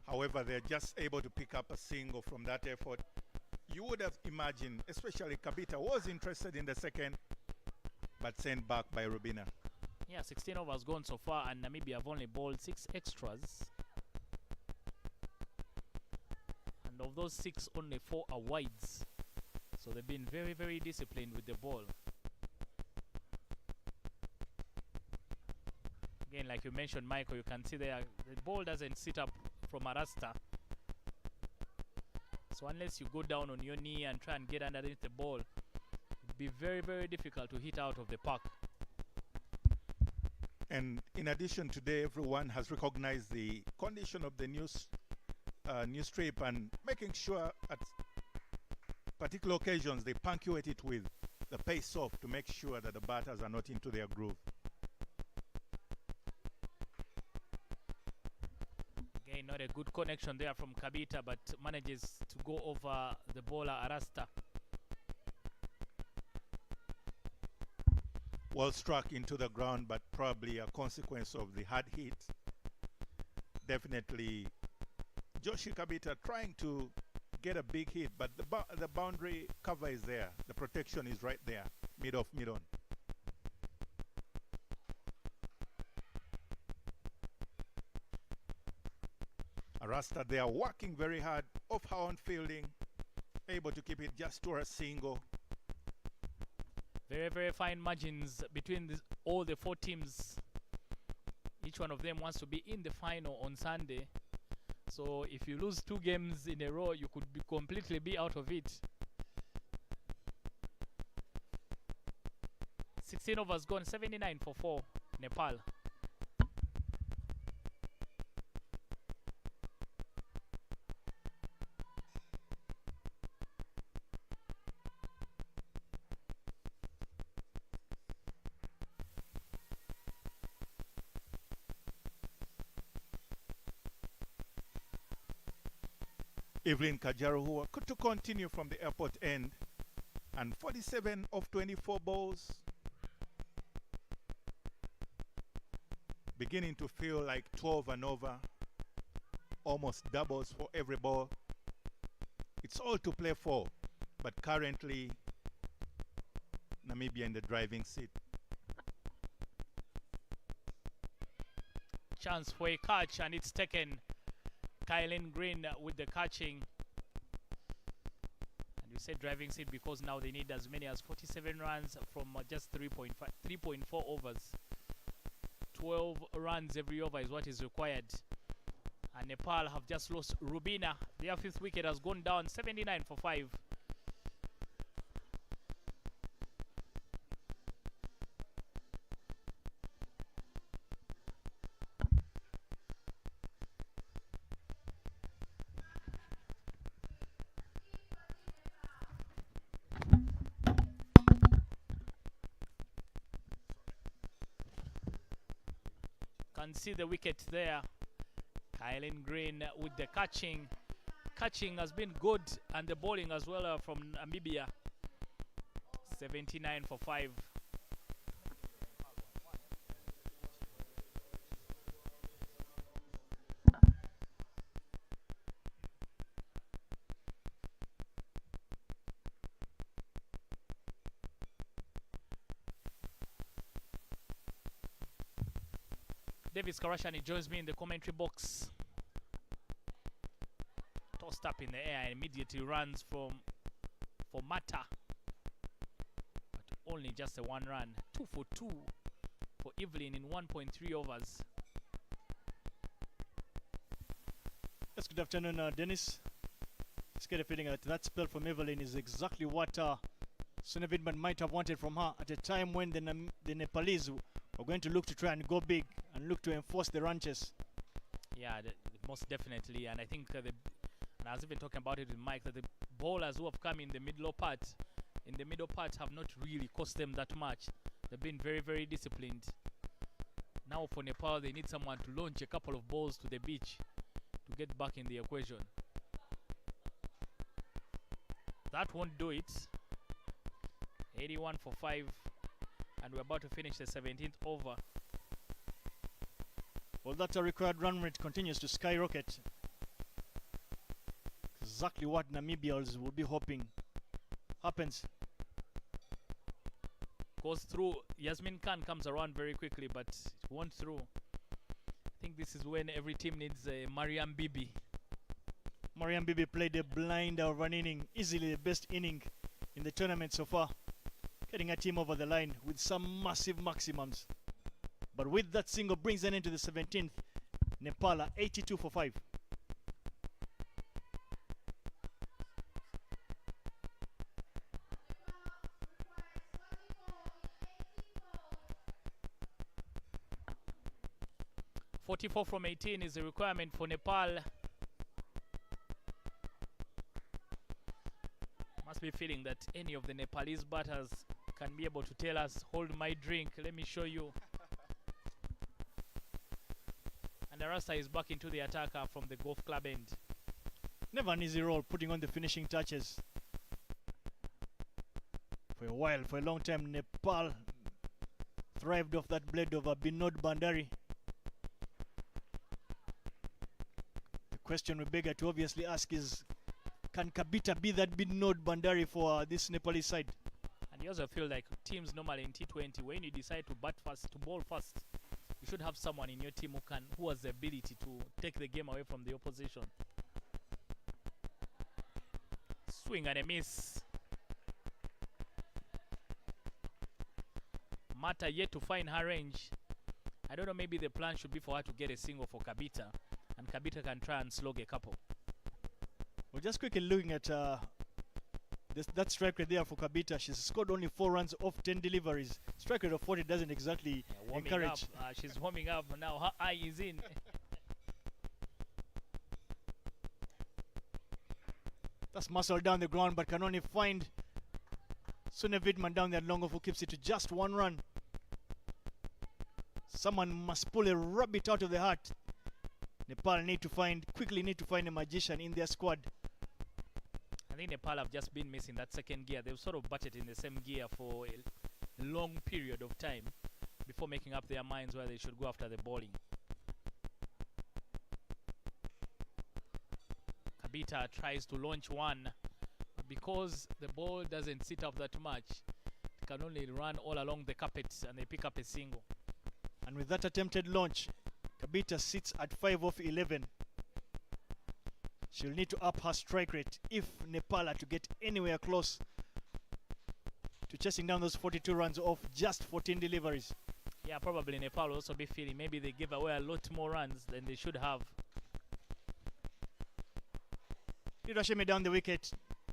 S3: However, they're just able to pick up a single from that effort. You would have imagined, especially Kabita was interested in the second, but sent back by Rubina.
S2: Yeah, 16 overs gone so far, and Namibia have only bowled 6 extras. And of those 6, only 4 are wides. So they've been very, very disciplined with the ball. Again, like you mentioned, Michael, you can see there, the ball doesn't sit up from Arasta. So unless you go down on your knee and try and get underneath the ball, it'd be very, very difficult to hit out of the park.
S3: And in addition, today everyone has recognized the condition of the new strip and making sure at particular occasions they punctuate it with the pace off to make sure that the batters are not into their groove.
S2: Again, not a good connection there from Kabita, but manages to go over the bowler Arasta. Well
S3: struck into the ground, but probably a consequence of the hard hit. definitely Joshi Kabita trying to get a big hit, but the boundary cover is there. The protection is right there, mid off, mid on. Arasta, they are working very hard off her own fielding, able to keep it just to a single.
S2: Very, very fine margins between all the four teams. Each one of them wants to be in the final on Sunday. So if you lose 2 games in a row, you could completely be out of it. 16 overs gone, 79 for 4, Nepal.
S3: Evelyn Kajaru, who are to continue from the airport end, and 47 of 24 balls. Beginning to feel like 12 and over, almost doubles for every ball. It's all to play for, but currently Namibia in the driving seat.
S2: Chance for a catch, and it's taken. Kylen Green with the catching. And we said driving seat because now they need as many as 47 runs from just 3.4 overs. 12 runs every over is what is required. And Nepal have just lost Rubina. Their 5th wicket has gone down, 79 for 5. Can see the wicket there. Kylen Green with the catching. Catching has been good, and the bowling as well from Namibia. 79 for 5. Davis Karashani joins me in the commentary box. Tossed up in the air and immediately runs for Mata. But only just a 1 run. 2 for 2 for Evelyn in 1.3 overs.
S1: Yes, good afternoon, Dennis. Let's get a feeling that spell from Evelyn is exactly what Sonia Vidman might have wanted from her at a time when the Nepalese were going to look to try and go big and look to enforce the ranches.
S2: Yeah, most definitely. And I think and I was even talking about it with Mike, that the bowlers who have come in the middle part have not really cost them that much. They've been very, very disciplined. Now for Nepal, they need someone to launch a couple of balls to the beach to get back in the equation. That won't do it. 81 for 5, and we're about to finish the 17th over.
S1: Well, that required run rate continues to skyrocket. Exactly what Namibians will be hoping happens.
S2: Goes through. Yasmin Khan comes around very quickly, but it won't through. I think this is when every team needs a Mariam Bibi.
S1: Mariam Bibi played a blind over an inning, easily the best inning in the tournament so far, getting a team over the line with some massive maximums. But with that single brings an end to the 17th. Nepal 82 for 5.
S2: .44 from 18 is the requirement for Nepal. Must be feeling that any of the Nepalese batters can be able to tell us, hold my drink, let me show you. And Arasta is back into the attacker from the golf club end.
S1: Never an easy role putting on the finishing touches. For a while, for a long time, Nepal thrived off that blade of Binod Bandari. question we beg to obviously ask is, can Kabita be that big node Bandari for this Nepalese side?
S2: And you also feel like teams normally in T20, when you decide to bat fast, to bowl fast, you should have someone in your team who has the ability to take the game away from the opposition. Swing and a miss. Mata yet to find her range. I don't know, maybe the plan should be for her to get a single for Kabita, and Kabita can try and slog a couple.
S1: Well, just quickly looking at that strike rate there for Kabita, she's scored only 4 runs off 10 deliveries. Strike rate of 40 doesn't exactly encourage.
S2: She's warming up now. Her eye is in.
S1: That's muscle down the ground, but can only find Sune Vidman down there long off, who keeps it to just 1 run. Someone must pull a rabbit out of the hat. Nepal quickly need to find a magician in their squad.
S2: I think Nepal have just been missing that second gear. They've sort of batted in the same gear for a long period of time before making up their minds where they should go after the bowling. Kabita tries to launch one, but because the ball doesn't sit up that much, it can only run all along the carpet and they pick up a single.
S1: And with that attempted launch, Kabita sits at 5 off 11. She'll need to up her strike rate if Nepal are to get anywhere close to chasing down those 42 runs off just 14 deliveries.
S2: Yeah, probably Nepal will also be feeling maybe they give away a lot more runs than they should have.
S1: Hirashime down the wicket,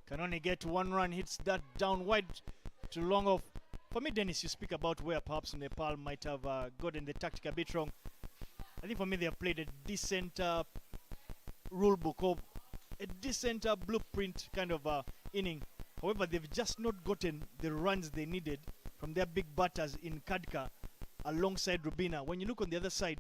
S1: can only get 1 run, hits that down wide to long off. For me, Dennis, you speak about where perhaps Nepal might have gotten the tactic a bit wrong. I think for me they have played a decent rule book or a decent blueprint kind of inning. However, they've just not gotten the runs they needed from their big batters in Kadka alongside Rubina. When you look on the other side,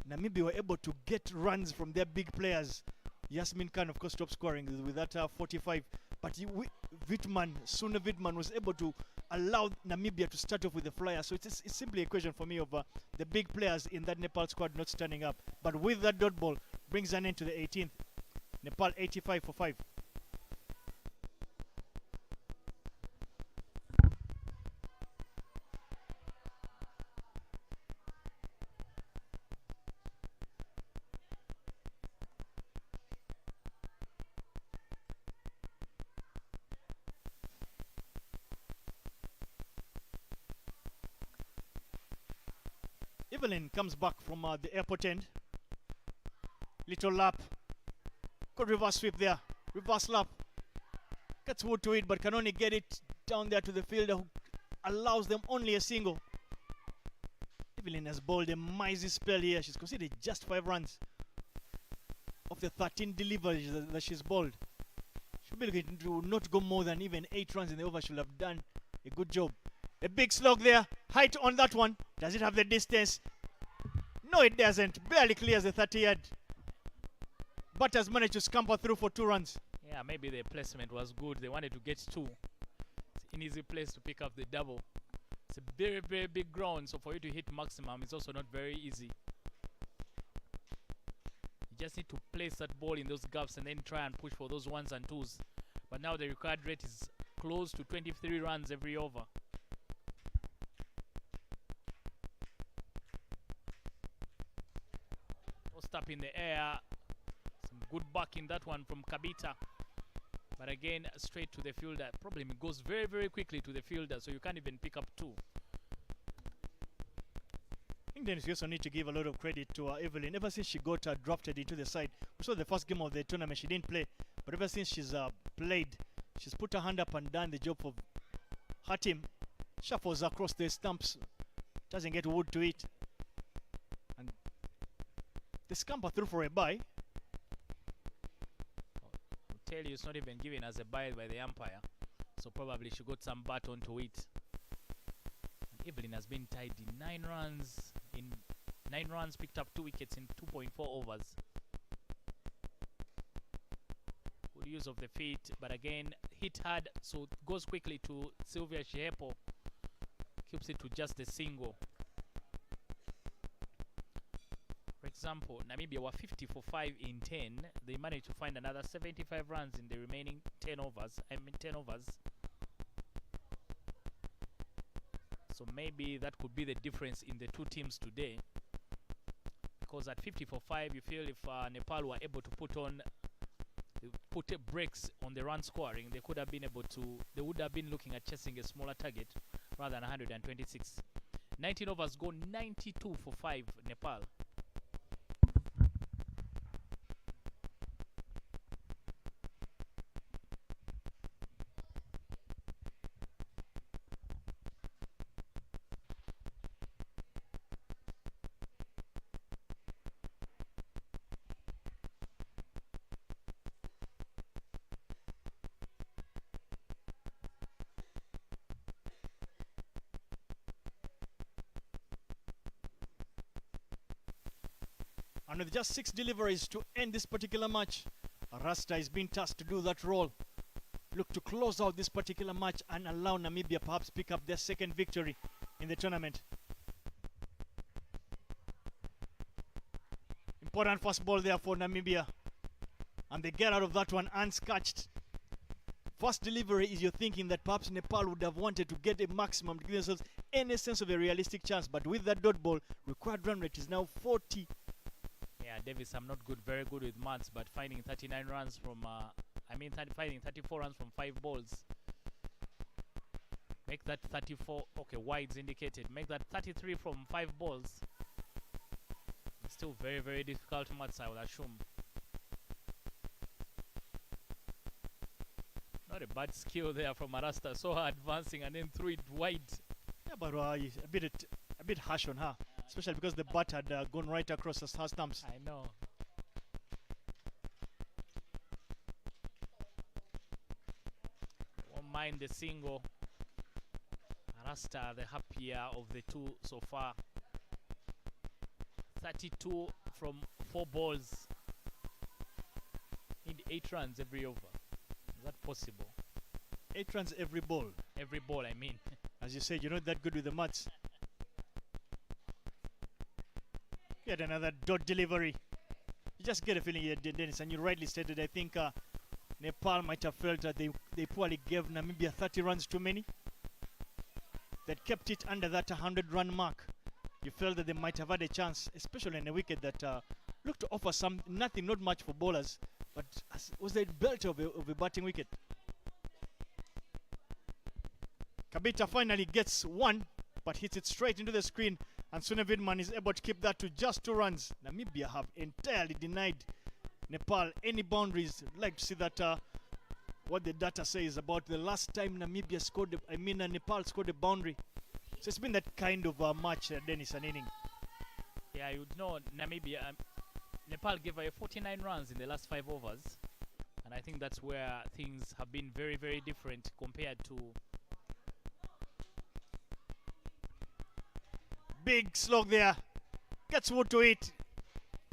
S1: Namibia were able to get runs from their big players. Yasmin Khan, of course, stopped scoring with that 45. But Sune Vidman was able to allow Namibia to start off with the flyer. So it's simply a question for me of the big players in that Nepal squad not standing up. But with that dot ball, brings an end to the 18th. Nepal 85 for 5. Evelyn comes back from the airport end. Little lap. Good reverse sweep there. Reverse lap. Gets Wood to it, but can only get it down there to the fielder, who allows them only a single. Evelyn has bowled a mighty spell here. She's conceded just 5 runs of the 13 deliveries that she's bowled. She'll be looking to not go more than even 8 runs in the over. She'll have done a good job. A big slog there. Height on that one. Does it have the distance? No, it doesn't. Barely clears the 30-yard. But has managed to scamper through for 2 runs.
S2: Yeah, maybe the placement was good. They wanted to get 2. It's an easy place to pick up the double. It's a very, very big ground, so for you to hit maximum, it's also not very easy. You just need to place that ball in those gaps and then try and push for those 1s and 2s. But now the required rate is close to 23 runs every over. Post up in the air. Some good back in that one from Kabita. But again, straight to the fielder. Problem, it goes very, very quickly to the fielder, so you can't even pick up 2.
S1: I think Dennis, you also need to give a lot of credit to Evelyn. Ever since she got drafted into the side, we saw the first game of the tournament, she didn't play. But ever since she's played, she's put her hand up and done the job for her team. Shuffles across the stumps. Doesn't get Wood to it. And the scamper through for a bye.
S2: Tell you, it's not even given as a bye by the umpire, so probably she got some bat onto it. And Evelyn has been tied in 9 runs. In 9 runs, picked up 2 wickets in 2.4 overs. Good use of the feet, but again hit hard, so it goes quickly to Sylvia Shehepo. Keeps it to just a single. example, Namibia were 50 for 5 in 10. They managed to find another 75 runs in the remaining 10 overs. 10 overs. So maybe that could be the difference in the two teams today. Because at 50 for 5, you feel if Nepal were able to put brakes on the run scoring, they could have been able to. They would have been looking at chasing a smaller target rather than 126. 19 overs go 92 for 5 Nepal.
S1: And with just 6 deliveries to end this particular match, Rasta is being tasked to do that role. Look to close out this particular match and allow Namibia perhaps pick up their second victory in the tournament. Important first ball there for Namibia. And they get out of that one unscatched. First delivery is you're thinking that perhaps Nepal would have wanted to get a maximum to give themselves any sense of a realistic chance. But with that dot ball, required run rate is now 40.
S2: Yeah, Davis, I'm not very good with maths, but finding 39 runs from, finding 34 runs from 5 balls. Make that 34, okay, wides indicated. Make that 33 from 5 balls. It's still very, very difficult maths, I would assume. Not a bad skill there from Arasta. Saw her advancing and then threw it wide.
S1: Yeah, but a bit harsh on her. Especially because the bat had gone right across her stumps.
S2: I know. Won't mind the single. Arasta, the happier of the two so far. 32 from 4 balls. Need 8 runs every over. Is that possible?
S1: 8 runs every ball.
S2: Every ball, I mean.
S1: As you said, you're not that good with the maths. Yet another dot delivery. You just get a feeling here, Dennis, and you rightly stated, I think Nepal might have felt that they probably gave Namibia 30 runs too many. That kept it under that 100-run mark. You felt that they might have had a chance, especially in a wicket that looked to offer nothing, not much for bowlers, but was the belt of a batting wicket. Kabita finally gets one, but hits it straight into the screen. And Sune Vidman is able to keep that to just 2 runs. Namibia have entirely denied Nepal any boundaries. I'd like to see that what the data says about the last time Namibia scored, Nepal scored a boundary. So it's been that kind of match, Dennis, an inning.
S2: Yeah, you would know Namibia. Nepal gave away 49 runs in the last 5 overs. And I think that's where things have been very, very different compared to.
S1: Big slog there. Gets wood to it.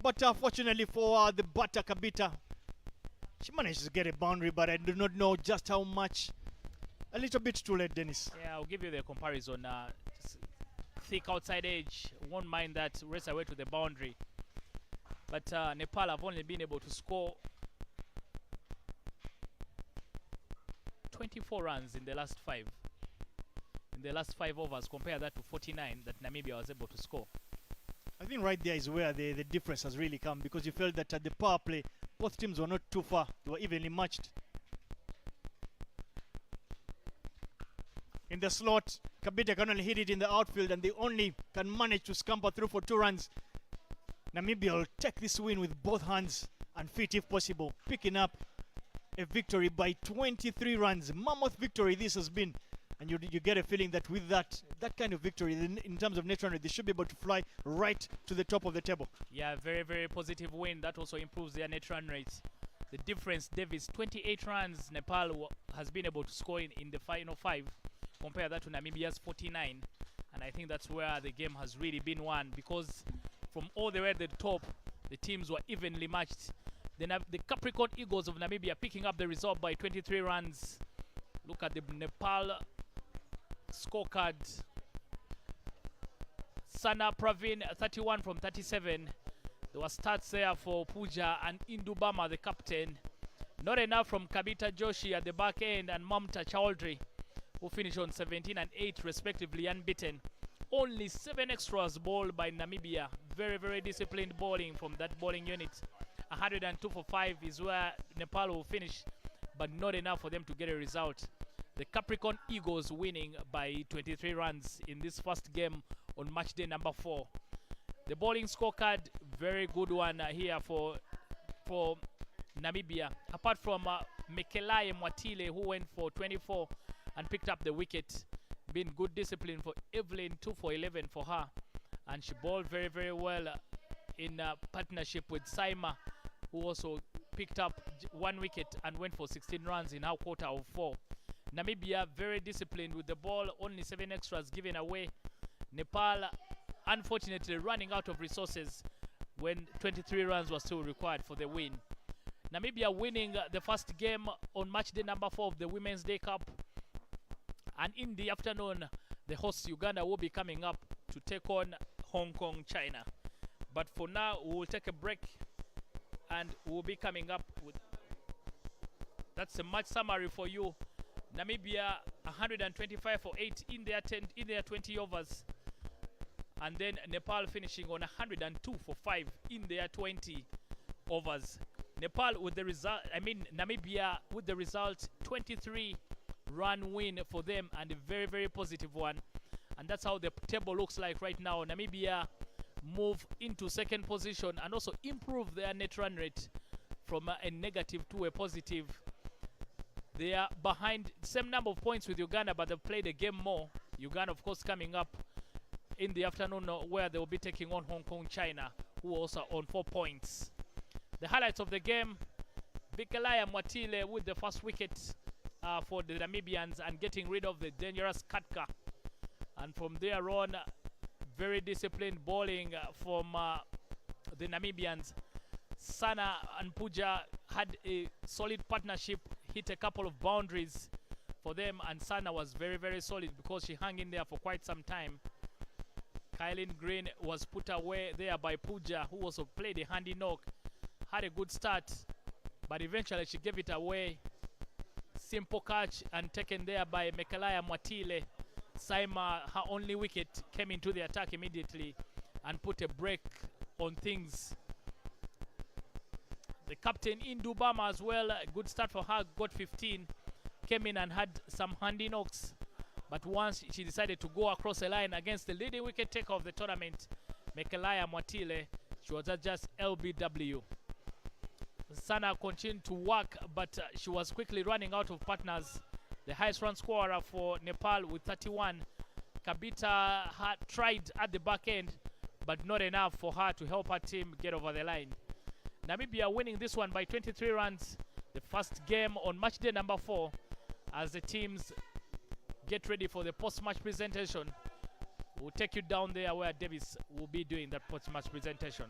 S1: But fortunately for the batter Kabita, she managed to get a boundary, but I do not know just how much. A little bit too late, Dennis.
S2: Yeah, I'll give you the comparison. Just thick outside edge. Won't mind that. Race away to the boundary. But Nepal have only been able to score 24 runs in the last 5. In the last 5 overs, compare that to 49 that Namibia was able to score.
S1: I think right there is where the difference has really come, because you felt that at the power play, both teams were not too far. They were evenly matched. In the slot, Kabita can only hit it in the outfield, and they only can manage to scamper through for 2 runs. Namibia will take this win with both hands and feet if possible, picking up a victory by 23 runs. Mammoth victory this has been. And you get a feeling that with that kind of victory, in terms of net run rate, they should be able to fly right to the top of the table.
S2: Yeah, very, very positive win. That also improves their net run rates. The difference, Davis, 28 runs Nepal has been able to score in the final 5. Compare that to Namibia's 49. And I think that's where the game has really been won, because from all the way at the top, the teams were evenly matched. The Capricorn Eagles of Namibia picking up the result by 23 runs. Look at the Nepal scorecard. Sana Praveen 31 from 37. There were stats there for Puja and Indubama, the captain. Not enough from Kabita Joshi at the back end and Mamta Chowdhury, who finished on 17 and 8 respectively, unbeaten. Only 7 extras bowled by Namibia. Very, very disciplined bowling from that bowling unit. 102 for 5 is where Nepal will finish, but not enough for them to get a result. The Capricorn Eagles winning by 23 runs in this first game on match day number 4. The bowling scorecard, very good one here for Namibia. Apart from Mekelai Mwatile, who went for 24 and picked up the wicket. Been good discipline for Evelyn, 2 for 11 for her. And she bowled very, very well in partnership with Saima, who also picked up 1 wicket and went for 16 runs in her quarter of 4. Namibia very disciplined with the ball, only 7 extras given away. Nepal unfortunately running out of resources when 23 runs were still required for the win. Namibia winning the first game on match day number 4 of the Women's Day Cup. And in the afternoon, the host Uganda will be coming up to take on Hong Kong, China. But for now, we will take a break and we'll be coming up with... That's a match summary for you. Namibia 125 for 8 in their 20 overs. And then Nepal finishing on 102 for 5 in their 20 overs. Nepal with the result, Namibia with the result, 23-run win for them, and a very, very positive one. And that's how the table looks like right now. Namibia move into second position and also improve their net run rate from a negative to a positive. They are behind same number of points with Uganda, but they've played a game more. Uganda, of course, coming up in the afternoon where they will be taking on Hong Kong, China, who also on 4 points. The highlights of the game, Bikelaya Mwatile with the first wicket for the Namibians and getting rid of the dangerous Katka. And from there on, very disciplined bowling from the Namibians. Sana and Puja had a solid partnership, hit a couple of boundaries for them, and Sana was very, very solid because she hung in there for quite some time. Kylin Green was put away there by Puja, who also played a handy knock. Had a good start, but eventually she gave it away. Simple catch and taken there by Mekelaya Mwatile. Saima, her only wicket, came into the attack immediately and put a break on things. The captain Indubama as well, a good start for her, got 15. Came in and had some handy knocks. But once she decided to go across the line against the leading wicket taker of the tournament, Mekelaya Mwatile, she was at just LBW. Sana continued to work, but she was quickly running out of partners. The highest run scorer for Nepal with 31. Kabita had tried at the back end, but not enough for her to help her team get over the line. Namibia winning this one by 23 runs. The first game on match day number 4 as the teams get ready for the post-match presentation. We'll take you down there where Davis will be doing that post-match presentation.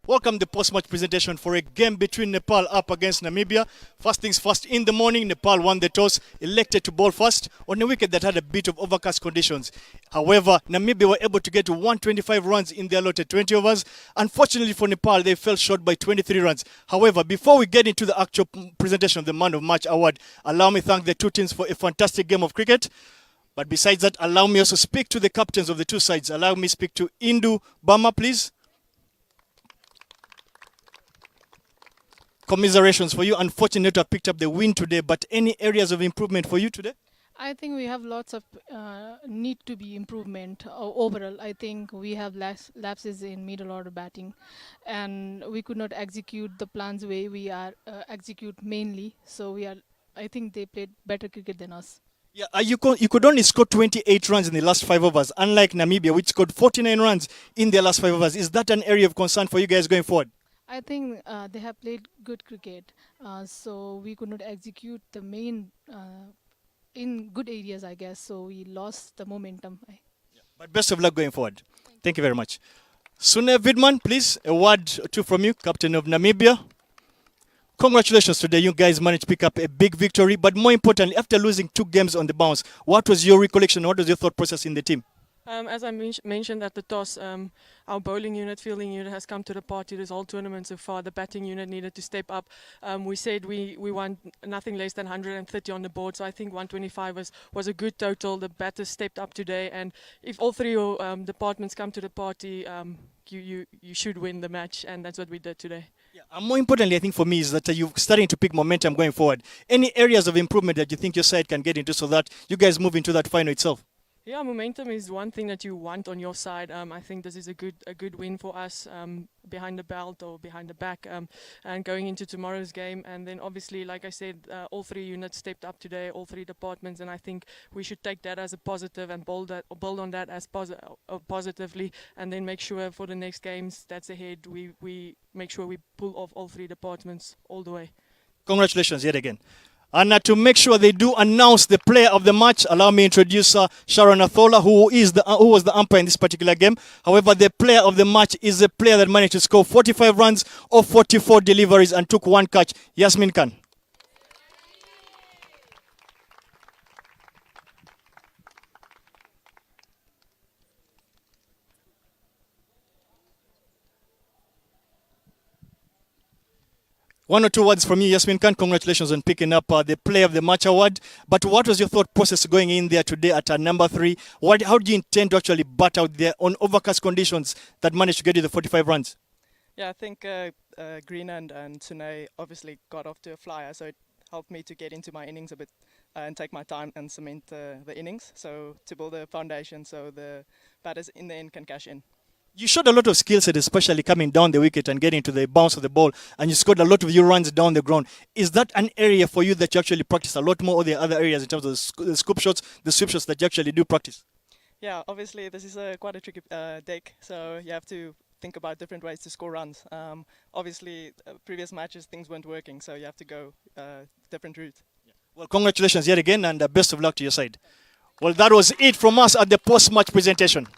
S1: Welcome the post-match presentation for a game between Nepal up against Namibia. First things first, in the morning, Nepal won the toss, elected to bowl first on a wicket that had a bit of overcast conditions. However, Namibia were able to get to 125 runs in their allotted 20 overs. Unfortunately for Nepal, they fell short by 23 runs. However, before we get into the actual presentation of the Man of Match award, allow me to thank the two teams for a fantastic game of cricket. But besides that, allow me also speak to the captains of the two sides. Allow me speak to Indu Bama, please. Commiserations for you. Unfortunately to have picked up the win today, but any areas of improvement for you today?
S4: I think we have lots of need to be improvement overall. I think we have lapses in middle order batting, and we could not execute the plans way we are execute mainly. So I think they played better cricket than us.
S1: Yeah, you could only score 28 runs in the last 5 overs, unlike Namibia, which scored 49 runs in their last 5 overs. Is that an area of concern for you guys going forward?
S4: I think they have played good cricket, so we could not execute the main in good areas, I guess. So we lost the momentum.
S1: But best of luck going forward. Thank you very much. Sune Vidman, please, a word or two from you, captain of Namibia. Congratulations today. You guys managed to pick up a big victory. But more importantly, after losing 2 games on the bounce, what was your recollection? What was your thought process in the team?
S5: As I mentioned at the toss, our bowling unit, fielding unit has come to the party this whole tournament so far. The batting unit needed to step up. We said we want nothing less than 130 on the board, so I think 125 was a good total. The batters stepped up today, and if all 3 departments come to the party, you should win the match, and that's what we did today.
S1: Yeah, and more importantly, I think for me, is that you're starting to pick momentum going forward. Any areas of improvement that you think your side can get into so that you guys move into that final itself?
S5: Yeah, momentum is one thing that you want on your side. I think this is a good win for us behind the belt or behind the back, and going into tomorrow's game. And then obviously, like I said, all 3 units stepped up today, all 3 departments, and I think we should take that as a positive and build on that as positively, and then make sure for the next games that's ahead we make sure we pull off all 3 departments all the way.
S1: Congratulations yet again. And to make sure they do announce the player of the match, allow me to introduce Sharon Athola, who was the umpire in this particular game. However, the player of the match is a player that managed to score 45 runs off 44 deliveries and took 1 catch. Yasmin Khan. One or two words from you, Yasmin Khan. Congratulations on picking up the Player of the Match award. But what was your thought process going in there today at number 3? How do you intend to actually bat out there on overcast conditions that managed to get you the 45 runs?
S6: Yeah, I think Green and Sune obviously got off to a flyer, so it helped me to get into my innings a bit and take my time and cement the innings. So to build a foundation so the batters in the end can cash in.
S1: You showed a lot of skill set, especially coming down the wicket and getting to the bounce of the ball, and you scored a lot of your runs down the ground. Is that an area for you that you actually practice a lot more, or the other areas in terms of the scoop shots, the sweep shots that you actually do practice?
S6: Yeah, obviously this is quite a tricky deck, so you have to think about different ways to score runs. Obviously, previous matches things weren't working, so you have to go different routes.
S1: Well, congratulations yet again, and best of luck to your side. Well, that was it from us at the post-match presentation.